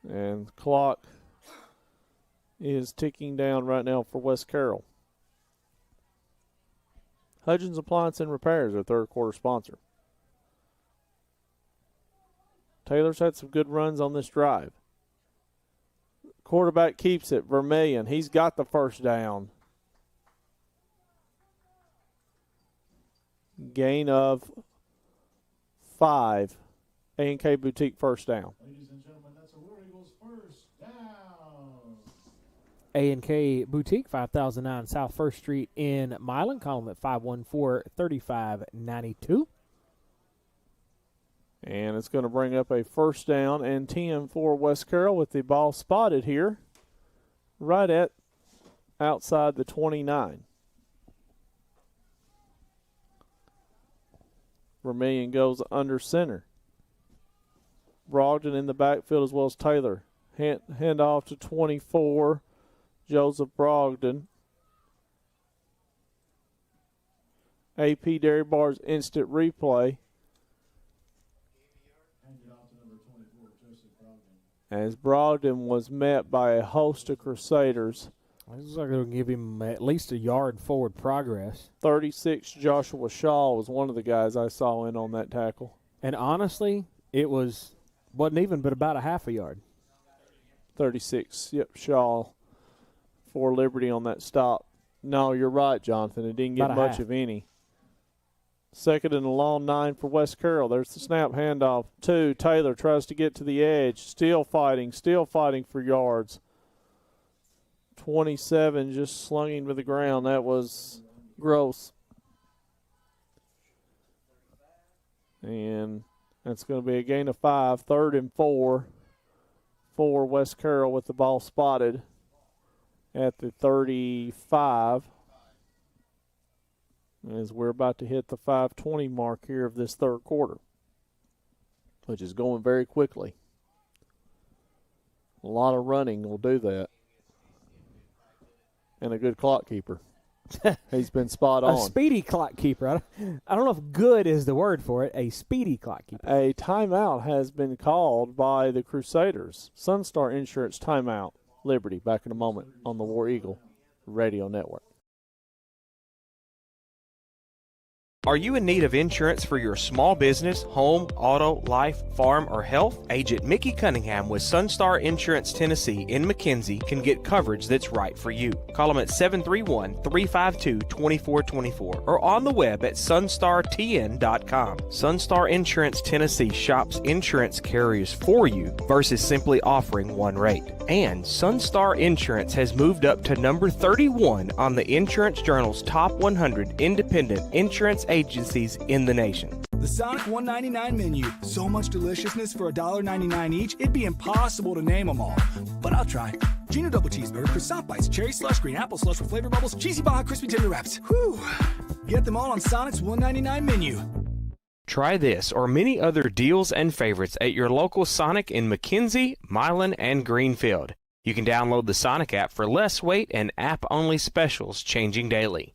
And the clock is ticking down right now for West Carroll. Hudgens Appliance and Repairs, our third quarter sponsor. Taylor's had some good runs on this drive. Quarterback keeps it. Vermillion, he's got the first down. Gain of 5. A&K Boutique first down. Ladies and gentlemen, that's a War Eagles first down. A&K Boutique, 5009 South 1st Street in Milan. Call them at 514-3592. And it's going to bring up a first down and 10 for West Carroll with the ball spotted here right at outside the 29. Vermillion goes under center. Brogdon in the backfield as well as Taylor. Hand off to 24, Joseph Brogdon. AP Dairy Bar's instant replay. As Brogdon was met by a host of Crusaders. This is like going to give him at least a yard forward progress. 36, Joshua Shaw was one of the guys I saw in on that tackle. And honestly, it wasn't even but about a half a yard. 36, yep, Shaw for Liberty on that stop. No, you're right, Jonathan. It didn't get much of any. 2nd and a long 9 for West Carroll. There's the snap handoff. 2, Taylor tries to get to the edge. Still fighting for yards. 27 just slung to the ground. That was gross. And that's going to be a gain of 5. 3rd and 4 for West Carroll with the ball spotted at the 35. As we're about to hit the 5:20 mark here of this third quarter, which is going very quickly. A lot of running will do that. And a good clock keeper. He's been spot on. A speedy clock keeper. I don't know if good is the word for it. A speedy clock keeper. A timeout has been called by the Crusaders. Sunstar Insurance timeout. Liberty back in a moment on the War Eagle Radio Network. Are you in need of insurance for your small business, home, auto, life, farm, or health? Agent Mickey Cunningham with Sunstar Insurance Tennessee in McKenzie can get coverage that's right for you. Call them at 731-352-2424 or on the web at sunstartn.com. Sunstar Insurance Tennessee shops insurance carriers for you versus simply offering one rate. And Sunstar Insurance has moved up to number 31 on the Insurance Journal's top 100 independent insurance agencies in the nation. The Sonic $1.99 menu. So much deliciousness for $1.99 each, it'd be impossible to name them all. But I'll try. Junior double cheeseburger, croissant bites, cherry slush, green apple slush with flavor bubbles, cheesy baja, crispy tender wraps. Whew. Get them all on Sonic's $1.99 menu. Try this or many other deals and favorites at your local Sonic in McKenzie, Milan, and Greenfield. You can download the Sonic app for less wait and app-only specials changing daily.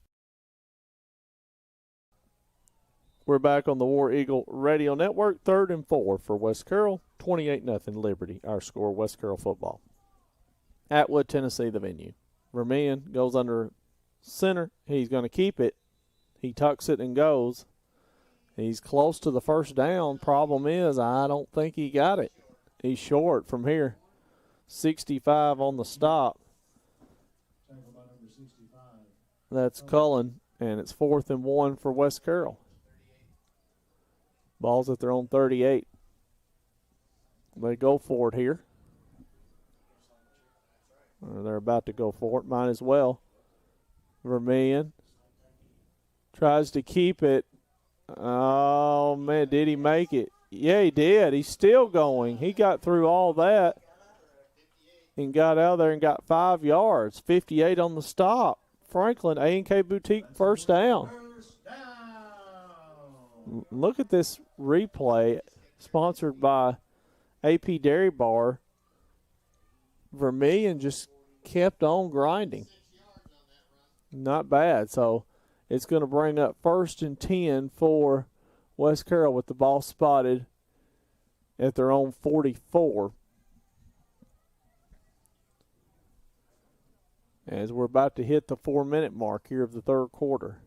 We're back on the War Eagle Radio Network. 3rd and 4 for West Carroll. 28-0 Liberty, our score, West Carroll football. Atwood, Tennessee, the venue. Vermillion goes under center. He's going to keep it. He tucks it and goes. He's close to the first down. Problem is, I don't think he got it. He's short from here. 65 on the stop. That's Cullen, and it's 4th and 1 for West Carroll. Ball's at their own 38. They go for it here. Or they're about to go for it. Might as well. Vermillion tries to keep it. Oh, man, did he make it? Yeah, he did. He's still going. He got through all that and got out there and got 5 yards. 58 on the stop. Franklin, A&K Boutique, first down. Look at this replay sponsored by AP Dairy Bar. Vermillion just kept on grinding. Not bad. So it's going to bring up 1st and 10 for West Carroll with the ball spotted at their own 44. As we're about to hit the 4-minute mark here of the third quarter.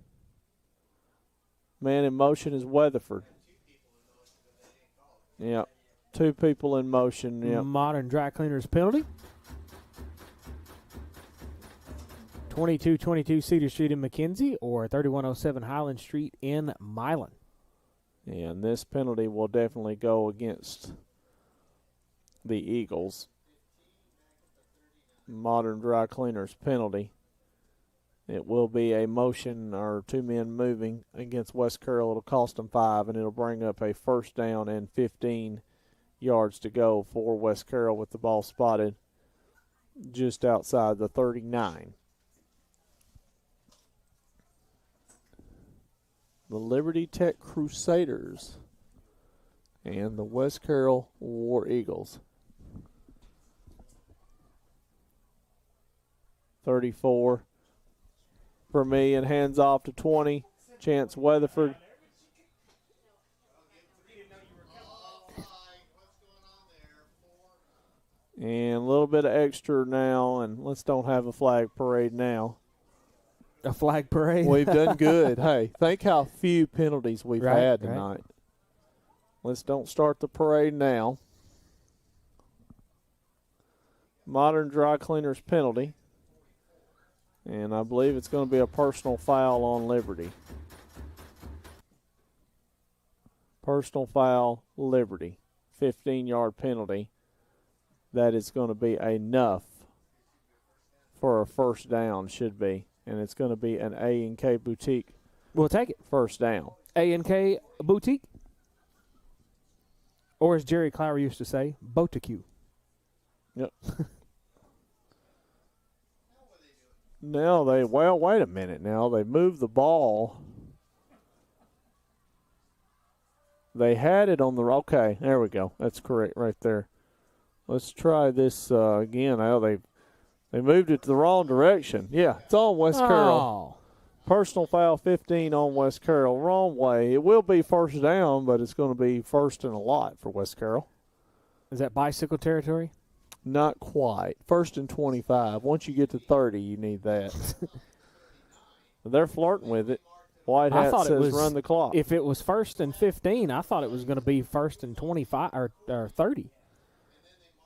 Man in motion is Weatherford. Yep. 2 people in motion. Yep. Modern Dry Cleaners penalty. 2222 Cedar Street in McKenzie or 3107 Highland Street in Milan. And this penalty will definitely go against the Eagles. Modern Dry Cleaners penalty. It will be a motion or 2 men moving against West Carroll. It'll cost them 5, and it'll bring up a first down and 15 yards to go for West Carroll with the ball spotted just outside the 39. The Liberty Tech Crusaders and the West Carroll War Eagles. 34. Vermillion hands off to 20. Chance Weatherford. And a little bit of extra now, and let's don't have a flag parade now. A flag parade? We've done good. Hey, think how few penalties we've had tonight. Right. Let's don't start the parade now. Modern Dry Cleaners penalty. And I believe it's going to be a personal foul on Liberty. Personal foul, Liberty. 15-yard penalty. That is going to be enough for a first down, should be. And it's going to be an A&K Boutique. We'll take it. First down. A&K Boutique. Or as Jerry Clower used to say, Boutique. Yep. Now wait a minute now. They moved the ball. They had it on the, okay, there we go. That's correct right there. Let's try this again. Now they moved it to the wrong direction. Yeah, it's on West Carroll. Personal foul 15 on West Carroll. Wrong way. It will be first down, but it's going to be first and a lot for West Carroll. Is that bicycle territory? Not quite. 1st and 25. Once you get to 30, you need that. They're flirting with it. White hat says run the clock. If it was 1st and 15, I thought it was going to be 1st and 25 or 30.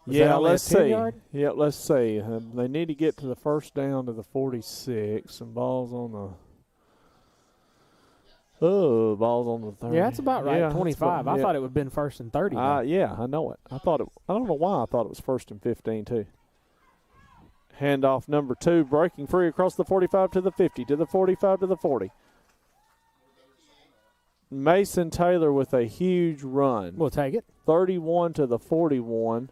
Yeah, let's see. Yeah, let's see. They need to get to the first down to the 46, and ball's on the. Oh, ball's on the 30. Yeah, that's about right. Yeah, 25. I thought it would have been 1st and 30. Yeah, I know it. I don't know why I thought it was 1st and 15 too. Handoff number 2, breaking free across the 45 to the 50, to the 45 to the 40. Mason Taylor with a huge run. We'll take it. 31 to the 41.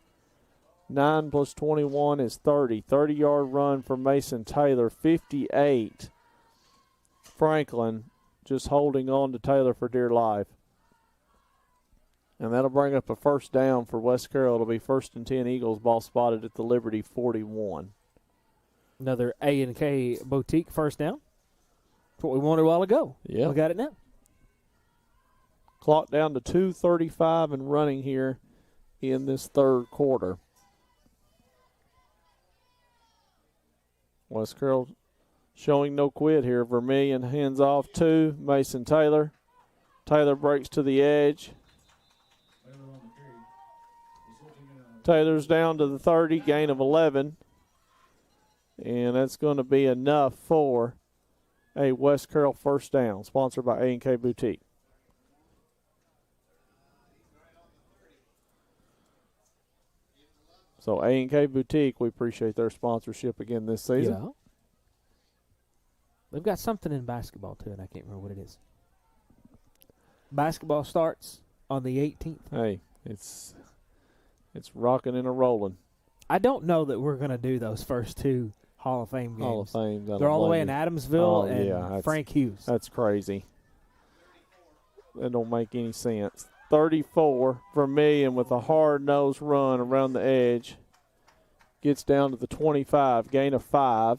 9 plus 21 is 30. 30-yard run for Mason Taylor. 58. Franklin just holding on to Taylor for dear life. And that'll bring up a first down for West Carroll. It'll be 1st and 10 Eagles. Ball spotted at the Liberty 41. Another A&K Boutique first down. That's what we wanted a while ago. Yeah. We got it now. Clock down to 2:35 and running here in this third quarter. West Carroll showing no quit here. Vermillion hands off to Mason Taylor. Taylor breaks to the edge. Taylor's down to the 30, gain of 11. And that's going to be enough for a West Carroll first down, sponsored by A&K Boutique. So A&K Boutique, we appreciate their sponsorship again this season. Yeah. They've got something in basketball, too, and I can't remember what it is. Basketball starts on the 18th. Hey, it's rocking and a rolling. I don't know that we're going to do those first two Hall of Fame games. Hall of Fame. They're all the way in Adamsville and Frank Hughes. That's crazy. That don't make any sense. 34, Vermillion with a hard-nosed run around the edge. Gets down to the 25, gain of 5.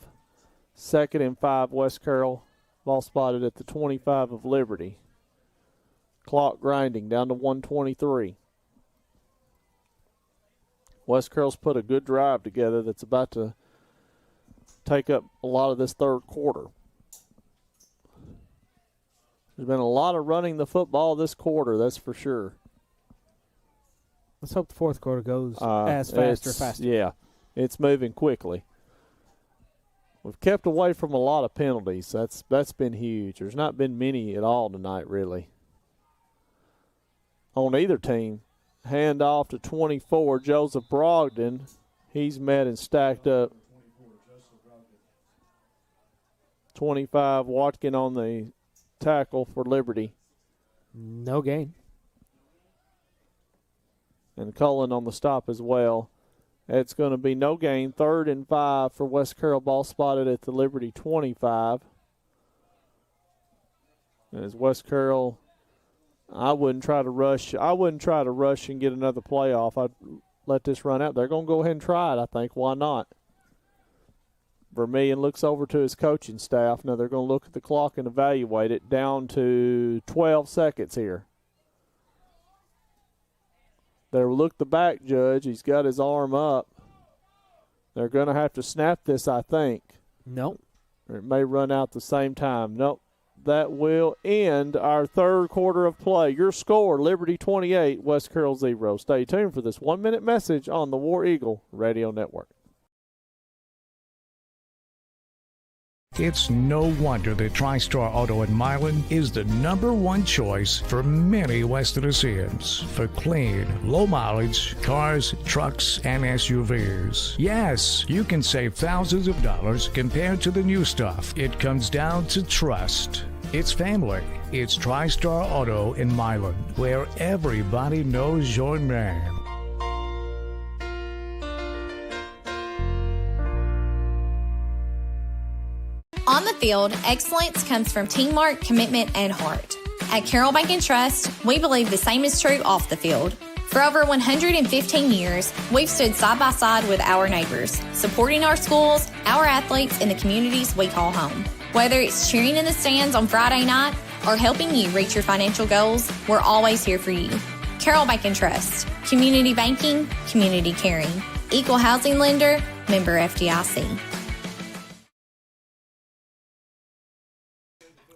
2nd and 5, West Carroll. Ball spotted at the 25 of Liberty. Clock grinding down to 123. West Carroll's put a good drive together that's about to take up a lot of this third quarter. There's been a lot of running the football this quarter, that's for sure. Let's hope the fourth quarter goes as fast or faster. Yeah, it's moving quickly. We've kept away from a lot of penalties. That's been huge. There's not been many at all tonight, really, on either team. Hand off to 24, Joseph Brogdon. He's met and stacked up. 25, Watkin on the tackle for Liberty. No gain. And Cullen on the stop as well. It's going to be no gain. 3rd and 5 for West Carroll. Ball spotted at the Liberty 25. As West Carroll, I wouldn't try to rush and get another play off. I'd let this run out. They're going to go ahead and try it, I think. Why not? Vermillion looks over to his coaching staff. Now they're going to look at the clock and evaluate it. Down to 12 seconds here. They'll look the back judge. He's got his arm up. They're going to have to snap this, I think. Nope. Or it may run out the same time. Nope. That will end our third quarter of play. Your score, Liberty 28, West Carroll 0. Stay tuned for this 1-minute message on the War Eagle Radio Network. It's no wonder that TriStar Auto in Milan is the #1 choice for many West Tennesseans for clean, low-mileage cars, trucks, and SUVs. Yes, you can save thousands of dollars compared to the new stuff. It comes down to trust. It's family. It's TriStar Auto in Milan, where everybody knows your name. On the field, excellence comes from teamwork, commitment, and heart. At Carroll Bank and Trust, we believe the same is true off the field. For over 115 years, we've stood side by side with our neighbors, supporting our schools, our athletes, and the communities we call home. Whether it's cheering in the stands on Friday night or helping you reach your financial goals, we're always here for you. Carroll Bank and Trust, community banking, community caring. Equal housing lender, member FDIC.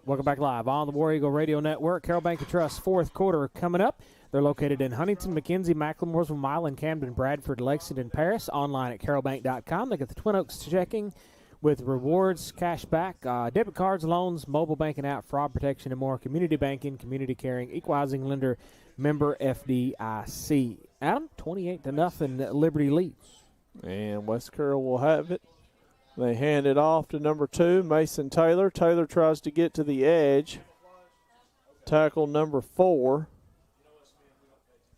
Welcome back live on the War Eagle Radio Network. Carroll Bank and Trust fourth quarter coming up. They're located in Huntington, McKenzie, Macklemoresville, Milan, Camden, Bradford, Lexington, Paris. Online at carrollbank.com. They got the Twin Oaks checking with rewards, cash back, debit cards, loans, mobile banking out, fraud protection, and more. Community banking, community caring, equal housing lender, member FDIC. Adam, 28-0, Liberty leads. And West Carroll will have it. They hand it off to number 2, Mason Taylor. Taylor tries to get to the edge. Tackle number 4,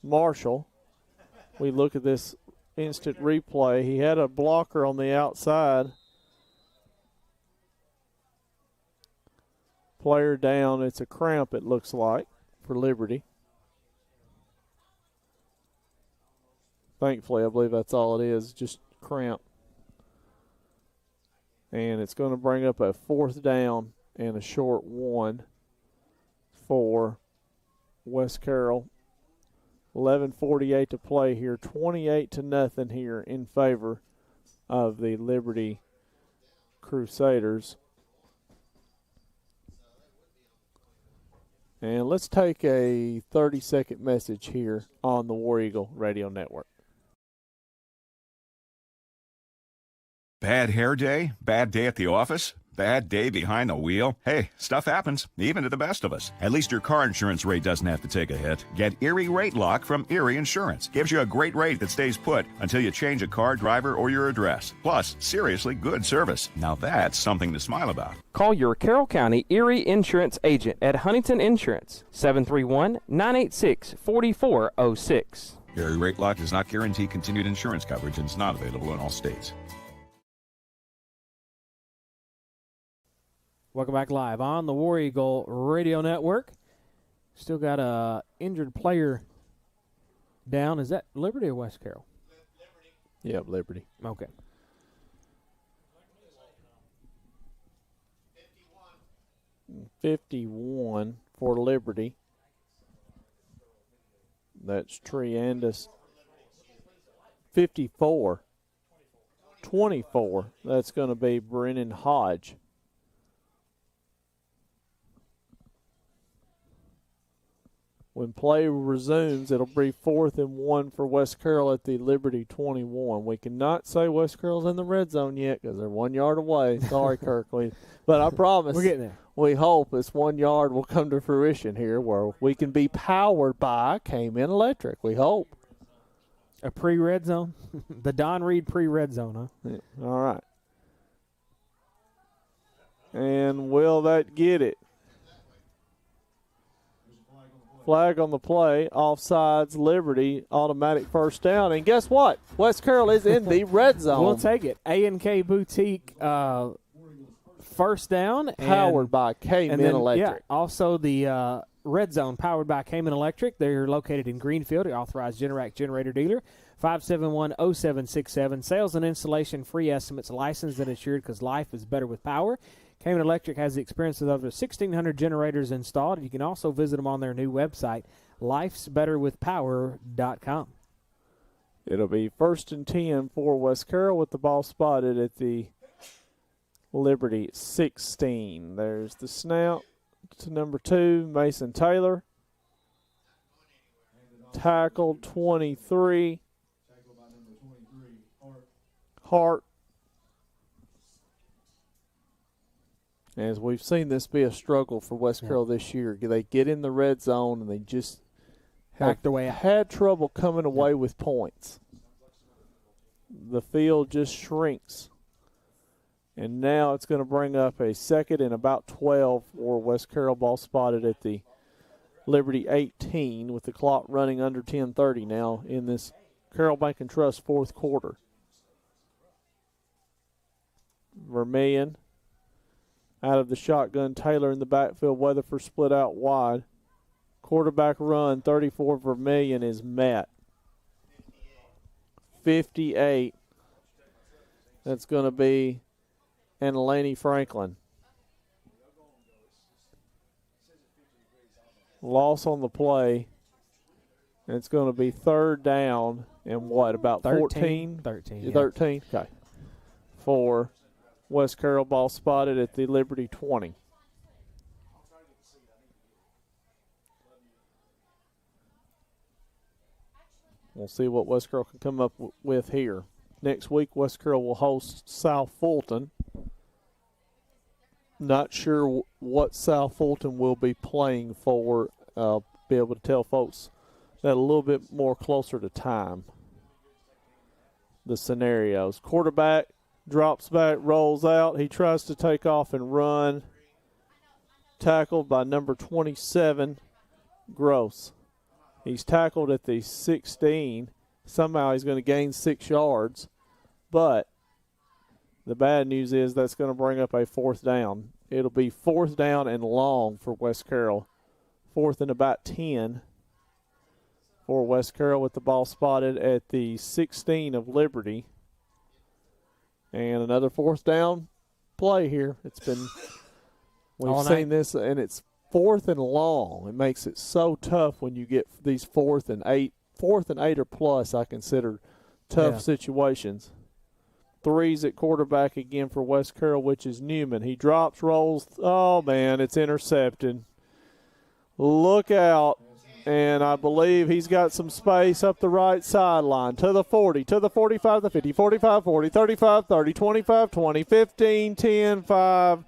Marshall. We look at this instant replay. He had a blocker on the outside. Player down. It's a cramp, it looks like, for Liberty. Thankfully, I believe that's all it is, just cramp. And it's going to bring up a 4th down and a short 1 for West Carroll. 11:48 to play here. 28-0 here in favor of the Liberty Crusaders. And let's take a 30-second message here on the War Eagle Radio Network. Bad hair day? Bad day at the office? Bad day behind the wheel? Hey, stuff happens, even to the best of us. At least your car insurance rate doesn't have to take a hit. Get Erie Rate Lock from Erie Insurance. Gives you a great rate that stays put until you change a car, driver, or your address. Plus, seriously good service. Now that's something to smile about. Call your Carroll County Erie Insurance agent at Huntington Insurance, 731-986-4406. Erie Rate Lock does not guarantee continued insurance coverage and is not available in all states. Welcome back live on the War Eagle Radio Network. Still got a injured player down. Is that Liberty or West Carroll? Yep, Liberty. Okay. 51 for Liberty. That's Triandis. 54. 24. That's going to be Brennan Hodge. When play resumes, it'll be 4th and 1 for West Carroll at the Liberty 21. We cannot say West Carroll's in the red zone yet because they're 1 yard away. Sorry, Kirk. But I promise we're getting there. We hope this 1 yard will come to fruition here where we can be powered by Cayman Electric. We hope. A pre-red zone? The Don Reed pre-red zone, huh? Yeah. All right. And will that get it? Flag on the play, offsides, Liberty, automatic first down. And guess what? West Carroll is in the red zone. We'll take it. A&K Boutique first down. Powered by Cayman Electric. Yeah, also the red zone powered by Cayman Electric. They're located in Greenfield, the authorized Generac generator dealer. 571-0767. Sales and installation, free estimates, licensed and insured because life is better with power. Cayman Electric has the experience with over 1,600 generators installed. You can also visit them on their new website, lifesbetterwithpower.com. It'll be 1st and 10 for West Carroll with the ball spotted at the Liberty 16. There's the snap to number 2, Mason Taylor. Tackle 23. Hart. As we've seen this be a struggle for West Carroll this year. They get in the red zone and they just had trouble coming away with points. The field just shrinks. And now it's going to bring up a 2nd and about 12 for West Carroll. Ball spotted at the Liberty 18 with the clock running under 10:30 now in this Carroll Bank and Trust 4th quarter. Vermillion out of the shotgun. Taylor in the backfield. Weatherford split out wide. Quarterback run, 34 Vermillion is met. 58. That's going to be Anelani Franklin. Loss on the play. And it's going to be 3rd down and what, about 14? 13. 13, okay. For West Carroll. Ball spotted at the Liberty 20. We'll see what West Carroll can come up with here. Next week, West Carroll will host South Fulton. Not sure what South Fulton will be playing for. I'll be able to tell folks that a little bit more closer to time. The scenarios. Quarterback drops back, rolls out. He tries to take off and run. Tackled by number 27, Gross. He's tackled at the 16. Somehow he's going to gain 6 yards. But the bad news is that's going to bring up a 4th down. It'll be 4th down and long for West Carroll. 4th and about 10 for West Carroll with the ball spotted at the 16 of Liberty. And another 4th down play here. It's been, we've seen this, and it's 4th and long. It makes it so tough when you get these 4th and 8 or plus. I consider tough situations. 3s at quarterback again for West Carroll, which is Newman. He drops, rolls. Oh man, it's intercepted. Look out! And I believe he's got some space up the right sideline. To the 40, to the 45, the 50, 45, 40, 35, 30, 25, 20, 15, 10, 5.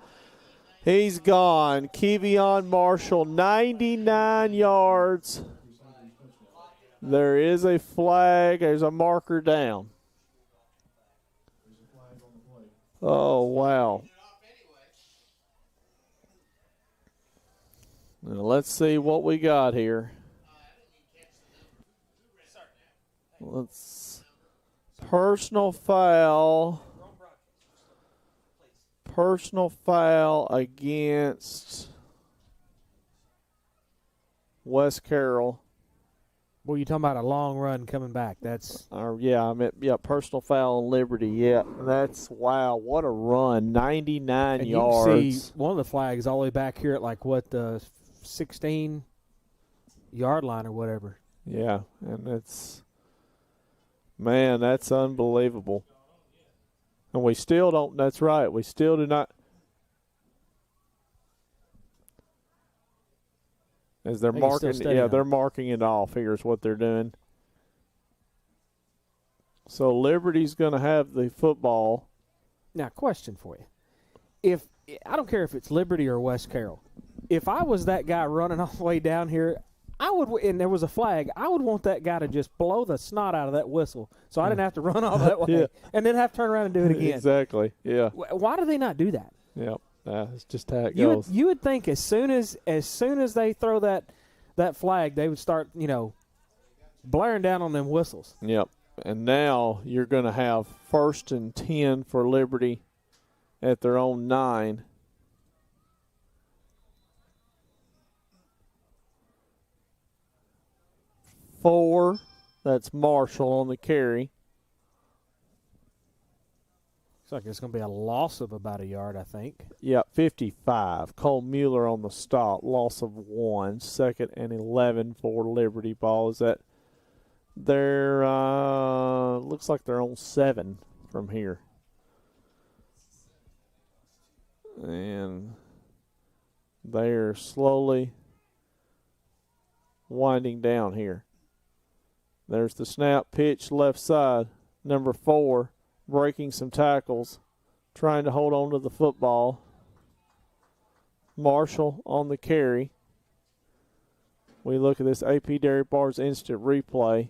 He's gone. Kevion Marshall, 99 yards. There is a flag. There's a marker down. Oh, wow. Now let's see what we got here. Personal foul against West Carroll. Well, you're talking about a long run coming back. That's personal foul on Liberty. Yeah, that's wow. What a run! 99 and yards. You can see one of the flags all the way back here at the 16-yard line or whatever. Yeah, and that's unbelievable. And we still don't. That's right. We still do not. As they're marking, they're marking it off. Here's what they're doing. So Liberty's going to have the football. Now, question for you: I don't care if it's Liberty or West Carroll, if I was that guy running all the way down here, I would, and there was a flag, I would want that guy to just blow the snot out of that whistle, so I didn't have to run all that way and then have to turn around and do it again. Exactly. Yeah. Why do they not do that? Yep. It's just how it goes. You would think as soon as they throw that flag, they would start, blaring down on them whistles. Yep. And now you're going to have 1st and 10 for Liberty at their own 9. Four. That's Marshall on the carry. Looks like it's going to be a loss of about a yard, I think. Yeah, 55. Cole Mueller on the stop. Loss of 1. 2nd and 11 for Liberty ball. Is that they're looks like they're on 7 from here. And they're slowly winding down here. There's the snap, pitch, left side. Number 4. Breaking some tackles, trying to hold on to the football. Marshall on the carry. We look at this AP Derek Barr's instant replay.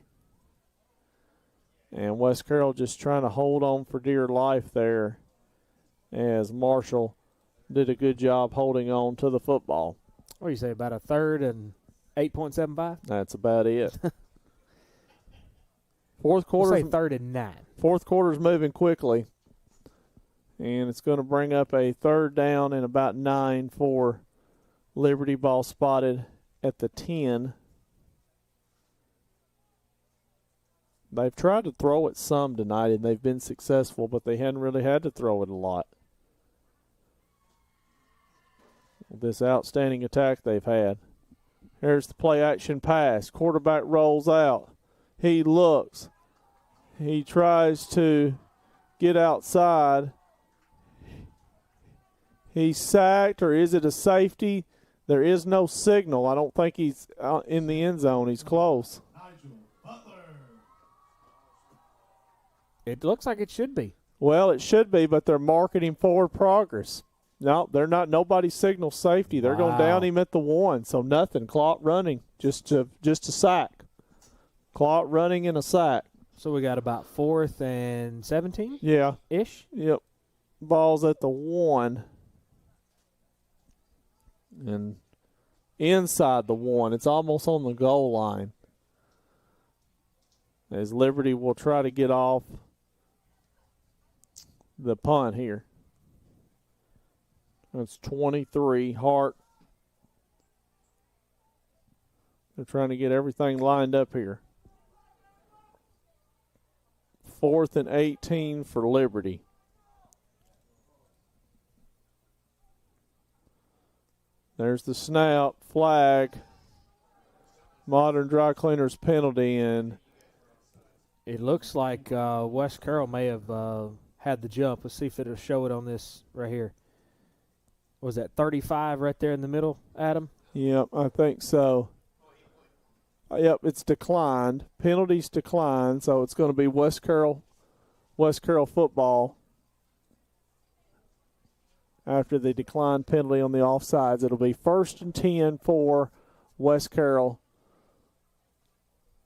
And West Carroll just trying to hold on for dear life there as Marshall did a good job holding on to the football. What do you say, about a third and 8.75? That's about it. Fourth quarter. We'll say 3rd and 9. Fourth quarter's moving quickly. And it's going to bring up a 3rd down and about 9 for Liberty. Ball spotted at the 10. They've tried to throw it some tonight, and they've been successful, but they hadn't really had to throw it a lot. This outstanding attack they've had. Here's the play-action pass. Quarterback rolls out. He looks. He tries to get outside. He's sacked, or is it a safety? There is no signal. I don't think he's out in the end zone. He's close. It looks like it should be. Well, it should be, but they're marking forward progress. No, they're not. Nobody signals safety. They're going down him at the 1, so nothing. Clock running, just a sack. Clock running and a sack. So we got about 4th and 17? Yeah. Ish? Yep. Ball's at the 1. And inside the 1. It's almost on the goal line. As Liberty will try to get off the punt here. That's 23. Hart. They're trying to get everything lined up here. 4th and 18 for Liberty. There's the snap, flag, Modern Dry Cleaners penalty, and it looks like West Carroll may have had the jump. Let's see if it'll show it on this right here. Was that 35 right there in the middle, Adam? Yep, I think so. Yep, it's declined. Penalties declined, so it's going to be West Carroll football. After the declined penalty on the offsides, it'll be 1st and 10 for West Carroll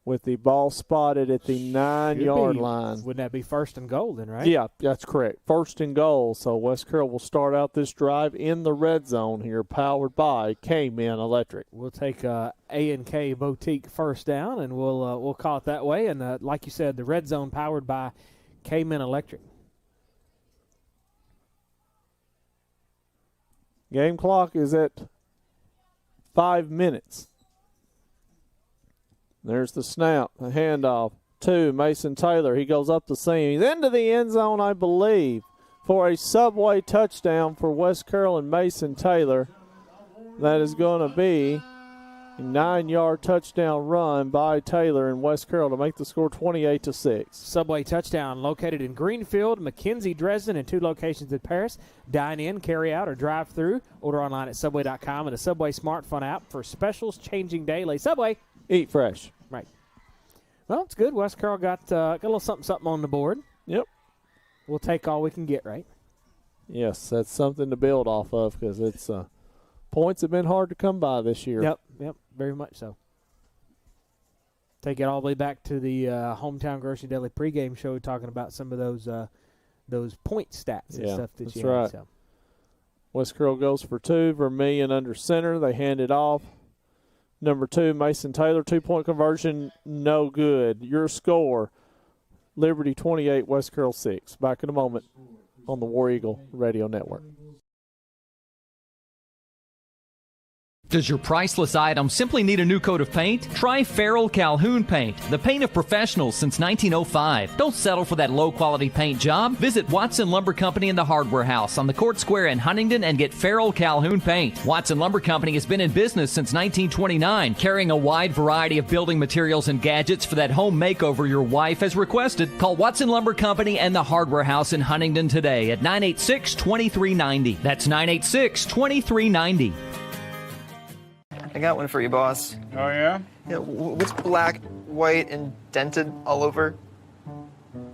with the ball spotted at the 9-yard line. Wouldn't that be 1st and goal then, right? Yeah, that's correct. 1st and goal. So West Carroll will start out this drive in the red zone here, powered by K-Men Electric. We'll take A&K Boutique first down, and we'll call it that way. And like you said, the red zone powered by K-Men Electric. Game clock is at 5 minutes. There's the snap, the handoff to Mason Taylor. He goes up the seam. He's into the end zone, I believe, for a Subway touchdown for West Carroll and Mason Taylor. That is going to be a 9-yard touchdown run by Taylor and West Carroll to make the score 28-6. Subway touchdown located in Greenfield, McKenzie, Dresden, and 2 locations in Paris. Dine in, carry out, or drive through. Order online at Subway.com and a Subway smartphone app for specials changing daily. Subway. Eat fresh. Right. Well, it's good. West Carroll got a little something on the board. Yep. We'll take all we can get, right? Yes, that's something to build off of because it's points have been hard to come by this year. Yep, very much so. Take it all the way back to the Hometown Grocery Deli pregame show talking about some of those point stats and stuff that you right. had. So. West Carroll goes for 2. Vermillion under center. They hand it off. Number 2, Mason Taylor, 2-point conversion, no good. Your score, Liberty 28, West Carroll 6. Back in a moment on the War Eagle Radio Network. Does your priceless item simply need a new coat of paint? Try Carroll Calhoun Paint, the paint of professionals since 1905. Don't settle for that low-quality paint job. Visit Watson Lumber Company in the Hardware House on the Court Square in Huntington and get Carroll Calhoun Paint. Watson Lumber Company has been in business since 1929, carrying a wide variety of building materials and gadgets for that home makeover your wife has requested. Call Watson Lumber Company and the Hardware House in Huntington today at 986-2390. That's 986-2390. I got one for you, boss. Oh, yeah? Yeah, what's black, white, and dented all over?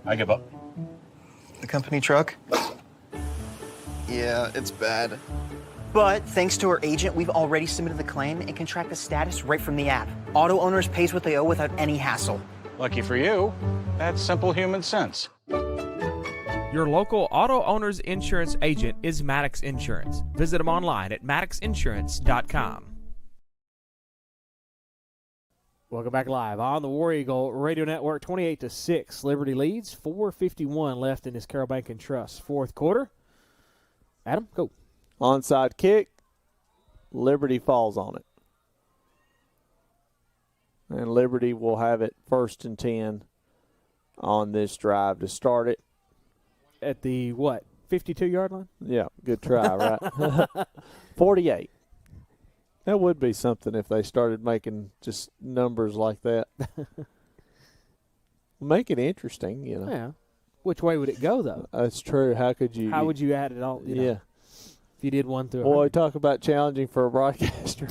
I give up. The company truck? Yeah, it's bad. But thanks to our agent, we've already submitted the claim and can track the status right from the app. Auto owners pays what they owe without any hassle. Lucky for you, that's simple human sense. Your local auto owner's insurance agent is Maddox Insurance. Visit them online at maddoxinsurance.com. Welcome back live on the War Eagle Radio Network. 28-6. Liberty leads. 4:51 left in this Carroll Bank and Trust fourth quarter. Adam, go. Onside kick. Liberty falls on it. And Liberty will have it 1st and 10 on this drive to start it. At the, 52-yard line? Yeah, good try, right? 48. That would be something if they started making just numbers like that. Make it interesting, you know. Yeah. Which way would it go, though? That's true. How could you? How would you add it all? You know, if you did 1 through 100. Boy, talk about challenging for a broadcaster.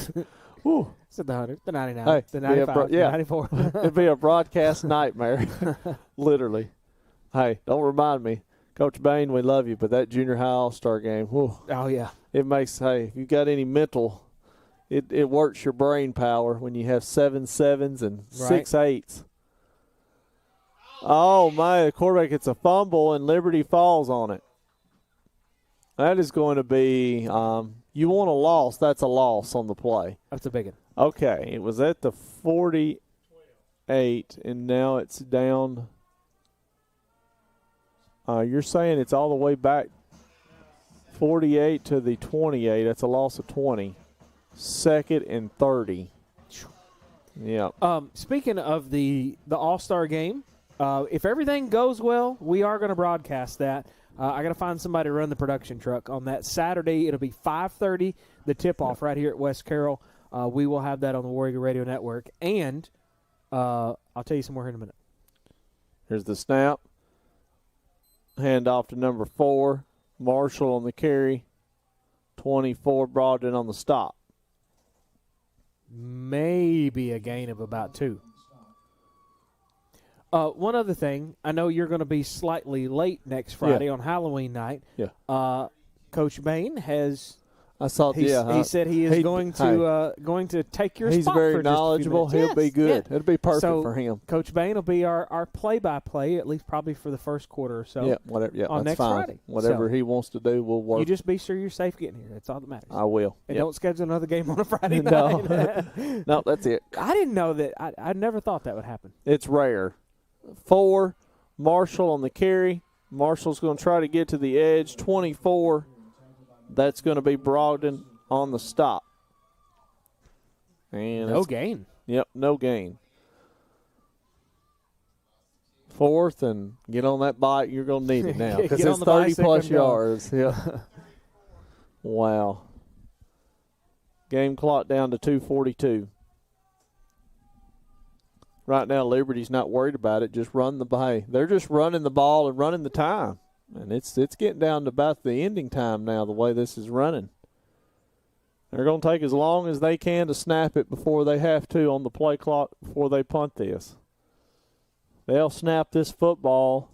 Woo. It's the 100, the 99, hey, the 95, the 94. It'd be a broadcast nightmare, literally. Hey, don't remind me. Coach Bain, we love you, but that junior high all-star game, whew, oh, yeah. It makes, if you got any mental, it works your brain power when you have 7 sevens and 6 8s. Oh, my, the quarterback gets a fumble, and Liberty falls on it. That is going to be, you want a loss, that's a loss on the play. That's a big one. Okay, it was at the 48, and now it's down. You're saying it's all the way back 48 to the 28. That's a loss of 20. 2nd and 30. Yeah. Speaking of the All-Star game, if everything goes well, we are going to broadcast that. I got to find somebody to run the production truck on that Saturday. It'll be 5:30, the tip-off right here at West Carroll. We will have that on the War Eagle Radio Network. And I'll tell you some more here in a minute. Here's the snap. Hand off to number 4. Marshall on the carry. 24, Brogdon on the stop. maybe a gain of about 2. One other thing, I know you're going to be slightly late next Friday on Halloween night. Yeah. Coach Bain has. I saw. He said he is going to take your he's spot. Very for just knowledgeable. a few minutes. He'll be good. Yeah. It'll be perfect so for him. Coach Bain will be our play-by-play, at least probably for the first quarter or so. Yeah, whatever. Yeah, on that's next fine. Friday. Whatever so he wants to do, we'll work. You just be sure you're safe getting here. That's all that matters. I will. And don't schedule another game on a Friday no, night. no, that's it. I didn't know that. I never thought that would happen. It's rare. 4, Marshall on the carry. Marshall's going to try to get to the edge. 24. That's going to be Brogdon on the stop. And no gain. Yep, no gain. 4th, and get on that bike. You're going to need it now because it's 30-plus yards. Yeah. Wow. Game clock down to 2:42. Right now, Liberty's not worried about it. Just run the play. They're just running the ball and running the time. And it's getting down to about the ending time now, the way this is running. They're going to take as long as they can to snap it before they have to on the play clock before they punt this. They'll snap this football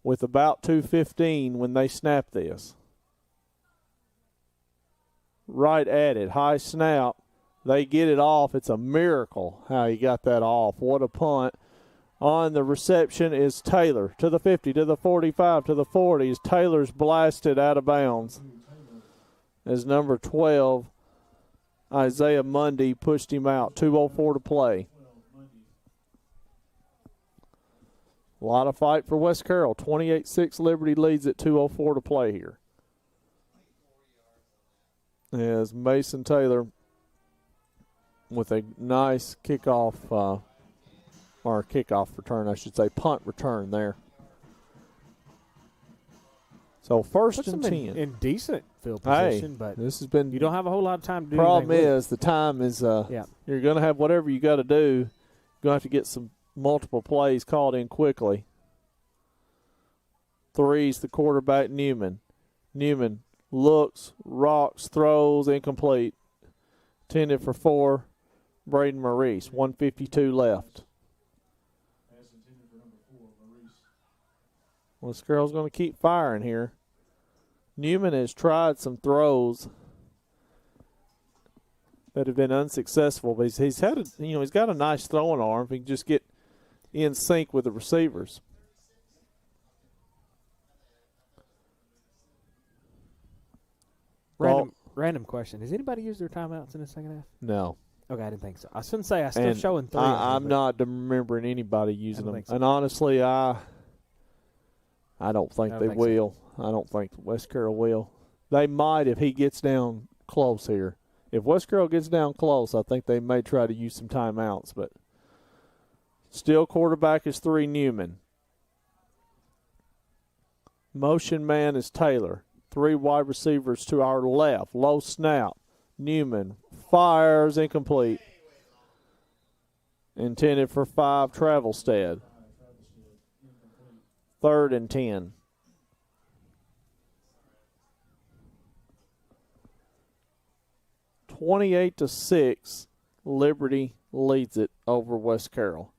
with about 2:15 when they snap this. Right at it. High snap. They get it off. It's a miracle how he got that off. What a punt. On the reception is Taylor to the 50, to the 45, to the 40. As Taylor's blasted out of bounds. As number 12, Isaiah Mundy, pushed him out. 2:04 to play. A lot of fight for West Carroll. 28-6 Liberty leads at 2:04 to play here. As Mason Taylor with a nice kickoff, or kickoff return, I should say, punt return there. So first and 10. In decent field position, but this has been. You don't have a whole lot of time to do Problem anything with is the time is. Yeah. You're going to have whatever you got to do. You're going to have to get some multiple plays called in quickly. 3's the quarterback Newman. Newman looks, rocks, throws, incomplete. Intended for 4. Braden Maurice, 1:52 left. Well, this girl's going to keep firing here. Newman has tried some throws that have been unsuccessful, but he's had he's got a nice throwing arm. If he can just get in sync with the receivers. Random question. Has anybody used their timeouts in the second half? No. Okay, I didn't think so. I shouldn't say. I still showing 3. I'm not remembering anybody using them. So. And honestly, I don't think they will. So. I don't think West Carroll will. They might if he gets down close here. If West Carroll gets down close, I think they may try to use some timeouts. But still quarterback is 3 Newman. Motion man is Taylor. 3 wide receivers to our left. Low snap. Newman fires, incomplete. Intended for 5, Travelstead. 3rd and 10. (28-6), Liberty leads it over West Carroll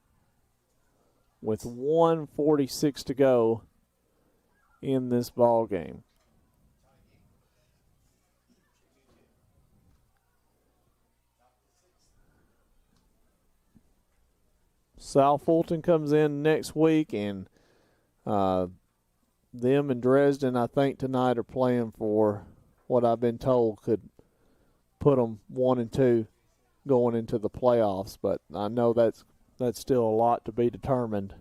with 1:46 to go in this ball game. South Fulton comes in next week, and them and Dresden, I think, tonight are playing for what I've been told could put them 1 and 2 going into the playoffs. But I know that's still a lot to be determined,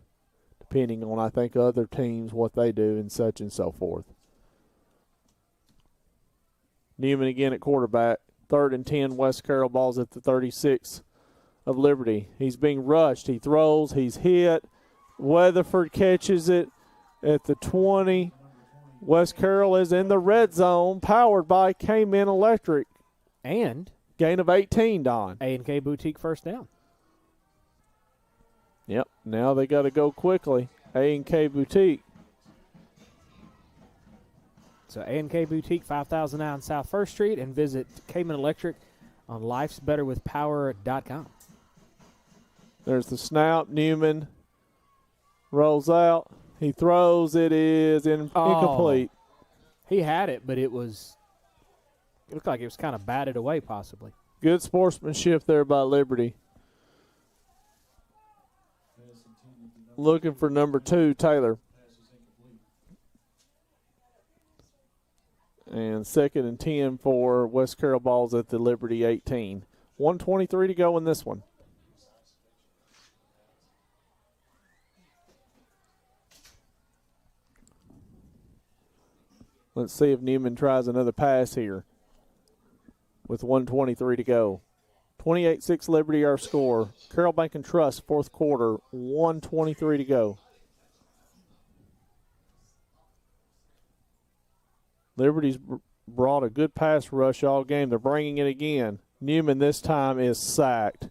depending on, I think, other teams, what they do, and such and so forth. Newman again at quarterback. 3rd and 10, West Carroll, balls at the 36 of Liberty. He's being rushed. He throws. He's hit. Weatherford catches it at the 20. West Carroll is in the red zone, powered by K-Men Electric. And gain of 18, Don. A&K Boutique first down. Yep. Now they got to go quickly. A&K Boutique. So A&K Boutique, 5009 South 1st Street, and visit K-Men Electric on lifesbetterwithpower.com. There's the snap. Newman rolls out. He throws. It is incomplete. He had it, but it looked like it was kind of batted away possibly. Good sportsmanship there by Liberty. Looking for number 2, Taylor. And 2nd and 10 for West Carroll balls at the Liberty 18. 1:23 to go in this one. Let's see if Newman tries another pass here with 1:23 to go. 28-6 Liberty our score. Carroll Bank and Trust, fourth quarter, 1:23 to go. Liberty's brought a good pass rush all game. They're bringing it again. Newman this time is sacked.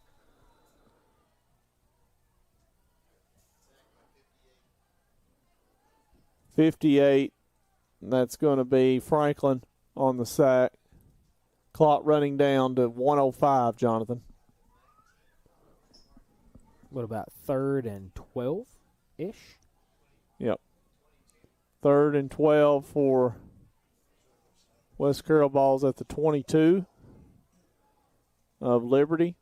.58. That's going to be Franklin on the sack. Clock running down to 1:05, Jonathan. What about 3rd and 12-ish? Yep. 3rd and 12 for West Carroll balls at the 22 of Liberty.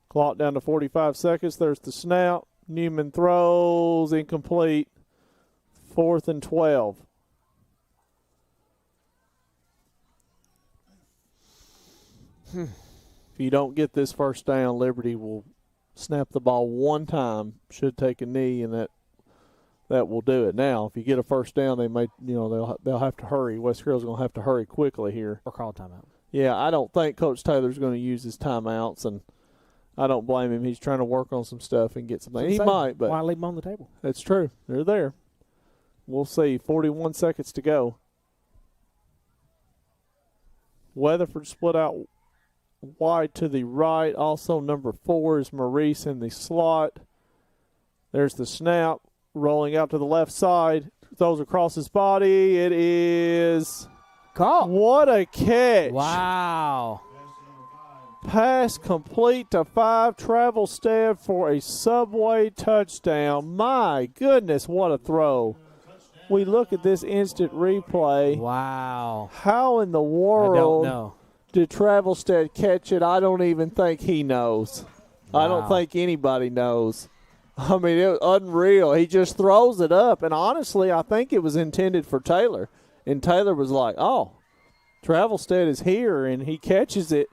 Clock down to 45 seconds. There's the snap. Newman throws, incomplete. 4th and 12. If you don't get this first down, Liberty will snap the ball one time, should take a knee, and that will do it. Now, if you get a first down, they may, they'll have to hurry. West Carroll's going to have to hurry quickly here. Or call timeout. Yeah, I don't think Coach Taylor's going to use his timeouts, and I don't blame him. He's trying to work on some stuff and get something. He might, but why leave him on the table? That's true. They're there. We'll see. 41 seconds to go. Weatherford split out wide to the right. Also, number 4 is Maurice in the slot. There's the snap. Rolling out to the left side. Throws across his body. It is caught. What a catch. Wow. Pass complete to 5. Travel Stead for a Subway touchdown. My goodness, what a throw. We look at this instant replay. Wow. How in the world I don't know. Did Travelstead catch it? I don't even think he knows. Wow. I don't think anybody knows. I mean, it was unreal. He just throws it up, and honestly, I think it was intended for Taylor. And Taylor was like, oh, Travelstead is here, and he catches it,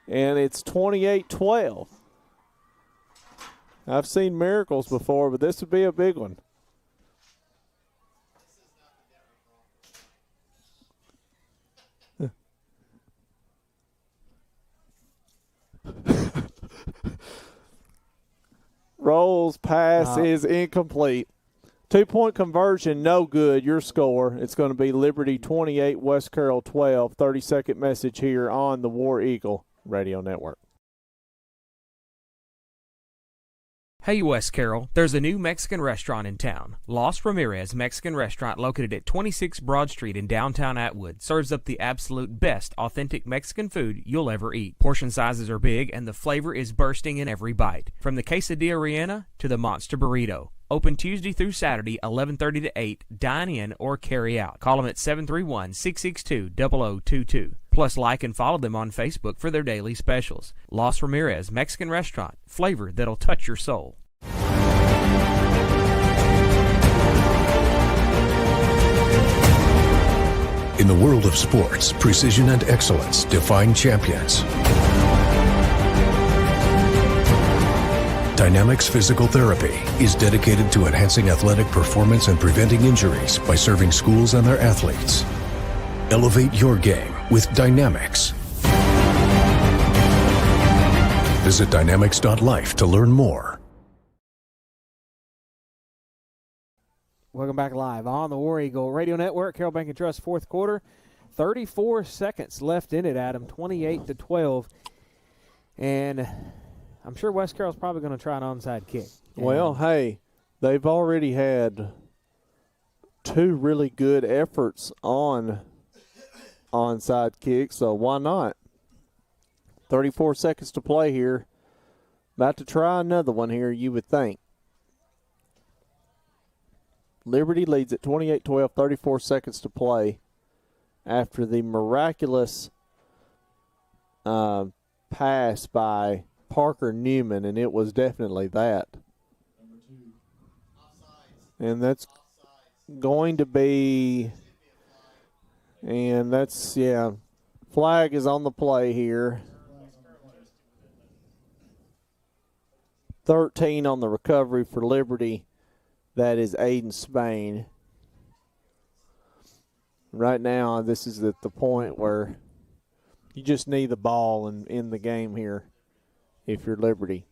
and it's 28-12. I've seen miracles before, but this would be a big one. Rolls pass is incomplete. 2-point conversion, no good. Your score. It's going to be Liberty 28, West Carroll 12. 30-second message here on the War Eagle Radio Network. Hey, West Carroll, there's a new Mexican restaurant in town. Los Ramirez Mexican Restaurant, located at 26 Broad Street in downtown Atwood, serves up the absolute best authentic Mexican food you'll ever eat. Portion sizes are big, and the flavor is bursting in every bite. From the quesadilla rellena to the monster burrito. Open Tuesday through Saturday, 11:30 to 8. Dine in or carry out. Call them at 731-662-0022. Plus, like and follow them on Facebook for their daily specials. Los Ramirez Mexican Restaurant. Flavor that'll touch your soul. In the world of sports, precision and excellence define champions. Dynamics Physical Therapy is dedicated to enhancing athletic performance and preventing injuries by serving schools and their athletes. Elevate your game with Dynamics. Visit dynamics.life to learn more. Welcome back live on the War Eagle Radio Network. Carroll Bank and Trust, fourth quarter. 34 seconds left in it, Adam. 28-12. And I'm sure West Carroll's probably going to try an onside kick. Well, hey, they've already had 2 really good efforts on onside kick, so why not? 34 seconds to play here. About to try another one here, you would think. Liberty leads at 28-12, 34 seconds to play after the miraculous pass by Parker Newman, and it was definitely that. And that's going to be, and that's, yeah, flag is on the play here. 13 on the recovery for Liberty. That is Aiden Spain. Right now, this is at the point where you just need the ball and in the game here if you're Liberty.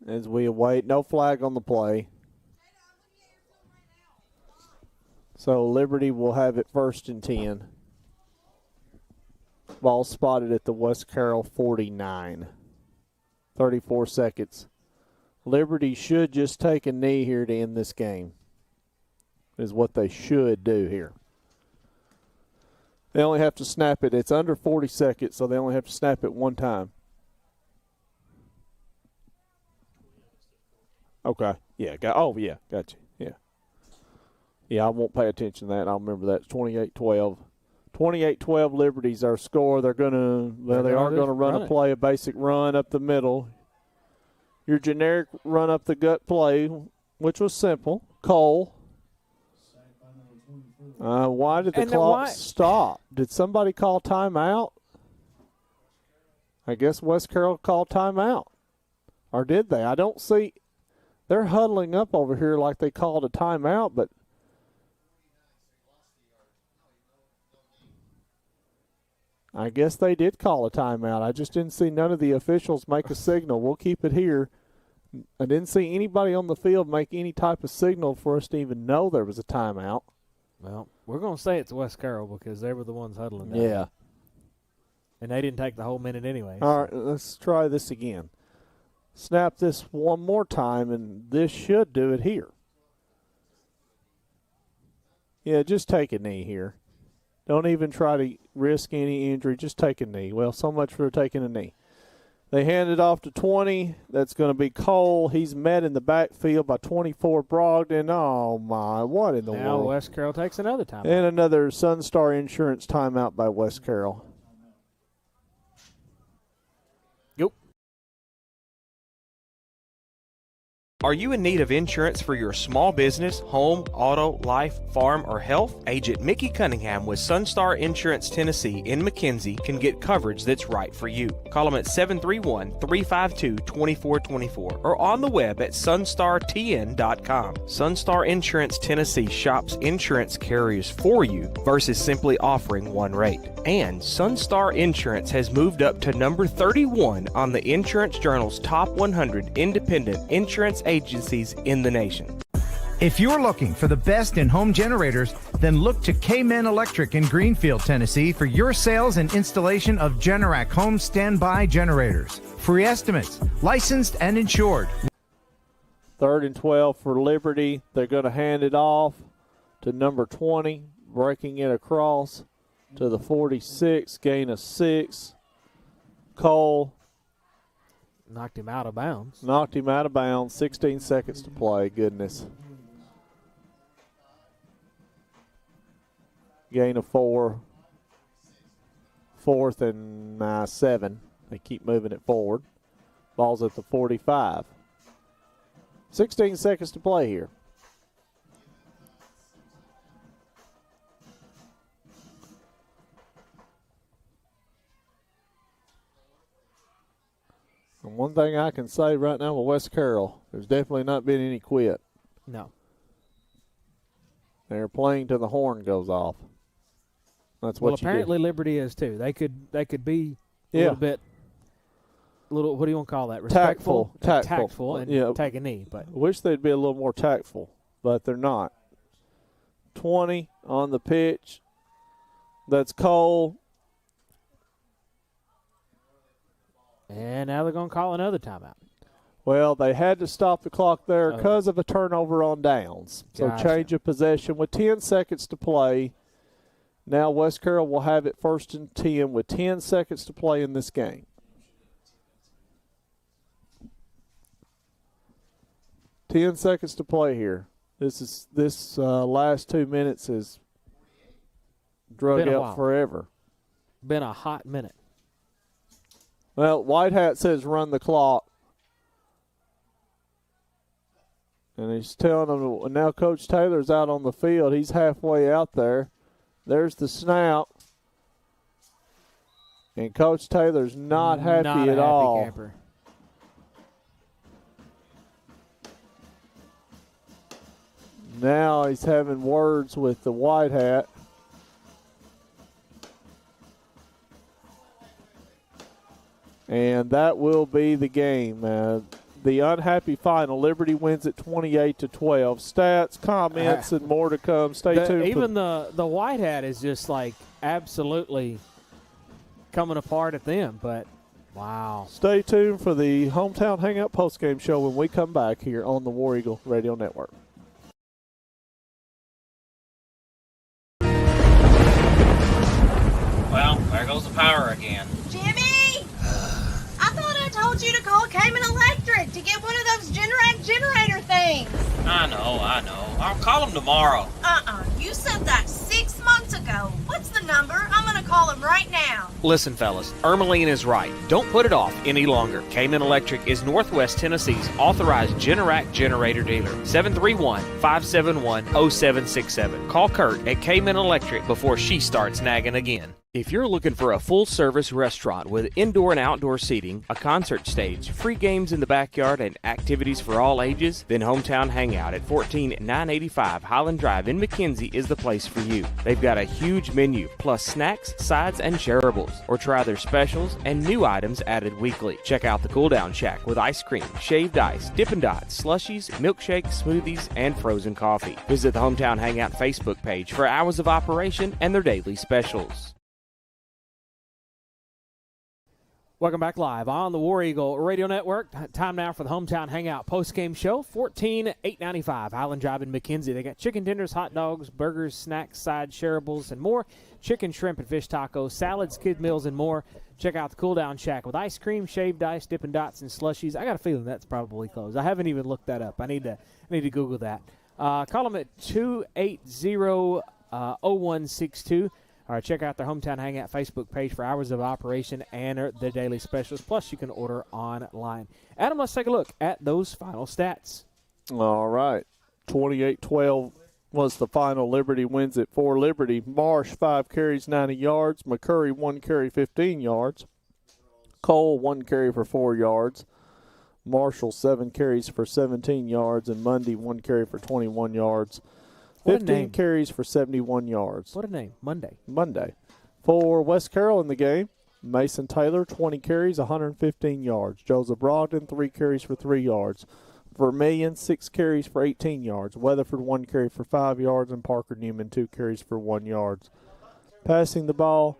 As we await, no flag on the play. So Liberty will have it 1st and 10. Ball spotted at the West Carroll 49. 34 seconds. Liberty should just take a knee here to end this game, is what they should do here. They only have to snap it. It's under 40 seconds, so they only have to snap it one time. Okay. Yeah. Gotcha. Yeah. Yeah, I won't pay attention to that. I'll remember that. It's 28-12. 28-12 Liberty's our score. They are going to run a play, a basic run up the middle. Your generic run up the gut play, which was simple. Cole. Why did the clock stop? Did somebody call timeout? I guess West Carroll called timeout. Or did they? I don't see. They're huddling up over here like they called a timeout, but I guess they did call a timeout. I just didn't see none of the officials make a signal. We'll keep it here. I didn't see anybody on the field make any type of signal for us to even know there was a timeout. Well, we're going to say it's West Carroll because they were the ones huddling down. Yeah. And they didn't take the whole minute anyway. All right, let's try this again. Snap this one more time, and this should do it here. Yeah, just take a knee here. Don't even try to risk any injury. Just take a knee. Well, so much for taking a knee. They hand it off to 20. That's going to be Cole. He's met in the backfield by 24 Brogdon. Oh, my. What in the world? Now West Carroll takes another timeout. And another Sunstar Insurance timeout by West Carroll. Are you in need of insurance for your small business, home, auto, life, farm, or health? Agent Mickey Cunningham with Sunstar Insurance Tennessee in McKenzie can get coverage that's right for you. Call them at 731-352-2424 or on the web at sunstartn.com. Sunstar Insurance Tennessee shops insurance carriers for you versus simply offering one rate. And Sunstar Insurance has moved up to number 31 on the Insurance Journal's top 100 independent insurance agencies in the nation. If you're looking for the best in home generators, then look to K-Men Electric in Greenfield, Tennessee for your sales and installation of Generac home standby generators. Free estimates, licensed and insured. 3rd and 12 for Liberty. They're going to hand it off to number 20, breaking it across to the 46, gain of 6. Cole knocked him out of bounds. 16 seconds to play. Goodness. Gain of 4. 4th and 7. They keep moving it forward. Ball's at the 45. 16 seconds to play here. And one thing I can say right now with West Carroll, there's definitely not been any quit. No. They're playing till the horn goes off. That's what apparently Liberty is too. They could be a little bit, what do you want to call that? Respectful, tactful, and take a knee. But I wish they'd be a little more tactful, but they're not. 20 on the pitch. That's Cole. And now they're going to call another timeout. Well, they had to stop the clock there because of a turnover on downs. So Gotcha. change of possession with 10 seconds to play. Now West Carroll will have it 1st and 10 with 10 seconds to play in this game. Ten seconds to play here. This last 2 minutes is drug out forever. Been a hot minute. Well, White Hat says run the clock. And he's telling them, now Coach Taylor's out on the field. He's halfway out there. There's the snap. And Coach Taylor's not happy at all. Camper. Now he's having words with the White Hat. And that will be the game. The unhappy final. Liberty wins at 28-12. Stats, comments, and more to come. Stay tuned. Even the White Hat is just like absolutely coming apart at them. But wow. Stay tuned for the Hometown Hangout postgame show when we come back here on the War Eagle Radio Network. Well, there goes the power again. Jimmy! I thought I told you to call Cayman Electric to get one of those Generac generator things. I know. I'll call them tomorrow. You said that 6 months ago. What's the number? I'm gonna call him right now. Listen, fellas, Ermeline is right. Don't put it off any longer. Cayman Electric is Northwest Tennessee's authorized Generac generator dealer. 731-571-0767. Call Kurt at Cayman Electric before she starts nagging again. If you're looking for a full-service restaurant with indoor and outdoor seating, a concert stage, free games in the backyard, and activities for all ages, then Hometown Hangout at 14985 Highland Drive in McKenzie is the place for you. They've got a huge menu, plus snacks, sides, and shareables. Or try their specials and new items added weekly. Check out the Cool Down Shack with ice cream, shaved ice, Dippin' Dots, slushies, milkshakes, smoothies, and frozen coffee. Visit the Hometown Hangout Facebook page for hours of operation and their daily specials. Welcome back live on the War Eagle Radio Network. Time now for the Hometown Hangout postgame show. 14895 Highland Drive in McKenzie. They got chicken tenders, hot dogs, burgers, snacks, sides, shareables, and more. Chicken, shrimp, and fish tacos, salads, kid meals, and more. Check out the Cool Down Shack with ice cream, shaved ice, Dippin' Dots, and slushies. I got a feeling that's probably closed. I haven't even looked that up. I need to Google that. Call them at 280-0162. All right, check out their Hometown Hangout Facebook page for hours of operation and the daily specials. Plus, you can order online. Adam, let's take a look at those final stats. All right. 28-12 was the final. Liberty wins it for Liberty. Marsh, 5 carries, 90 yards. McCurry, 1 carry, 15 yards. Cole, 1 carry for 4 yards. Marshall, 7 carries for 17 yards. And Mundy, 1 carry for 21 yards. 15 carries for 71 yards. What a name. Monday. For West Carroll in the game, Mason Taylor, 20 carries, 115 yards. Joseph Brogdon, 3 carries for 3 yards. Vermillion, 6 carries for 18 yards. Weatherford, 1 carry for 5 yards. And Parker Newman, 2 carries for 1 yard. Passing the ball,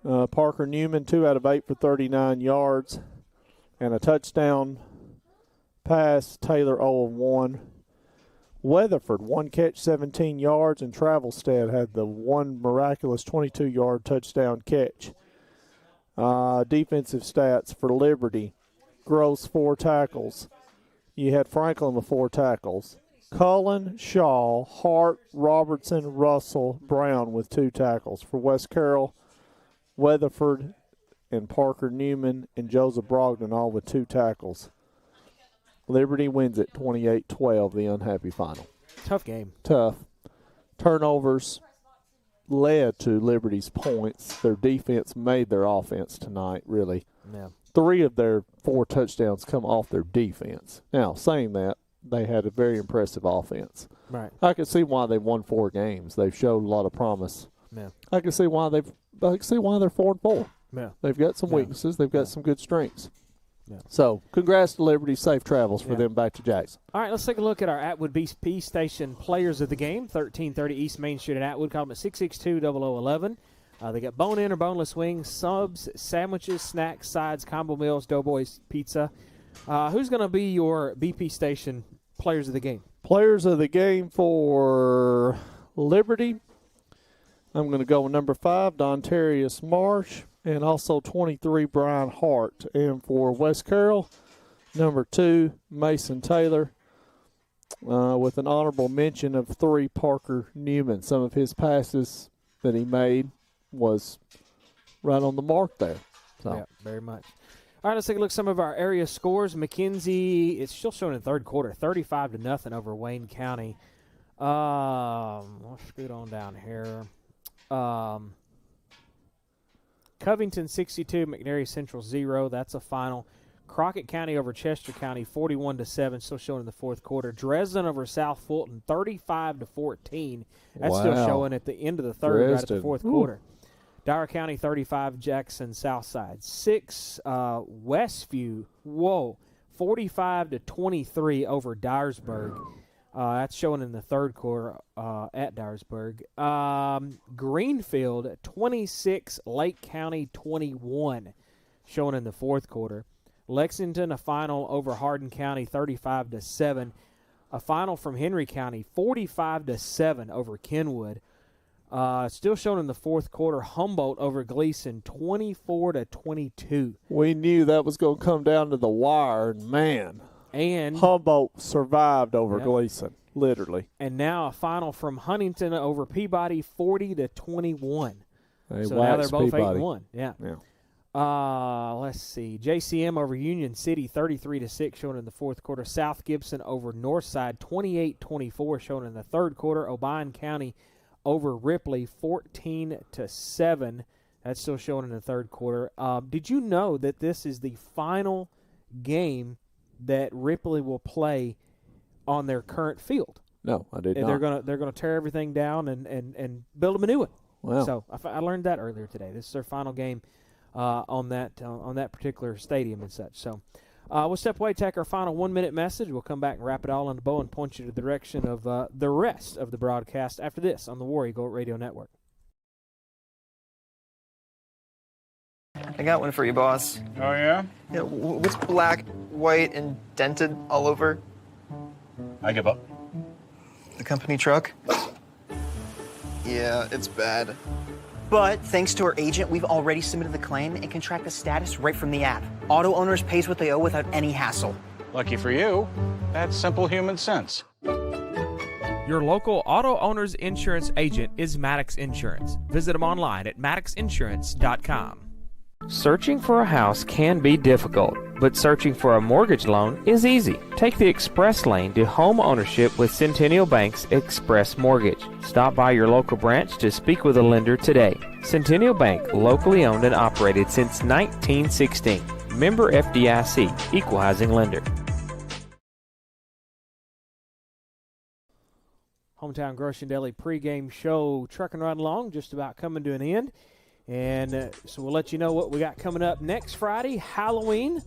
Parker Newman, 2 out of 8 for 39 yards. And a touchdown pass. Taylor, 0 of 1. Weatherford, 1 catch, 17 yards, and Travelstead had the one miraculous 22-yard touchdown catch. Defensive stats for Liberty. Gross, 4 tackles. You had Franklin with 4 tackles. Cullen, Shaw, Hart, Robertson, Russell, Brown with 2 tackles. For West Carroll, Weatherford and Parker Newman and Joseph Brogdon all with 2 tackles. Liberty wins it 28-12, the unhappy final. Tough game. Tough. Turnovers led to Liberty's points. Their defense made their offense tonight, really. Yeah. 3 of their 4 touchdowns come off their defense. Now, saying that, they had a very impressive offense. Right. I can see why they won 4 games. They've showed a lot of promise. Yeah. I can see why they're 4-4. Yeah. They've got some weaknesses. They've got some good strengths. Yeah. So, congrats to Liberty. Safe travels for them back to Jackson. All right, let's take a look at our Atwood BP Station players of the game. 1330 East Main Street in Atwood. Call them at 662-0011. They got bone-in or boneless wings, subs, sandwiches, snacks, sides, combo meals, Doughboys, pizza. Who's going to be your BP Station players of the game? Players of the game for Liberty, I'm going to go with number 5, Dontarius Marsh, and also 23, Brian Hart. And for West Carroll, number 2, Mason Taylor, with an honorable mention of 3, Parker Newman. Some of his passes that he made was right on the mark there. So. Yeah, very much. All right, let's take a look at some of our area scores. McKenzie, it's still showing in the third quarter, 35-0 over Wayne County. Let's scoot on down here. Covington 62, McNairy Central 0. That's a final. Crockett County over Chester County 41-7, still showing in the fourth quarter. Dresden over South Fulton 35-14. That's still showing at the end of the third, right at the fourth quarter. Dyer County 35, Jackson Southside 6. Westview, 45-23 over Dyersburg. That's showing in the third quarter at Dyersburg. Greenfield 26, Lake County 21, showing in the fourth quarter. Lexington, a final over Hardin County 35-7. A final from Henry County 45-7 over Kenwood. Still shown in the fourth quarter, Humboldt over Gleason 24-22. We knew that was going to come down to the wire, and man, and Humboldt survived over Gleason, literally. And now a final from Huntington over Peabody 40-21. So now they're both Peabody. 8-1. Yeah. Let's see. JCM over Union City 33-6, shown in the fourth quarter. South Gibson over Northside 28-24, shown in the third quarter. Obion County over Ripley 14-7. That's still showing in the third quarter. Did you know that this is the final game that Ripley will play on their current field? No, I did not. They're gonna tear everything down and build them a new one. Wow. So I learned that earlier today. This is their final game on that particular stadium and such. So we'll step away, take our final 1-minute message. We'll come back and wrap it all on the bow and point you to the direction of the rest of the broadcast after this on the War Eagle Radio Network. I got one for you, boss. Oh, yeah? Yeah, what's black, white, and dented all over? I give up. The company truck? Yeah, it's bad. But thanks to our agent, we've already submitted the claim and can track the status right from the app. Auto owners pays what they owe without any hassle. Lucky for you, that's simple human sense. Your local auto owner's insurance agent is Maddox Insurance. Visit them online at maddoxinsurance.com. Searching for a house can be difficult, but searching for a mortgage loan is easy. Take the express lane to home ownership with Centennial Bank's Express Mortgage. Stop by your local branch to speak with a lender today. Centennial Bank, locally owned and operated since 1916. Member FDIC, Equal Housing Lender. Hometown Grocery and Deli pregame show trucking right along, just about coming to an end. And so we'll let you know what we got coming up next Friday, Halloween.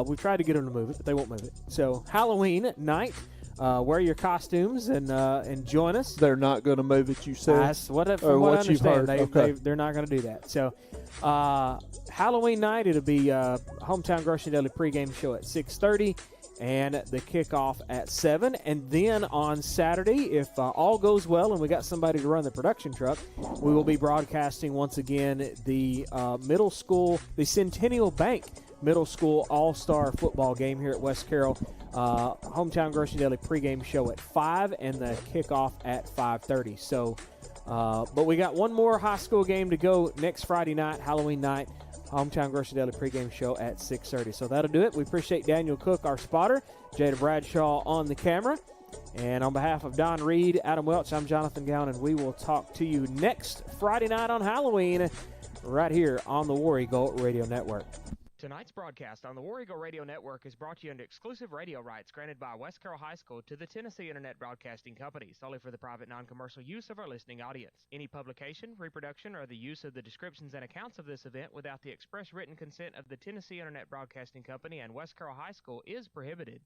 We tried to get them to move it, but they won't move it. So Halloween night, wear your costumes and join us. They're not going to move it, you said? From what I understand, okay. they're not going to do that. So Halloween night, it'll be Hometown Grocery and Deli pregame show at 6:30. And the kickoff at 7. And then on Saturday, if all goes well and we got somebody to run the production truck, we will be broadcasting once again the middle school, the Centennial Bank Middle School All-Star football game here at West Carroll. Hometown Grocery Deli pregame show at 5 and the kickoff at 5:30. So, but we got one more high school game to go next Friday night, Halloween night. Hometown Grocery Deli pregame show at 6:30. So that'll do it. We appreciate Daniel Cook, our spotter, Jada Bradshaw on the camera. And on behalf of Don Reed, Adam Welch, I'm Jonathan Gowan, and we will talk to you next Friday night on Halloween right here on the War Eagle Radio Network. Tonight's broadcast on the War Eagle Radio Network is brought to you under exclusive radio rights granted by West Carroll High School to the Tennessee Internet Broadcasting Company, solely for the private non-commercial use of our listening audience. Any publication, reproduction, or the use of the descriptions and accounts of this event without the express written consent of the Tennessee Internet Broadcasting Company and West Carroll High School is prohibited.